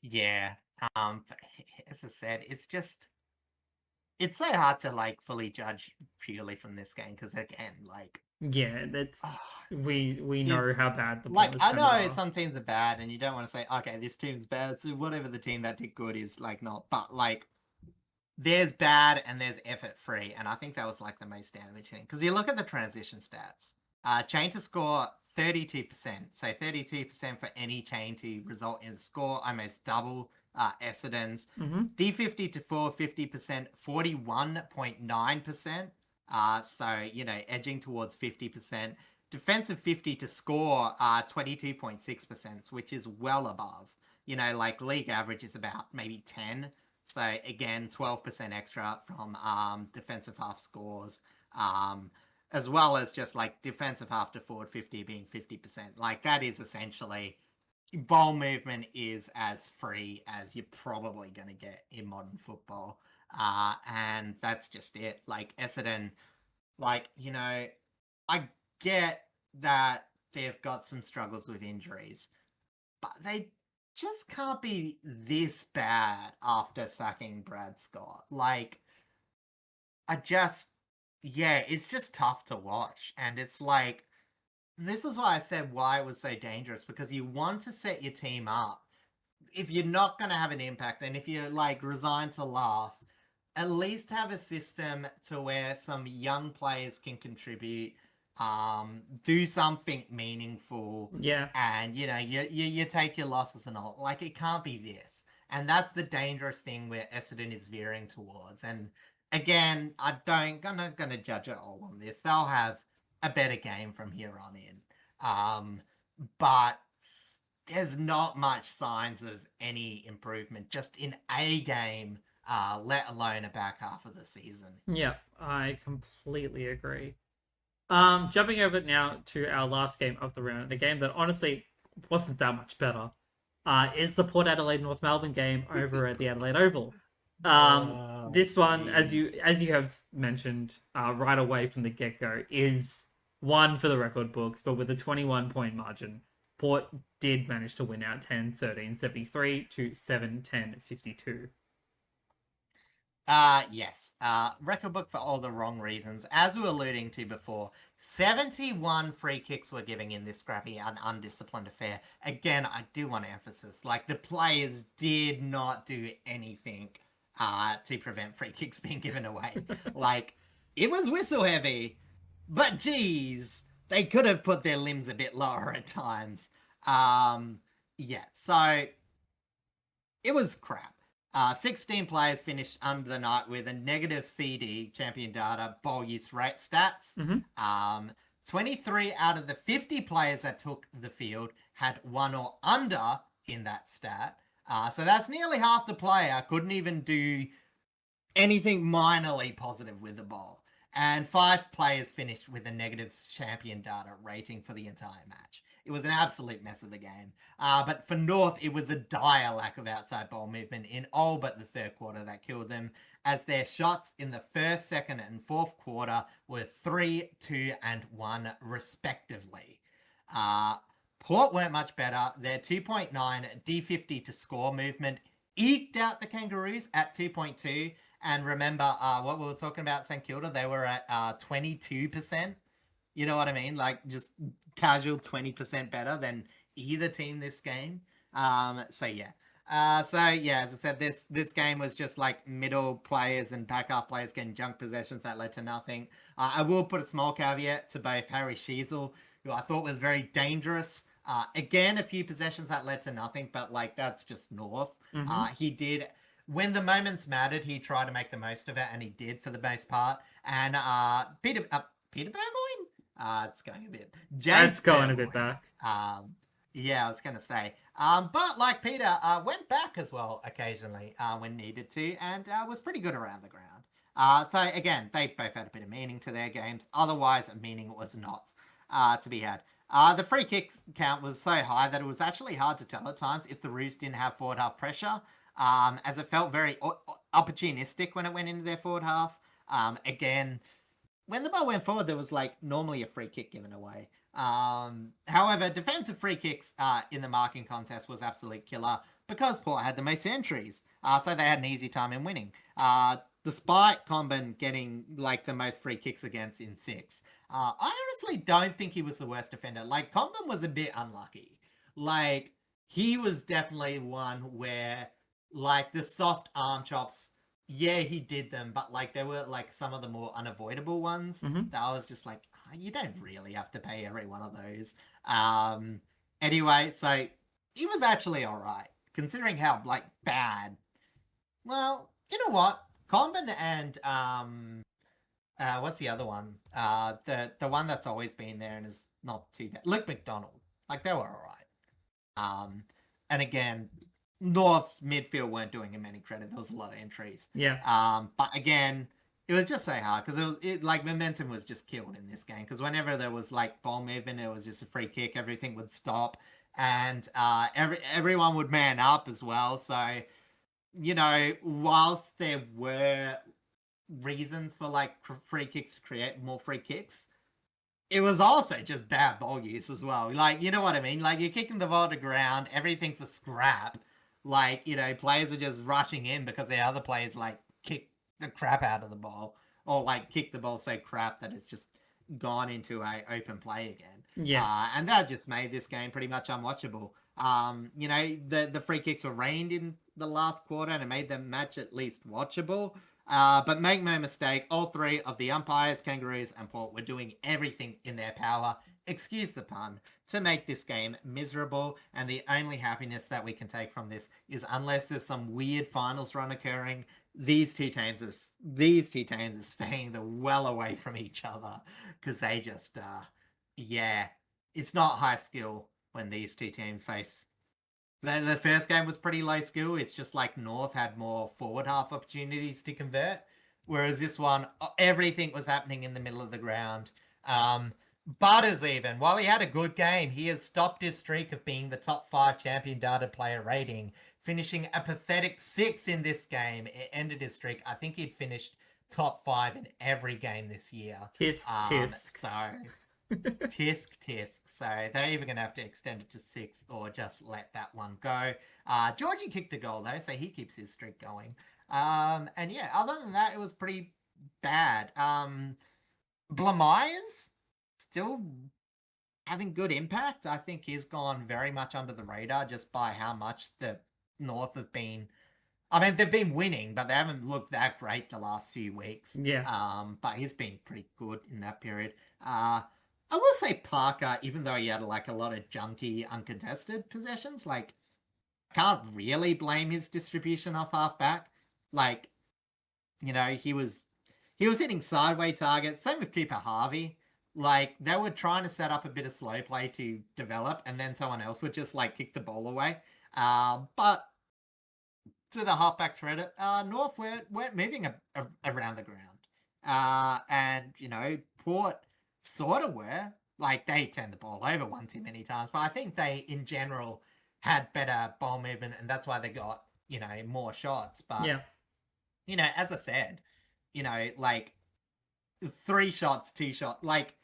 Yeah. As I said, it's so hard to like fully judge purely from this game because again, like that's we know how bad the like I know are. some teams are bad, and you don't want to say okay, this team's bad, so whatever the team that did good is like not, but like there's bad and there's effort free, and I think that was like the most damaging thing because you look at the transition stats. Chain to score 32%, so 32% for any chain to result in a score, almost double Essendon's. D50 to 4, 50%, 41.9%. So, edging towards 50%. Defensive 50 to score 22.6%, which is well above. Like league average is about maybe 10. So, again, 12% extra from defensive half scores. As well as just like defensive half to forward 50 being 50%. Like that is essentially ball movement is as free as you're probably going to get in modern football. And that's just it. Like Essendon Like, I get that they've got some struggles with injuries, but they just can't be this bad after sacking Brad Scott. Like, I just, yeah, it's just tough to watch. And it's like, this is why I said why it was so dangerous, because you want to set your team up. If you're not going to have an impact, then if you're like resigned to last, at least have a system to where some young players can contribute, do something meaningful, Yeah. and you take your losses and all. Like, it can't be this, and that's the dangerous thing where Essendon is veering towards. And again, I don't gonna judge it all on this. They'll have a better game from here on in, but there's not much signs of any improvement just in a game, let alone a back half of the season. Yeah, I completely agree. Jumping over now to our last game of the round, the game that honestly wasn't that much better, is the Port Adelaide North Melbourne game over at the Adelaide Oval. Oh, This one, as jeez. you have mentioned, right away from the get go, is one for the record books, but with a 21-point margin. Port did manage to win out 10-13-73 to 7-10-52. Yes. Record book for all the wrong reasons. As we were alluding to before, 71 free kicks were giving in this scrappy and undisciplined affair. Again, I do want to emphasize, like, the players did not do anything to prevent free kicks being given away. Like, it was whistle heavy, but geez, they could have put their limbs a bit lower at times. Yeah, so it was crap. 16 players finished under the night with a negative CD, champion data, ball use rate stats. Mm-hmm. 23 out of the 50 players that took the field had one or under in that stat. So that's nearly half the player couldn't even do anything minorly positive with the ball. And 5 players finished with a negative champion data rating for the entire match. It was an absolute mess of the game. But for North, it was a dire lack of outside ball movement in all but the third quarter that killed them, as their shots in the first, second, and fourth quarter were 3, 2, and 1 respectively. Port weren't much better. Their 2.9 D50 to score movement eked out the Kangaroos at 2.2. And remember, what we were talking about, St Kilda, they were at 22%. You know what I mean? Like, just casual 20% better than either team this game. So yeah. As I said, this game was just like middle players and back half players getting junk possessions that led to nothing. I will put a small caveat to both Harry Sheasel, who I thought was very dangerous. Again, a few possessions that led to nothing, but like, that's just North. Mm-hmm. He did, when the moments mattered, he tried to make the most of it, and he did for the most part. And Peter Burgoyne? It's going a bit. That's Jake going a bit Burgoyne. back. Yeah, I was going to say. But like Peter, went back as well occasionally when needed to, and was pretty good around the ground. So again, they both had a bit of meaning to their games. Otherwise, meaning was not to be had. The free kicks count was so high that it was actually hard to tell at times if the Roos didn't have forward half pressure, as it felt very opportunistic when it went into their forward half. Again, when the ball went forward, there was like normally a free kick given away. However, defensive free kicks in the marking contest was absolute killer because Port had the most entries, so they had an easy time in winning. Despite Comben getting like the most free kicks against in 6. I honestly don't think he was the worst defender. Like, Comben was a bit unlucky. Like, he was definitely one where, like, the soft arm chops, yeah, he did them, but like, there were like some of the more unavoidable ones that I was just like, oh, you don't really have to pay every one of those. Anyway, so he was actually all right considering how like bad. Well, you know what? Comben and what's the other one? The one that's always been there and is not too bad. Luke McDonald. Like, they were all right. And again, North's midfield weren't doing him any credit. There was a lot of entries. Yeah. But again, it was just so hard because like momentum was just killed in this game, because whenever there was like ball movement, it was just a free kick, everything would stop, and everyone would man up as well. So, whilst there were reasons for like free kicks to create more free kicks. It was also just bad ball use as well. Like, you know what I mean? Like, you're kicking the ball to ground, everything's a scrap. Like, you know, players are just rushing in because the other players, like, kick the crap out of the ball. Or, like, kick the ball so crap that it's just gone into a open play again. Yeah. And that just made this game pretty much unwatchable. You know, the free kicks were rained in the last quarter and it made the match at least watchable. But make no mistake, all three of the umpires, Kangaroos, and Port were doing everything in their power, excuse the pun, to make this game miserable. And the only happiness that we can take from this is, unless there's some weird finals run occurring, these two teams are staying the well away from each other because they just, it's not high skill when these two teams face. The first game was pretty low skill. It's just like North had more forward half opportunities to convert. Whereas this one, everything was happening in the middle of the ground. Butters even, while he had a good game, he has stopped his streak of being the top 5 champion data player rating, finishing a pathetic 6th in this game. It ended his streak. I think he'd finished top 5 in every game this year. Tisk, tisk. So... tisk. So they're either going to have to extend it to 6 or just let that one go. Georgie kicked a goal though, so he keeps his streak going. And yeah, other than that, it was pretty bad. Blamires still having good impact. I think he's gone very much under the radar just by how much the North have been. I mean, they've been winning, but they haven't looked that great the last few weeks. Yeah. But he's been pretty good in that period. I will say Parker, even though he had like a lot of junky, uncontested possessions, like I can't really blame his distribution off halfback. Like, you know, he was hitting sideways targets. Same with Cooper Harvey. Like they were trying to set up a bit of slow play to develop, and then someone else would just like kick the ball away. But to the halfback's credit, North weren't moving around the ground. And you know, Port sort of were. Like, they turned the ball over one too many times. But I think they, in general, had better ball movement, and that's why they got, you know, more shots. But, Yeah. you know, as I said, you know, like, 3 shots, 2 shots. Like,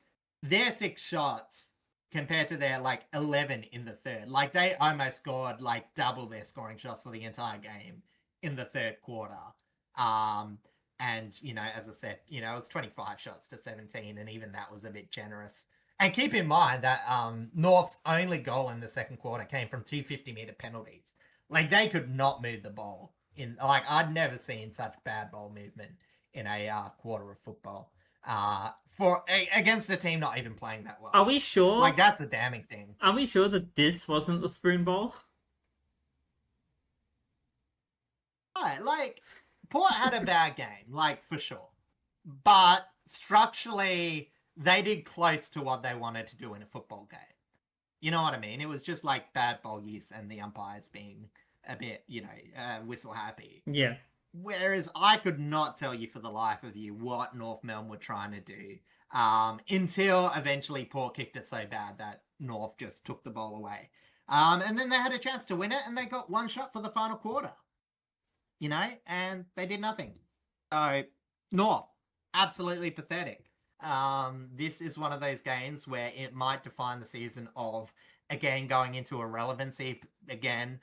their 6 shots compared to their, like, 11 in the third. Like, they almost scored, like, double their scoring shots for the entire game in the third quarter. And, you know, as I said, you know, it was 25 shots to 17, and even that was a bit generous. And keep in mind that North's only goal in the second quarter came from 2 50-meter penalties. Like, they could not move the ball. I'd never seen such bad ball movement in a quarter of football against a team not even playing that well. Are we sure? Like, that's a damning thing. Are we sure that this wasn't the spoon bowl? Right, like... Port had a bad game, like, for sure. But structurally, they did close to what they wanted to do in a football game. You know what I mean? It was just like bad ball use and the umpires being a bit, you know, whistle happy. Yeah. Whereas I could not tell you for the life of you what North Melbourne were trying to do until eventually Port kicked it so bad that North just took the ball away. And then they had a chance to win it and they got 1 shot for the final quarter. You know, and they did nothing. So, North, absolutely pathetic. This is one of those games where it might define the season of, again, going into irrelevancy again,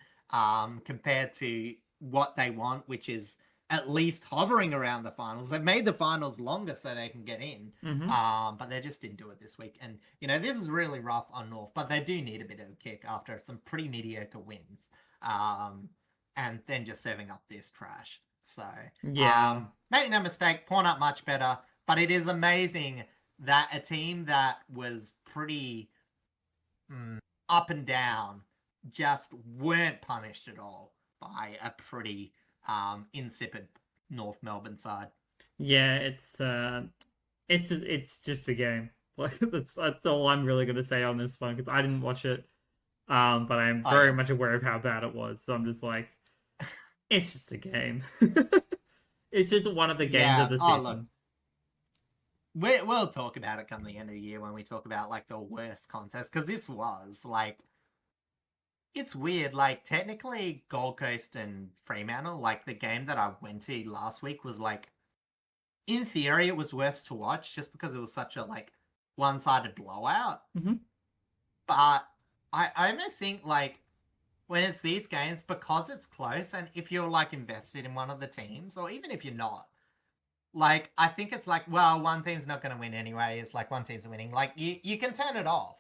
compared to what they want, which is at least hovering around the finals. They've made the finals longer so they can get in, but they just didn't do it this week. And, you know, this is really rough on North, but they do need a bit of a kick after some pretty mediocre wins. And then just serving up this trash. So, yeah. Make no mistake, Port not much better, but it is amazing that a team that was pretty up and down just weren't punished at all by a pretty insipid North Melbourne side. Yeah, it's just a game. Like that's all I'm really gonna say on this one because I didn't watch it, but I'm very much aware of how bad it was. So I'm just like, it's just a game. It's just one of the games of the season. Look, we'll talk about it come the end of the year when we talk about like the worst contest, because this was like, it's weird. Like technically, Gold Coast and Fremantle, like the game that I went to last week was like in theory, it was worse to watch just because it was such a like one-sided blowout. Mhm. But I almost think like when it's these games, because it's close, and if you're like invested in one of the teams, or even if you're not, like I think it's like, well, one team's not going to win anyway. It's like one team's winning. Like you can turn it off.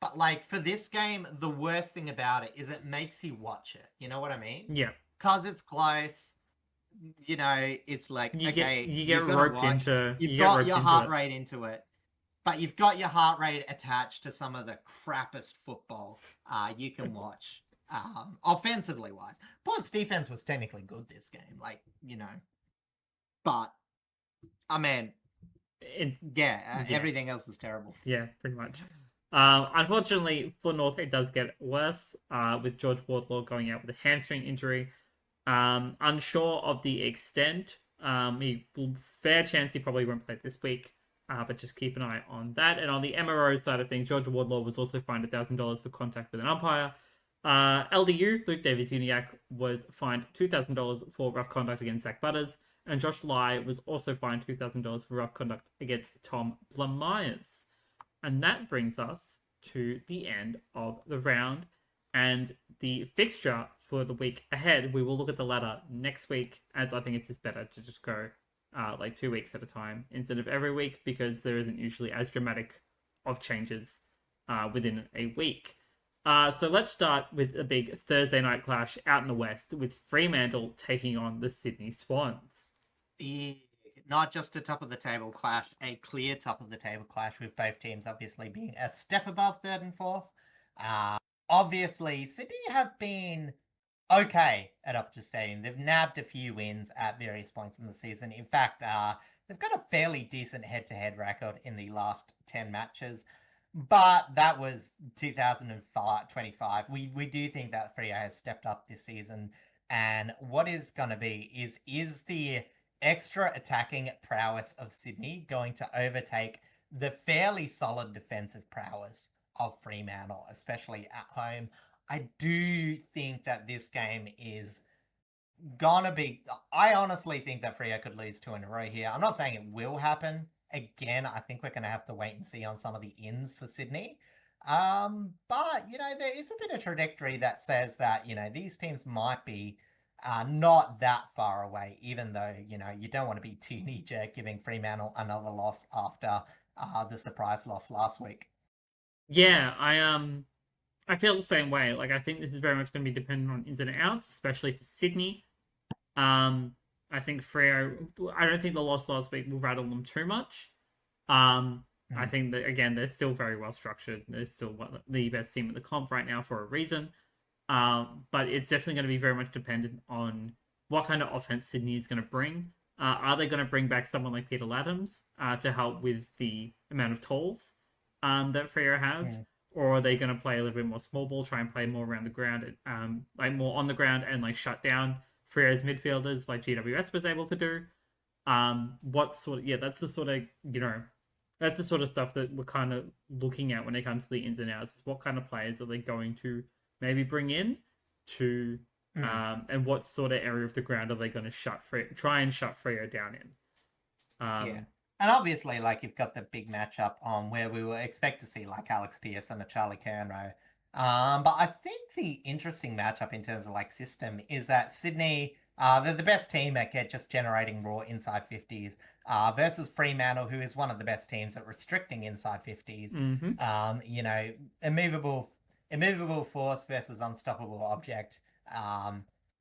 But like for this game, the worst thing about it is it makes you watch it. You know what I mean? Yeah. Because it's close, it's like, You get okay, you you're get gonna roped watch. into You've you get got roped your into heart it. rate into it, but you've got your heart rate attached to some of the crappiest football you can watch. Offensively wise, Port's defense was technically good this game, but I mean, Yeah. everything else is terrible. Yeah, pretty much. Unfortunately for North, it does get worse. With George Wardlaw going out with a hamstring injury. Unsure of the extent. Fair chance he probably won't play this week. But just keep an eye on that. And on the MRO side of things, George Wardlaw was also fined $1,000 for contact with an umpire. LDU, Luke Davies-Uniacke, was fined $2,000 for rough conduct against Zach Butters, and Josh Lai was also fined $2,000 for rough conduct against Tom Blamires. And that brings us to the end of the round and the fixture for the week ahead. We will look at the ladder next week, as I think it's just better to just go like 2 weeks at a time instead of every week, because there isn't usually as dramatic of changes within a week. So let's start with a big Thursday night clash out in the West with Fremantle taking on the Sydney Swans. Not just a top of the table clash, a clear top of the table clash, with both teams obviously being a step above third and fourth. Obviously, Sydney have been okay at Optus Stadium. They've nabbed a few wins at various points in the season. In fact, they've got a fairly decent head-to-head record in the last 10 matches. But that was 2025. We do think that Freo has stepped up this season. And what is going to be is the extra attacking prowess of Sydney going to overtake the fairly solid defensive prowess of Fremantle, especially at home? I do think that this game is gonna be. I honestly think that Freo could lose 2 in a row here. I'm not saying it will happen. Again, I think we're going to have to wait and see on some of the ins for Sydney. But there is a bit of trajectory that says that these teams might be not that far away, even though you don't want to be too knee jerk giving Fremantle another loss after the surprise loss last week. Yeah, I feel the same way. Like, I think this is very much going to be dependent on ins and outs, especially for Sydney. I think Freo. I don't think the loss last week will rattle them too much. I think that again they're still very well structured. They're still the best team in the comp right now for a reason. But it's definitely going to be very much dependent on what kind of offense Sydney is going to bring. Are they going to bring back someone like Peter Laddams to help with the amount of tolls that Freo have? Mm. Or are they going to play a little bit more small ball, try and play more around the ground, like more on the ground, and like shut down Freo's midfielders like GWS was able to do? That's the sort of that's the sort of stuff that we're kind of looking at when it comes to the ins and outs. What kind of players are they going to maybe bring in to, and what sort of area of the ground are they going to try and shut Freo down in? Yeah. And obviously, like, you've got the big matchup on where we will expect to see, like, Alex Pearce and a Charlie Kernrow. But I think the interesting matchup in terms of, like, system is that Sydney, they're the best team at just generating raw inside 50s versus Fremantle, who is one of the best teams at restricting inside 50s. Immovable force versus unstoppable object.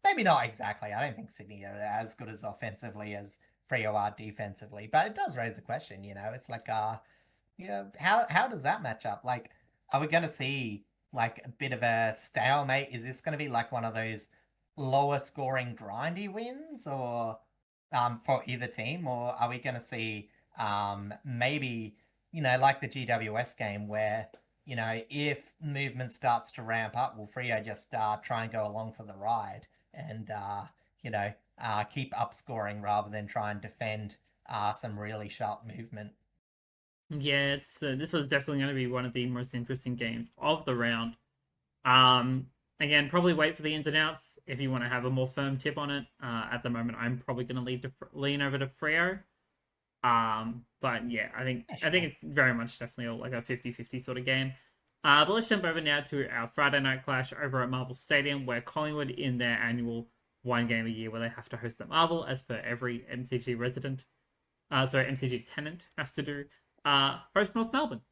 Maybe not exactly. I don't think Sydney are as good as offensively as Freo are defensively, but it does raise a question. It's like, how does that match up? Like, are we going to see like a bit of a stalemate? Is this going to be like one of those lower scoring grindy wins, or for either team, or are we going to see maybe like the GWS game where if movement starts to ramp up, will Freo just try and go along for the ride and keep up scoring rather than try and defend some really sharp movement? Yeah, it's this was definitely going to be one of the most interesting games of the round. Again, probably wait for the ins and outs if you want to have a more firm tip on it. At the moment, I'm probably going to lean over to Freo. But yeah, I think Yeah, I think sure. it's very much definitely like a 50-50 sort of game. But let's jump over now to our Friday night clash over at Marvel Stadium, where Collingwood, in their annual one game a year where they have to host at Marvel, as per every MCG resident, MCG tenant has to do, host North Melbourne.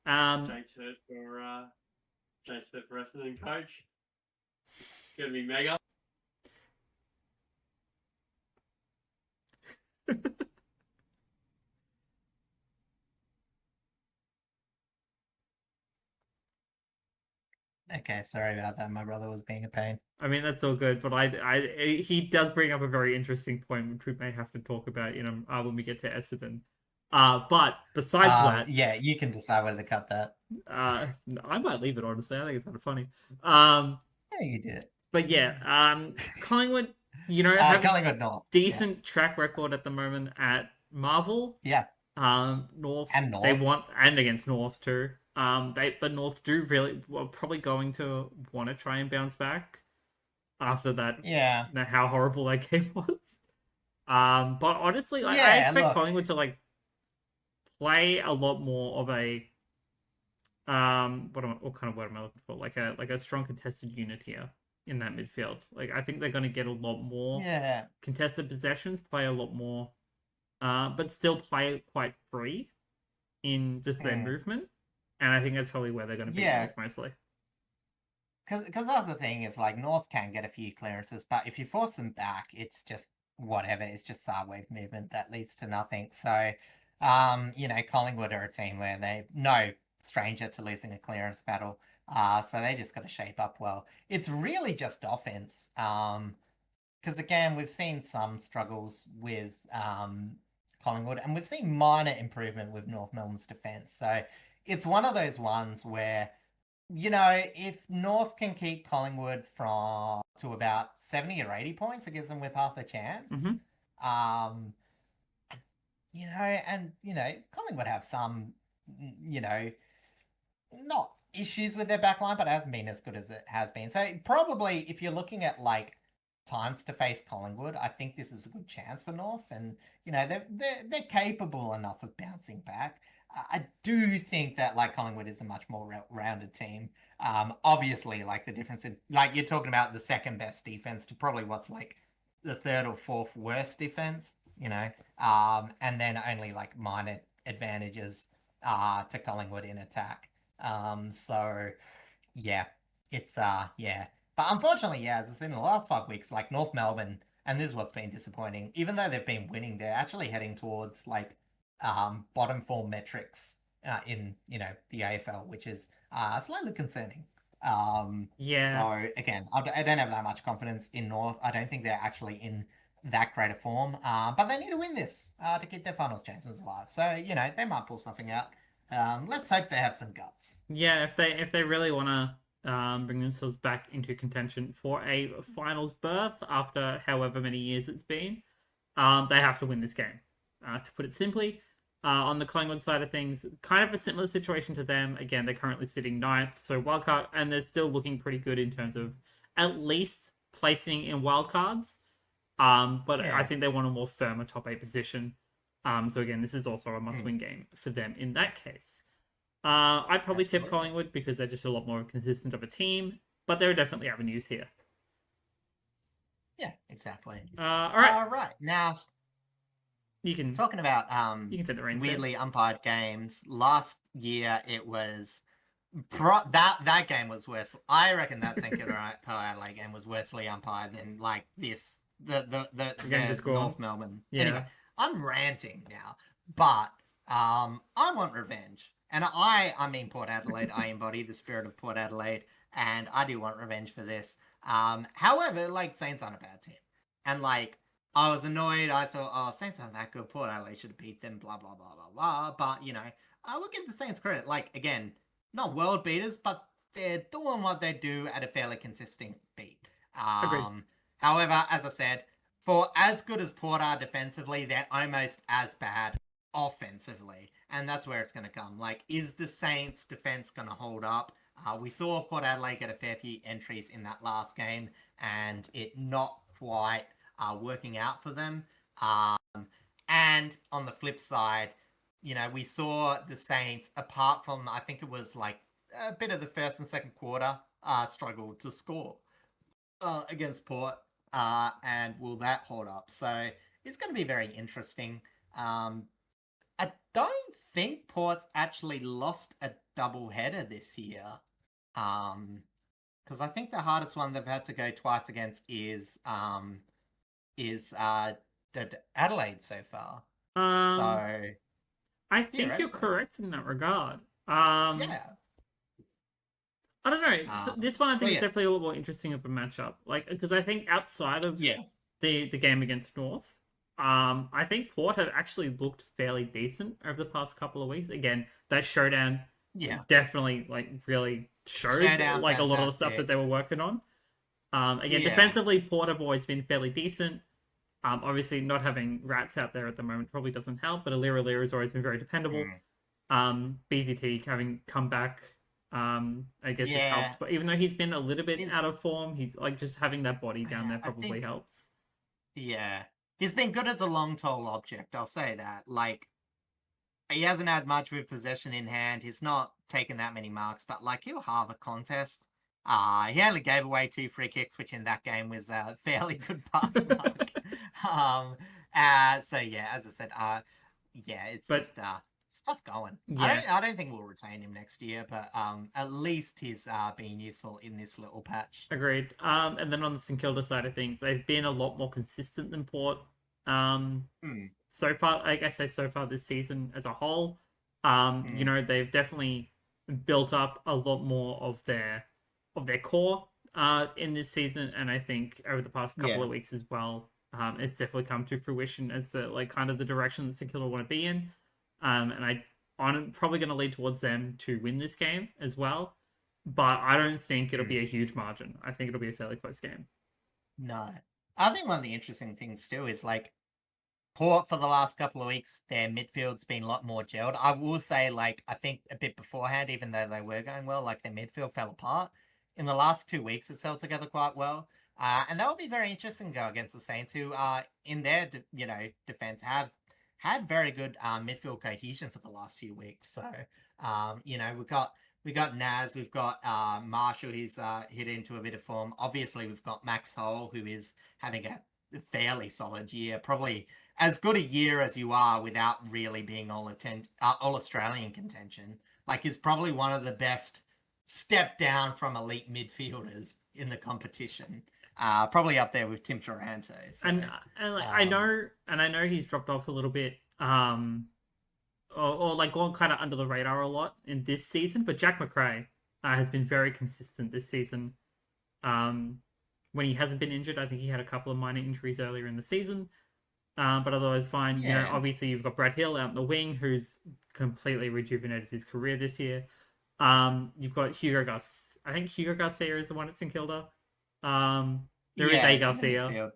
James Hurd for Essendon coach. Gonna be mega. Okay, sorry about that. My brother was being a pain. I mean, that's all good, but he does bring up a very interesting point, which we may have to talk about when we get to Essendon. But besides that, Yeah, you can decide whether to cut that. I might leave it, honestly. I think it's kind of funny. Yeah, you did. But yeah, Collingwood, have a Collingwood North. decent track record at the moment at Marvel. Yeah. North, And North. they want, and against North too. But North do really, well, probably going to want to try and bounce back after that. Yeah. How horrible that game was. But honestly, I expect Collingwood to play a lot more of a what kind of word am I looking for? Like a strong contested unit here in that midfield. Like, I think they're going to get a lot more contested possessions, play a lot more, but still play quite free in just their movement. And I think that's probably where they're going to be North mostly. Because that's the thing is, North can get a few clearances, but if you force them back, it's just whatever. It's just side wave movement that leads to nothing. So, Collingwood are a team where they're no stranger to losing a clearance battle. So they just got to shape up well. It's really just offense. Because again, we've seen some struggles with Collingwood, and we've seen minor improvement with North Melbourne's defense. So it's one of those ones where, if North can keep Collingwood to about 70 or 80 points, it gives them with half a chance. Mm-hmm. Collingwood have some, not issues with their backline, but it hasn't been as good as it has been. So probably if you're looking at times to face Collingwood, I think this is a good chance for North, and they're capable enough of bouncing back. I do think that Collingwood is a much more rounded team. Obviously, the difference in you're talking about the second best defense to probably what's the third or fourth worst defense, and then only minor advantages to Collingwood in attack. So yeah, it's yeah. But unfortunately, as I said, in the last 5 weeks, North Melbourne, and this is what's been disappointing, even though they've been winning, they're actually heading towards bottom 4 metrics in the AFL, which is slightly concerning. Yeah. So again, I don't have that much confidence in North. I don't think they're actually in that great a form. But they need to win this to keep their finals chances alive. So they might pull something out. Let's hope they have some guts. Yeah, if they really want to bring themselves back into contention for a finals berth after however many years it's been, they have to win this game. To put it simply, on the Collingwood side of things, kind of a similar situation to them. Again, they're currently sitting 9th, so wildcard, and they're still looking pretty good in terms of at least placing in wildcards. But I think they want a more firmer top 8 position. So again, this is also a must-win game for them in that case. I'd probably tip Collingwood because they're just a lot more consistent of a team, but there are definitely avenues here. Yeah, exactly. All right. All right. Now, you can take the reins weirdly umpired games. Last year, it was that game was worse. I reckon that St Kilda Adelaide game was worsely umpired than this. The North Melbourne. Yeah. Anyway, I'm ranting now, but I want revenge. And I mean Port Adelaide. I embody the spirit of Port Adelaide, and I do want revenge for this. However, Saints aren't a bad team. And I was annoyed. I thought, Saints aren't that good. Port Adelaide should have beat them, blah, blah, blah, blah, blah. But, I will give the Saints credit. Again, not world beaters, but they're doing what they do at a fairly consistent beat. Agreed. However, as I said, for as good as Port are defensively, they're almost as bad offensively. And that's where it's going to come. Is the Saints' defense going to hold up? We saw Port Adelaide get a fair few entries in that last game, and it not quite working out for them. And on the flip side, we saw the Saints, apart from, I think it was like a bit of the first and second quarter, struggle to score against Port. And will that hold up? So it's going to be very interesting. I don't think Port's actually lost a doubleheader this year. Because I think the hardest one they've had to go twice against is Adelaide so far. So I think you're correct in that regard. yeah. I don't know. This one I think is yeah. definitely a lot more interesting of a matchup. Like, because I think outside of the game against North, I think Port have actually looked fairly decent over the past couple of weeks. Again, that showdown definitely like really showed like a lot of the stuff that they were working on. Again, defensively, Port have always been fairly decent. Obviously, not having Rats out there at the moment probably doesn't help, but Alira has always been very dependable. BZT having come back, I guess has helped. But even though he's been a little bit out of form, he's like just having that body down there probably helps. Yeah. He's been good as a long toll object, I'll say that. Like, he hasn't had much with possession in hand. He's not taken that many marks, but like he'll halve a contest. He only gave away 2 free kicks, which in that game was a fairly good pass mark. So yeah, as I said, it's just stuff going. Yeah. I don't think we'll retain him next year, but at least he's been useful in this little patch. Agreed. And then on the St Kilda side of things, they've been a lot more consistent than Port. So far, I guess so far this season as a whole. They've definitely built up a lot more of their core in this season, and I think over the past couple of weeks as well, it's definitely come to fruition as the like kind of the direction that St Kilda want to be in. And I'm probably going to lead towards them to win this game as well, but I don't think it'll be a huge margin. I think it'll be a fairly close game. No, I think one of the interesting things too is like Port for the last couple of weeks, their midfield's been a lot more gelled. I will say, like, I think a bit beforehand, even though they were going well, like their midfield fell apart. In the last 2 weeks, it's held together quite well. And that will be very interesting to go against the Saints, who in their defense have had very good midfield cohesion for the last few weeks. So we've got Naz, we've got Marshall, who's hit into a bit of form. Obviously, we've got Max Hole, who is having a fairly solid year, probably as good a year as you are without really being all Australian contention. Like, is probably one of the best step down from elite midfielders in the competition. Probably up there with Tim Taranto. So, and I know he's dropped off a little bit, or like gone kind of under the radar a lot in this season. But Jack McRae has been very consistent this season. When he hasn't been injured, I think he had a couple of minor injuries earlier in the season, but otherwise fine. Yeah. Obviously you've got Brad Hill out in the wing, who's completely rejuvenated his career this year. You've got Hugo Garcia. I think Hugo Garcia is the one at St Kilda. There is A Garcia,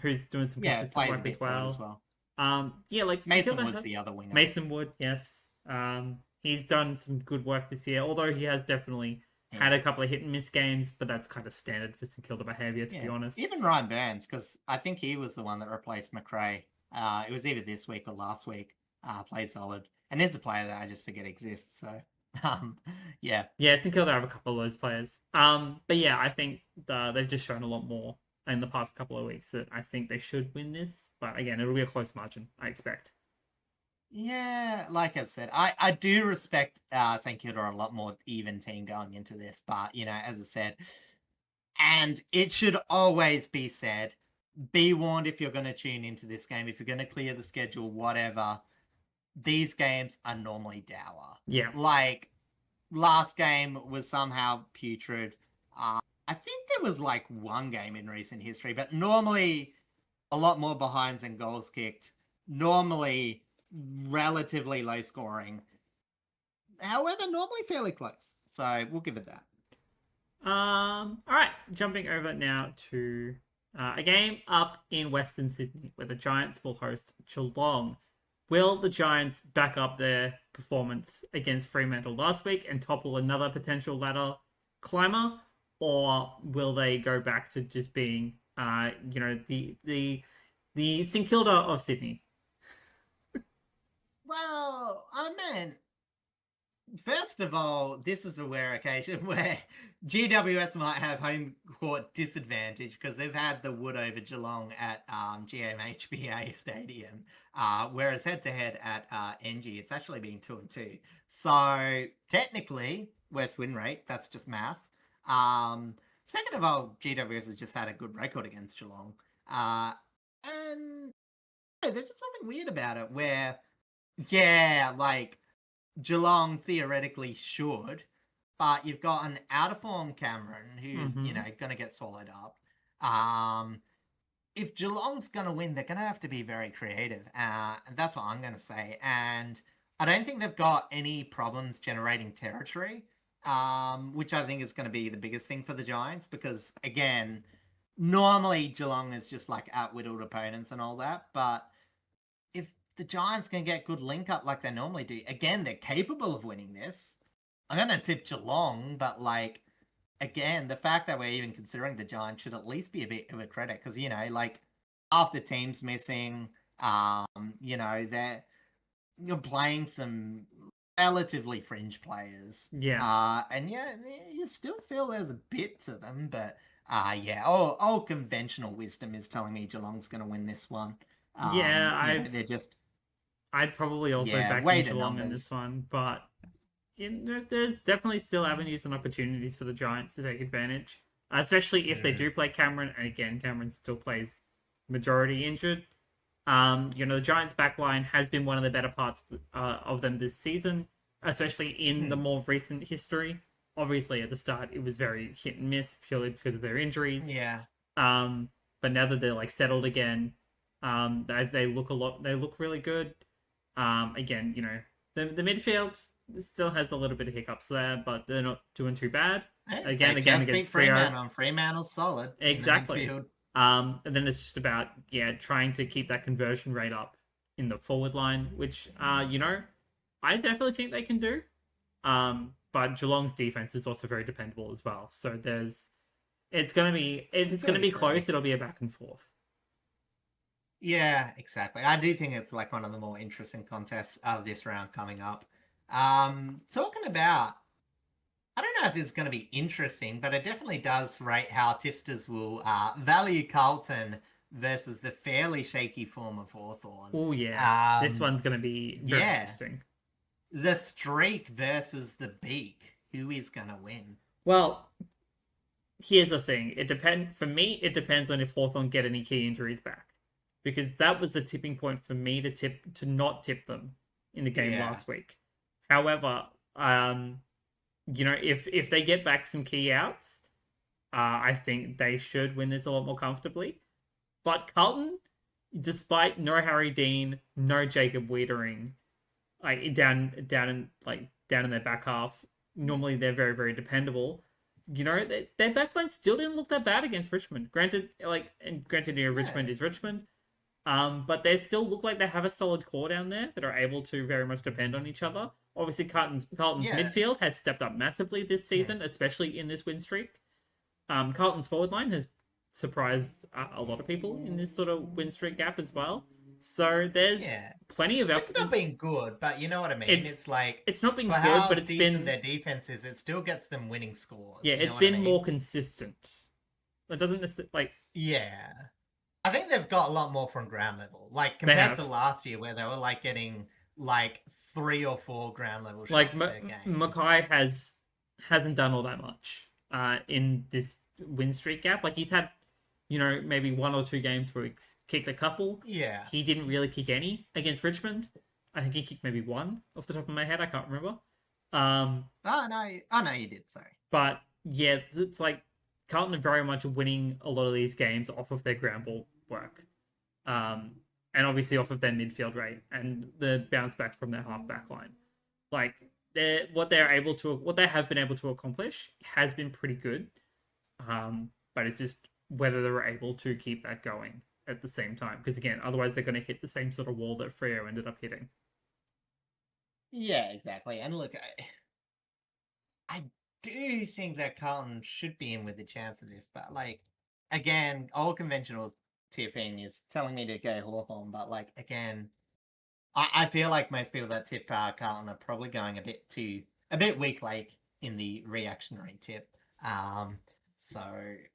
who's doing some consistent work as well. Like Mason Wood's the other winger. Mason Wood, yes. He's done some good work this year, although he has definitely had a couple of hit and miss games, but that's kind of standard for St Kilda behaviour, to be honest. Even Ryan Burns, because I think he was the one that replaced McRae. It was either this week or last week. Played solid, and is a player that I just forget exists. So, yeah, St Kilda have a couple of those players. But yeah, I think they've just shown a lot more in the past couple of weeks that I think they should win this. But again, it'll be a close margin, I expect. Yeah, like I said, I do respect St Kilda a lot more even team going into this, but as I said, and it should always be said, be warned if you're going to tune into this game, if you're going to clear the schedule, whatever, these games are normally dour. Yeah. Like, last game was somehow putrid. I think there was like one game in recent history, but normally a lot more behinds and goals kicked. Normally relatively low scoring. However, normally fairly close. So we'll give it that. All right, jumping over now to a game up in Western Sydney where the Giants will host Geelong. Will the Giants back up their performance against Fremantle last week and topple another potential ladder climber, or will they go back to just being, the St Kilda of Sydney? Well, I meant, first of all, this is a rare occasion where GWS might have home court disadvantage because they've had the wood over Geelong at GMHBA Stadium, whereas head-to-head at NG, it's actually been 2-2. So technically, worst win rate, that's just math. Second of all, GWS has just had a good record against Geelong. And there's just something weird about it where, yeah, like, Geelong theoretically should, but you've got an out of form Cameron who's, going to get swallowed up. If Geelong's going to win, they're going to have to be very creative. And that's what I'm going to say. And I don't think they've got any problems generating territory, which I think is going to be the biggest thing for the Giants because, again, normally Geelong is just like outwittled opponents and all that, but if the Giants can get good link up like they normally do, again, they're capable of winning this. I'm going to tip Geelong, but like, again, the fact that we're even considering the Giants should at least be a bit of a credit because, like half the team's missing, you're playing some relatively fringe players. Yeah. And you still feel there's a bit to them, but all conventional wisdom is telling me Geelong's going to win this one. They're just. I'd probably also back in Geelong in this one, but there's definitely still avenues and opportunities for the Giants to take advantage, especially if they do play Cameron. And again, Cameron still plays majority injured. The Giants' backline has been one of the better parts of them this season, especially in the more recent history. Obviously, at the start, it was very hit and miss purely because of their injuries. Yeah. But now that they're like settled again, they look really good. Again, the midfield still has a little bit of hiccups there, but they're not doing too bad. Again, against Fremantle. Freemantle's solid. Exactly. And then it's just about trying to keep that conversion rate up in the forward line, which I definitely think they can do. But Geelong's defense is also very dependable as well. So it's gonna be close. It'll be a back and forth. Yeah, exactly. I do think it's like one of the more interesting contests of this round coming up. Talking about, I don't know if it's going to be interesting, but it definitely does rate how tipsters will value Carlton versus the fairly shaky form of Hawthorn. Oh, yeah. This one's going to be very interesting. The streak versus the beak. Who is going to win? Well, here's the thing. For me, it depends on if Hawthorn get any key injuries back. Because that was the tipping point for me to not tip them in the game last week. However, if they get back some key outs, I think they should win this a lot more comfortably. But Carlton, despite no Harry Dean, no Jacob Wiedering, down in their back half, normally they're very, very dependable. Their backline still didn't look that bad against Richmond. Granted, Richmond is Richmond. But they still look like they have a solid core down there that are able to very much depend on each other. Obviously, Carlton's midfield has stepped up massively this season, especially in this win streak. Carlton's forward line has surprised a lot of people in this sort of win streak gap as well. So there's plenty of... It's not been good, but you know what I mean? It's not been good, but it's been... their defense is, it still gets them winning scores. Yeah, it's been more consistent. It doesn't necessarily... Yeah. I think they've got a lot more from ground level. Like, compared to last year where they were, getting, 3 or 4 ground level shots per game. Mackay hasn't done all that much in this win streak gap. He's had, maybe 1 or 2 games where he's kicked a couple. Yeah. He didn't really kick any against Richmond. I think he kicked maybe 1 off the top of my head. I can't remember. No, you did. Sorry. But, yeah, it's Carlton are very much winning a lot of these games off of their ground ball work. And obviously off of their midfield rate and the bounce back from their half back line. What they have been able to accomplish has been pretty good. But it's just whether they're able to keep that going at the same time. Because again, otherwise they're going to hit the same sort of wall that Freo ended up hitting. Yeah, exactly. And look, I do think that Carlton should be in with a chance of this, but again, all conventional tipping is telling me to go Hawthorn, but again, I feel like most people that tip Carlton are probably going a bit weak like in the reactionary tip. So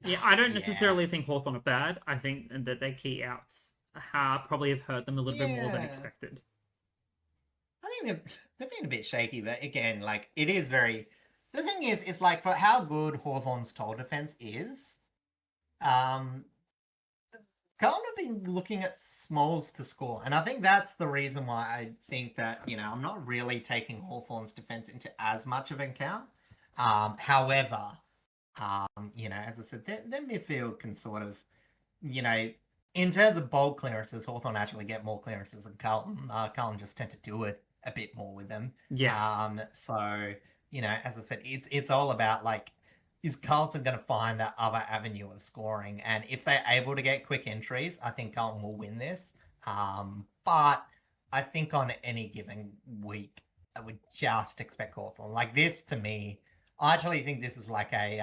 Yeah, I don't yeah, necessarily think Hawthorn are bad. I think that their key outs probably have hurt them a little bit more than yeah. expected. I think they've been a bit shaky, but again, like it is very. The thing is, it's like for how good Hawthorn's toll defense is. Um, Carlton have been looking at smalls to score, and I think that's the reason why I think that I'm not really taking Hawthorn's defense into as much of an account. However, as I said, their midfield can sort of, you know, in terms of bold clearances, Hawthorn actually get more clearances than Carlton. Carlton just tend to do it a bit more with them. Yeah. So as I said, it's all about like, is Carlton going to find that other avenue of scoring? And if they're able to get quick entries, I think Carlton will win this. But I think on any given week, I would just expect Hawthorn. Like this to me, I actually think this is like a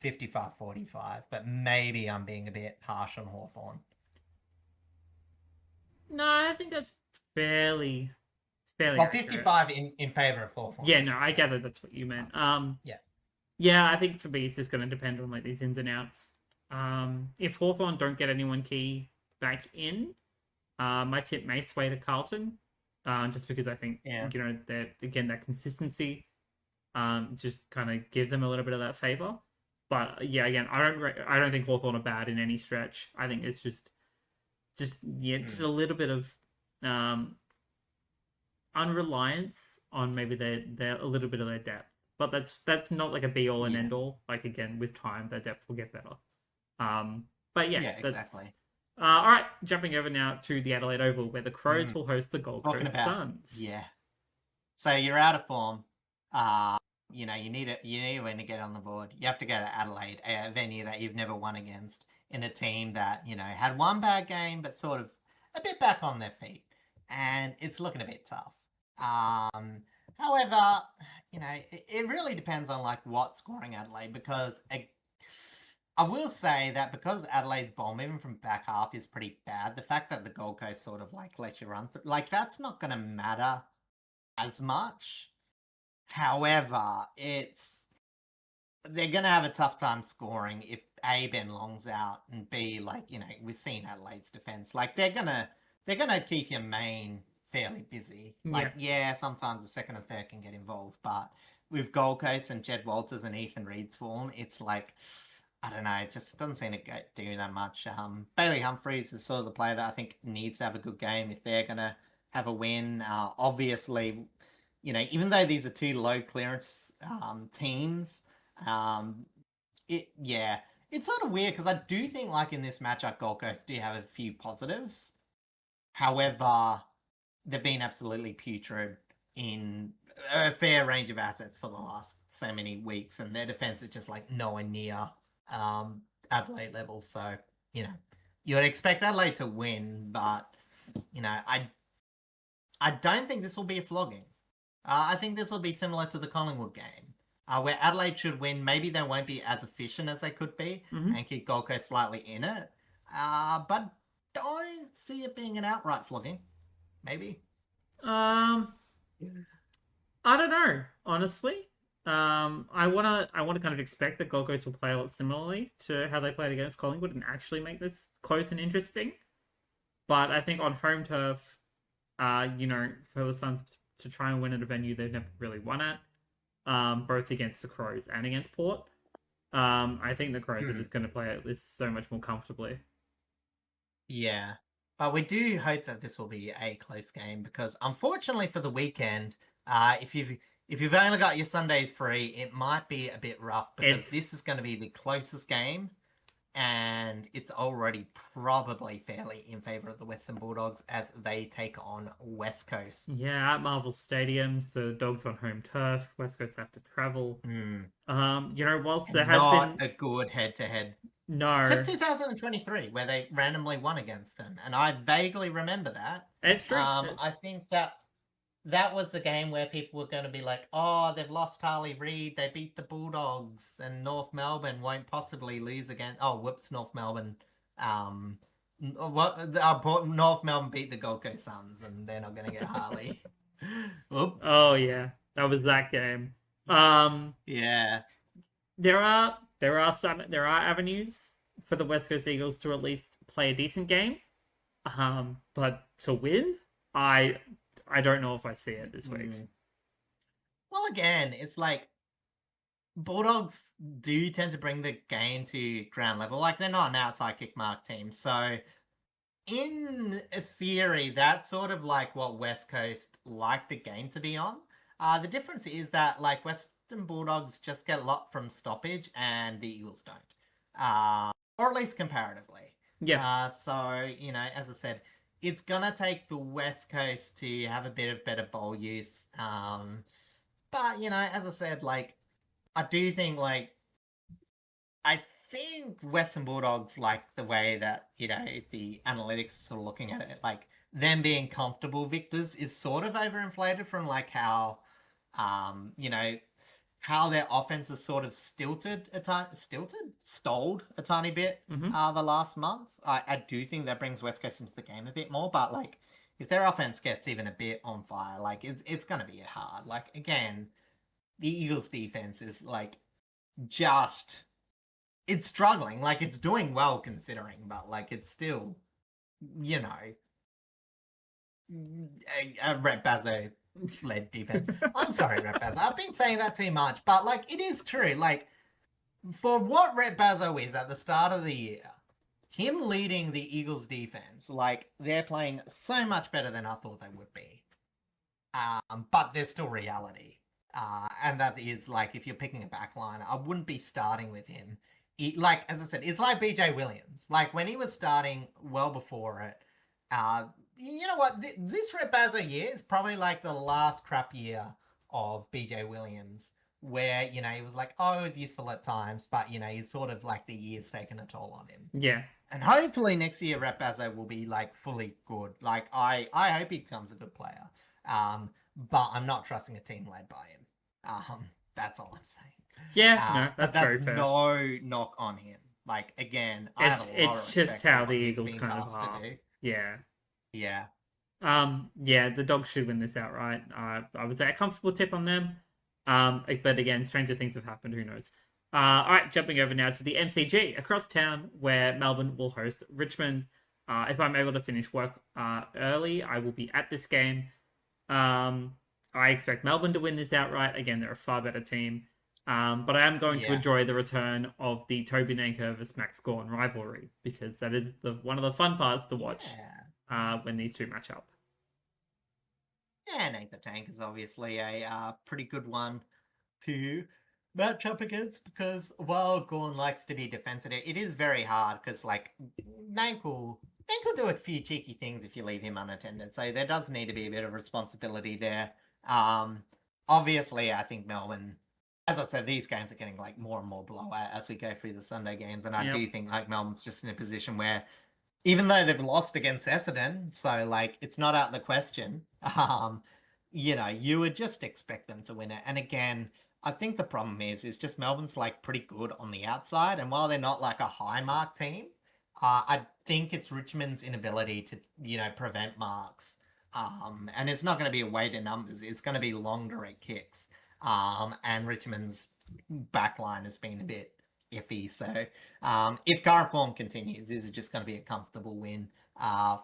55-45, but maybe I'm being a bit harsh on Hawthorn. No, I think that's fairly Well, accurate. 55 in favour of Hawthorn. Yeah, no, I gather that's what you meant. Yeah. Yeah, I think for me it's just going to depend on like these ins and outs. If Hawthorn don't get anyone key back in, my tip may sway to Carlton, just because I think that again that consistency, just kind of gives them a little bit of that favor. But yeah, again, I don't think Hawthorn are bad in any stretch. I think it's just just a little bit of unreliance on maybe their a little bit of their depth. But that's not like a be all and end all. Like again, with time, their depth will get better. But yeah, exactly. All right, jumping over now to the Adelaide Oval, where the Crows will host the Gold Coast Suns. Yeah. So you're out of form. You need a win to get on the board. You have to go to Adelaide, a venue that you've never won against, in a team that had one bad game, but sort of a bit back on their feet, and it's looking a bit tough. However, it really depends on like what's scoring Adelaide, because I will say that because Adelaide's ball movement from back half is pretty bad, the fact that the Gold Coast sort of like lets you run through, like that's not going to matter as much. However, they're going to have a tough time scoring if A, Ben Long's out, and B, like, we've seen Adelaide's defense. Like they're going to keep your main fairly busy. Like, yeah, sometimes the second and third can get involved, but with Gold Coast and Jed Walters and Ethan Reed's form, it's like, I don't know, it just doesn't seem to do that much. Bailey Humphries is sort of the player that I think needs to have a good game if they're going to have a win. Obviously, even though these are two low clearance teams, it's sort of weird because I do think like in this matchup, Gold Coast do have a few positives. However, they've been absolutely putrid in a fair range of assets for the last so many weeks, and their defense is just like nowhere near Adelaide level. So you would expect Adelaide to win, but I don't think this will be a flogging. I think this will be similar to the Collingwood game, where Adelaide should win. Maybe they won't be as efficient as they could be and keep Gold Coast slightly in it, but don't see it being an outright flogging. Maybe. I don't know, honestly. I wanna kind of expect that Gold Coast will play a lot similarly to how they played against Collingwood and actually make this close and interesting. But I think on home turf, for the Suns to try and win at a venue they've never really won at, both against the Crows and against Port, I think the Crows are just going to play at this so much more comfortably. Yeah. But we do hope that this will be a close game, because unfortunately for the weekend, if you've only got your Sunday free, it might be a bit rough, because this is going to be the closest game, and it's already probably fairly in favour of the Western Bulldogs as they take on West Coast. Yeah, at Marvel Stadium, so the Dogs on home turf. West Coast have to travel. Whilst there has not been a good head-to-head. No. Except 2023, where they randomly won against them. And I vaguely remember that. It's true. I think that was the game where people were going to be like, oh, they've lost Harley Reid. They beat the Bulldogs. And North Melbourne won't possibly lose again. Oh, whoops, North Melbourne North Melbourne beat the Gold Coast Suns, and they're not going to get Harley. Oop. Oh yeah, that was that game. Yeah. There are avenues for the West Coast Eagles to at least play a decent game. But to win, I don't know if I see it this week. Well, again, it's like Bulldogs do tend to bring the game to ground level. Like, they're not an outside kick mark team. So, in theory, that's sort of like what West Coast like the game to be on. The difference is that, like, Western Bulldogs just get a lot from stoppage and the Eagles don't. Or at least comparatively. Yeah. So, you know, as I said, it's going to take the West Coast to have a bit of better ball use. But, you know, as I said, like, I do think, like, I think Western Bulldogs like the way that, you know, the analytics are sort of looking at it, like, them being comfortable victors is sort of overinflated from, like, how, you know, how their offense is sort of stalled a tiny bit the last month. I do think that brings West Coast into the game a bit more, but, like, if their offense gets even a bit on fire, like, it's going to be hard. Like, again, the Eagles defense is, like, just, it's struggling. Like, it's doing well considering, but, like, it's still, you know, a Rhett Bazzo led defense. I'm sorry, Rhett Bazzo. I've been saying that too much, but, like, it is true. Like, for what Rhett Bazzo is at the start of the year, him leading the Eagles defense, like, they're playing so much better than I thought they would be. But there's still reality. And that is, like, if you're picking a back line, I wouldn't be starting with him. Like, as I said, it's like BJ Williams. Like, when he was starting well before it, you know what? This Rhett Bazzo year is probably like the last crap year of BJ Williams, where, you know, he was like, oh, it was useful at times, but, you know, he's sort of like the year's taken a toll on him. Yeah. And hopefully next year, Rhett Bazzo will be, like, fully good. Like, I hope he becomes a good player. But I'm not trusting a team led by him. That's all I'm saying. Yeah, no, but that's that's very fair. no knock on him. Like, again, I have a lot of It's respect just for how what the he's Eagles been kind of tasked are. to do. Yeah. Yeah. Yeah, the Dogs should win this outright. I would say a comfortable tip on them. But again, stranger things have happened. Who knows? All right, jumping over now to the MCG across town, where Melbourne will host Richmond. If I'm able to finish work early, I will be at this game. I expect Melbourne to win this outright. Again, they're a far better team. But I am going to enjoy the return of the Toby Nanker versus Max Gawn rivalry, because that is one of the fun parts to watch when these two match up. Yeah, Nathan Tank is obviously a pretty good one to match up against, because while Gawn likes to be defensive, it is very hard because, like, Nank will do a few cheeky things if you leave him unattended. So there does need to be a bit of responsibility there. Obviously, I think Melbourne, as I said, these games are getting, like, more and more blowout as we go through the Sunday games, and I do think, like, Melbourne's just in a position where, even though they've lost against Essendon, so, like, it's not out of the question, you know, you would just expect them to win it. And again, I think the problem is just Melbourne's, like, pretty good on the outside, and while they're not, like, a high mark team, I think it's Richmond's inability to, you know, prevent marks. And it's not going to be a weighted numbers. It's going to be long direct kicks. And Richmond's backline has been a bit iffy. So if current form continues, this is just going to be a comfortable win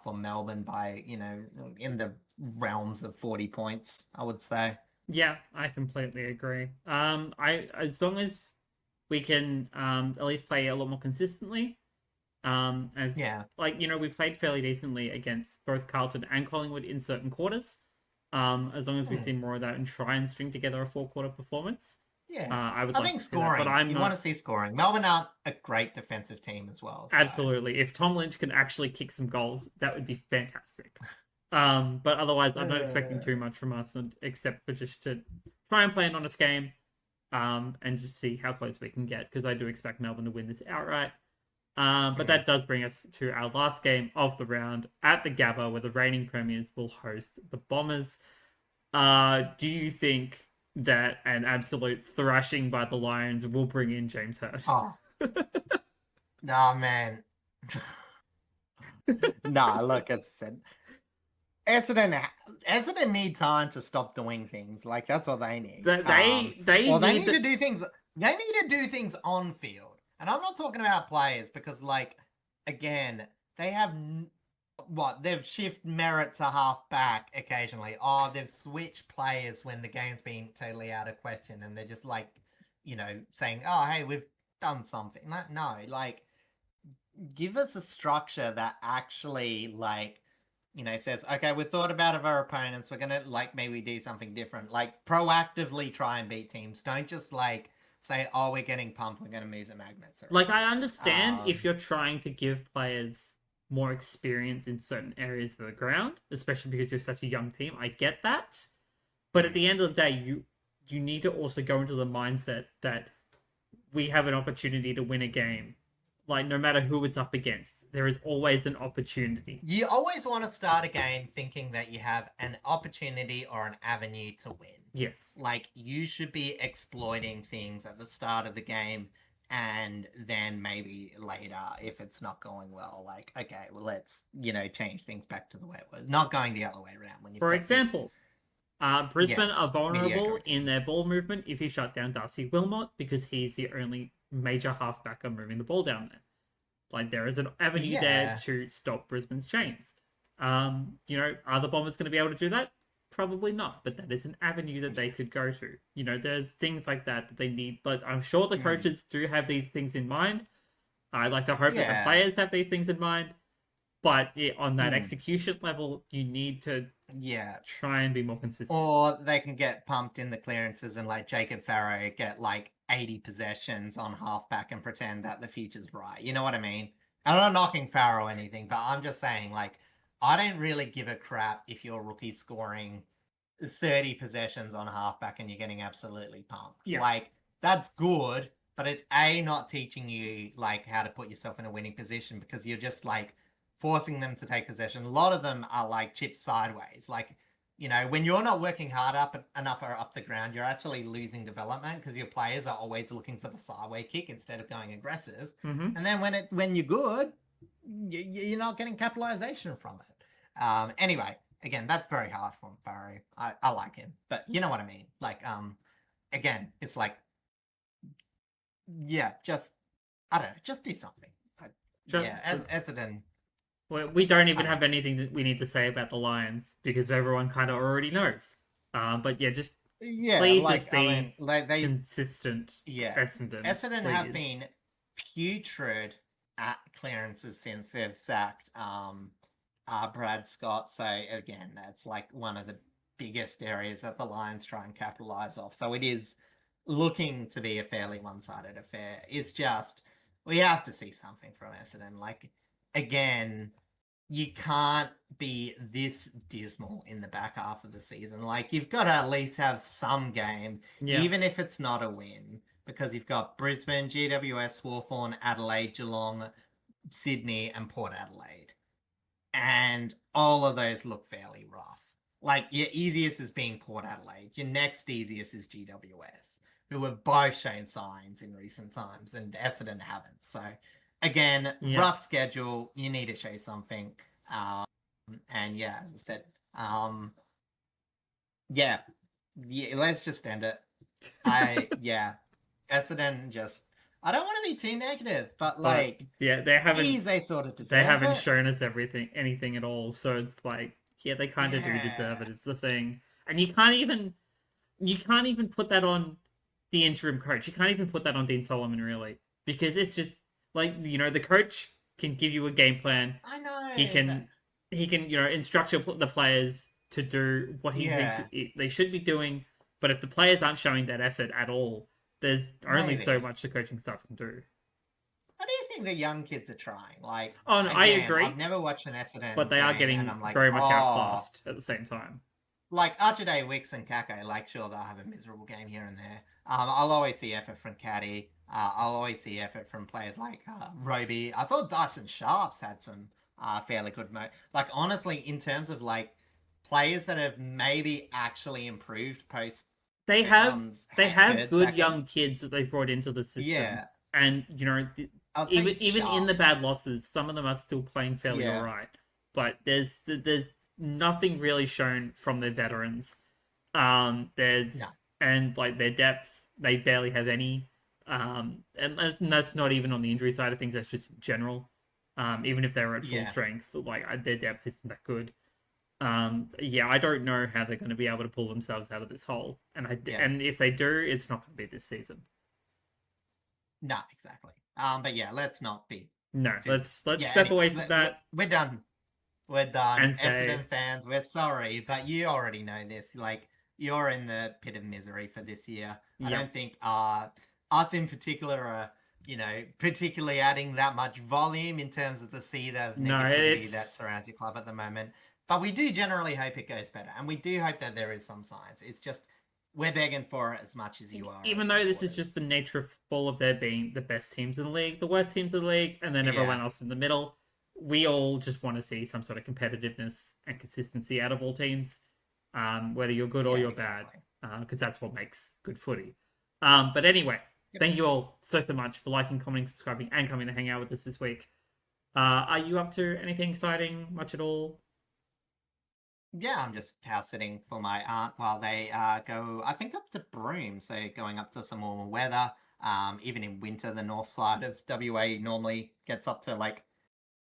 for Melbourne by, you know, in the realms of 40 points, I would say. Yeah, I completely agree. As long as we can at least play a lot more consistently, like, you know, we played fairly decently against both Carlton and Collingwood in certain quarters. As long as we see more of that and try and string together a 4-quarter performance. Yeah, I think scoring. But you want to see scoring. Melbourne aren't a great defensive team as well. So. Absolutely. If Tom Lynch can actually kick some goals, that would be fantastic. But otherwise, I'm not expecting too much from us, except for just to try and play an honest game, and just see how close we can get, because I do expect Melbourne to win this outright. But that does bring us to our last game of the round at the Gabba, where the reigning premiers will host the Bombers. Do you think that an absolute thrashing by the Lions will bring in James Hurd? Oh. Nah, man. Nah, look, as I said, Essendon need time to stop doing things. Like that's what they need. They They need need to do things. They need to do things on field, and I'm not talking about players because, like, again, they have they've shifted Merritt to half back occasionally. Oh, they've switched players when the game's been totally out of question, and they're just like, saying, "Oh, hey, we've done something." No, like, give us a structure that actually, like, says, okay, we thought about our opponents. We're gonna, like, maybe do something different. Like, proactively try and beat teams. Don't just like say, oh, we're getting pumped. We're gonna move the magnets around. Like, I understand if you're trying to give players more experience in certain areas of the ground, especially because you're such a young team. I get that, but at the end of the day, you need to also go into the mindset that we have an opportunity to win a game. Like, no matter who it's up against, there is always an opportunity. You always want to start a game thinking that you have an opportunity or an avenue to win. Yes. Like, you should be exploiting things at the start of the game, and then maybe later, if it's not going well, like, okay, well, let's, change things back to the way it was. Not going the other way around. When For example, Brisbane are vulnerable mediocre in their ball movement if you shut down Darcy Wilmot because he's the only major halfback on moving the ball down there. Like, there is an avenue there to stop Brisbane's chains. Are the Bombers going to be able to do that? Probably not, but that is an avenue that they could go to. There's things like that they need. But I'm sure the coaches do have these things in mind. I'd like to hope that the players have these things in mind. But on that execution level, you need to try and be more consistent. Or they can get pumped in the clearances and, like, Jacob Farrow get, like, 80 possessions on halfback and pretend that the future's bright. You know what I mean? I'm not knocking Farrow or anything, but I'm just saying, like, I don't really give a crap if your rookie's scoring 30 possessions on halfback and you're getting absolutely pumped. Yeah. Like, that's good, but it's not teaching you, like, how to put yourself in a winning position because you're just, like, forcing them to take possession. A lot of them are, like, chipped sideways. Like, when you're not working hard enough up the ground, you're actually losing development because your players are always looking for the sideway kick instead of going aggressive. Mm-hmm. And then when you're good, you're not getting capitalization from it. Anyway, again, that's very hard for Farrow. I like him, but you know what I mean. Like, again, it's like, just, I don't know, just do something. As Essendon. We don't even have anything that we need to say about the Lions because everyone kind of already knows. But just please like, be they consistent. Essendon have been putrid at clearances since they've sacked Brad Scott. So again, that's like one of the biggest areas that the Lions try and capitalize off. So it is looking to be a fairly one-sided affair. It's just we have to see something from Essendon. Like, again, you can't be this dismal in the back half of the season. Like, you've got to at least have some game, even if it's not a win, because you've got Brisbane, GWS, Hawthorn, Adelaide, Geelong, Sydney, and Port Adelaide. And all of those look fairly rough. Like, your easiest is being Port Adelaide. Your next easiest is GWS, who have both shown signs in recent times, and Essendon haven't. So, again, rough schedule. You need to show something. And as I said, let's just end it. Essendon just. I don't want to be too negative, but like, they haven't. They sort of deserve They haven't shown us anything at all. So it's like, they kind of do deserve it. It's the thing, and you can't even put that on the interim coach. You can't even put that on Dean Solomon, really, because it's just like, the coach can give you a game plan. I know. He can instruct the players to do what he thinks they should be doing. But if the players aren't showing that effort at all, there's only so much the coaching staff can do. How do you think the young kids are trying? Like, I agree. I've never watched an Essendon, but they are getting very much outclassed at the same time. Like Archie Wicks and Kako, like, sure, they'll have a miserable game here and there. I'll always see effort from Caddy. I'll always see effort from players like Roby. I thought Dyson Sharps had some fairly good like, honestly, in terms of like players that have maybe actually improved post. They have good young kids that they brought into the system. Yeah. And, I'll say even in the sharp. bad losses, some of them are still playing fairly Yeah. alright. But there's nothing really shown from their veterans. There's No. and like their depth, they barely have any. And that's not even on the injury side of things. That's just general. Even if they're at full Yeah. strength, like their depth isn't that good. Yeah, I don't know how they're going to be able to pull themselves out of this hole, Yeah. and if they do, it's not going to be this season. No, exactly. But yeah, let's not be No, too. let's Yeah. step away from that We're done. We're done. and say Essendon fans, we're sorry, but you already know this. Like, you're in the pit of misery for this year. I Yep. don't think us in particular are, particularly adding that much volume in terms of the sea of No, negativity it's- that surrounds your club at the moment. But we do generally hope it goes better, and we do hope that there is some signs. It's just we're begging for it as much as you are. even as though this is supporters. just the nature of football of there being the best teams in the league, the worst teams in the league, and then everyone Yeah. else in the middle, we all just want to see some sort of competitiveness and consistency out of all teams, whether you're good or Yeah, you're exactly. bad, because that's what makes good footy. But anyway, Yep. thank you all so much for liking, commenting, subscribing, and coming to hang out with us this week. Are you up to anything exciting, much at all? Yeah, I'm just house sitting for my aunt while they go, I think, up to Broome. So going up to some warmer weather. Even in winter, the north side of WA normally gets up to like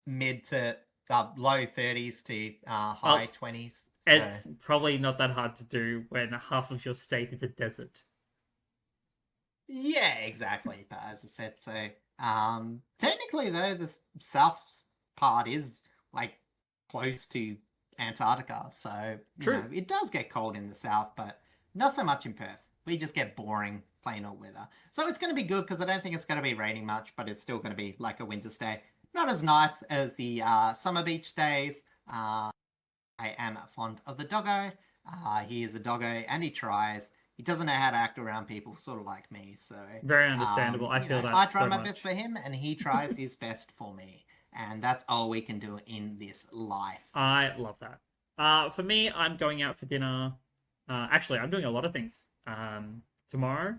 mid to low 30s to high 20s. So It's probably not that hard to do when half of your state is a desert. yeah, exactly. But as I said, so technically though, the south part is like close to Antarctica, so True. it does get cold in the south, but not so much in Perth. We just get boring plain old weather. So it's going to be good because I don't think it's going to be raining much, but it's still going to be like a winter stay. Not as nice as the summer beach days. I am fond of the doggo. He is a doggo and he tries. He doesn't know how to act around people, sort of like me. So Very understandable. I feel that I try so my much. best for him, and he tries his best for me, and that's all we can do in this life. I love that. For me, I'm going out for dinner. Actually, I'm doing a lot of things. Tomorrow,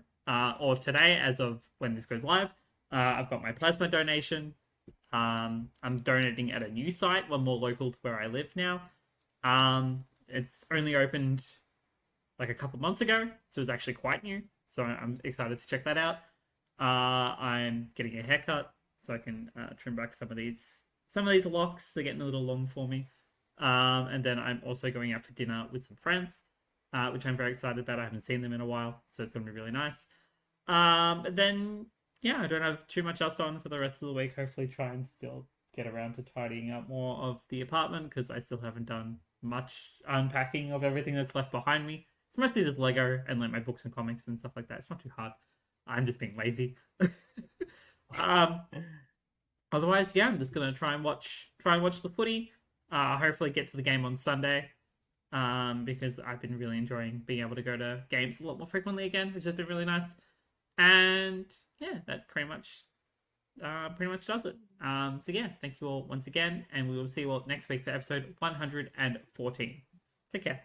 or today, as of when this goes live, I've got my plasma donation. I'm donating at a new site, one more local to where I live now. It's only opened like a couple months ago, so it's actually quite new. So I'm excited to check that out. I'm getting a haircut so I can trim back some of these locks. They're getting a little long for me. And then I'm also going out for dinner with some friends, which I'm very excited about. I haven't seen them in a while, so it's going to be really nice. And then, yeah, I don't have too much else on for the rest of the week. Hopefully try and still get around to tidying up more of the apartment because I still haven't done much unpacking of everything that's left behind me. It's mostly just Lego and like my books and comics and stuff like that. It's not too hard. I'm just being lazy. Otherwise, yeah, I'm just gonna try and watch the footy. Hopefully get to the game on Sunday. Because I've been really enjoying being able to go to games a lot more frequently again, which has been really nice. And yeah, that pretty much does it. So yeah, thank you all once again, and we will see you all next week for episode 114. Take care.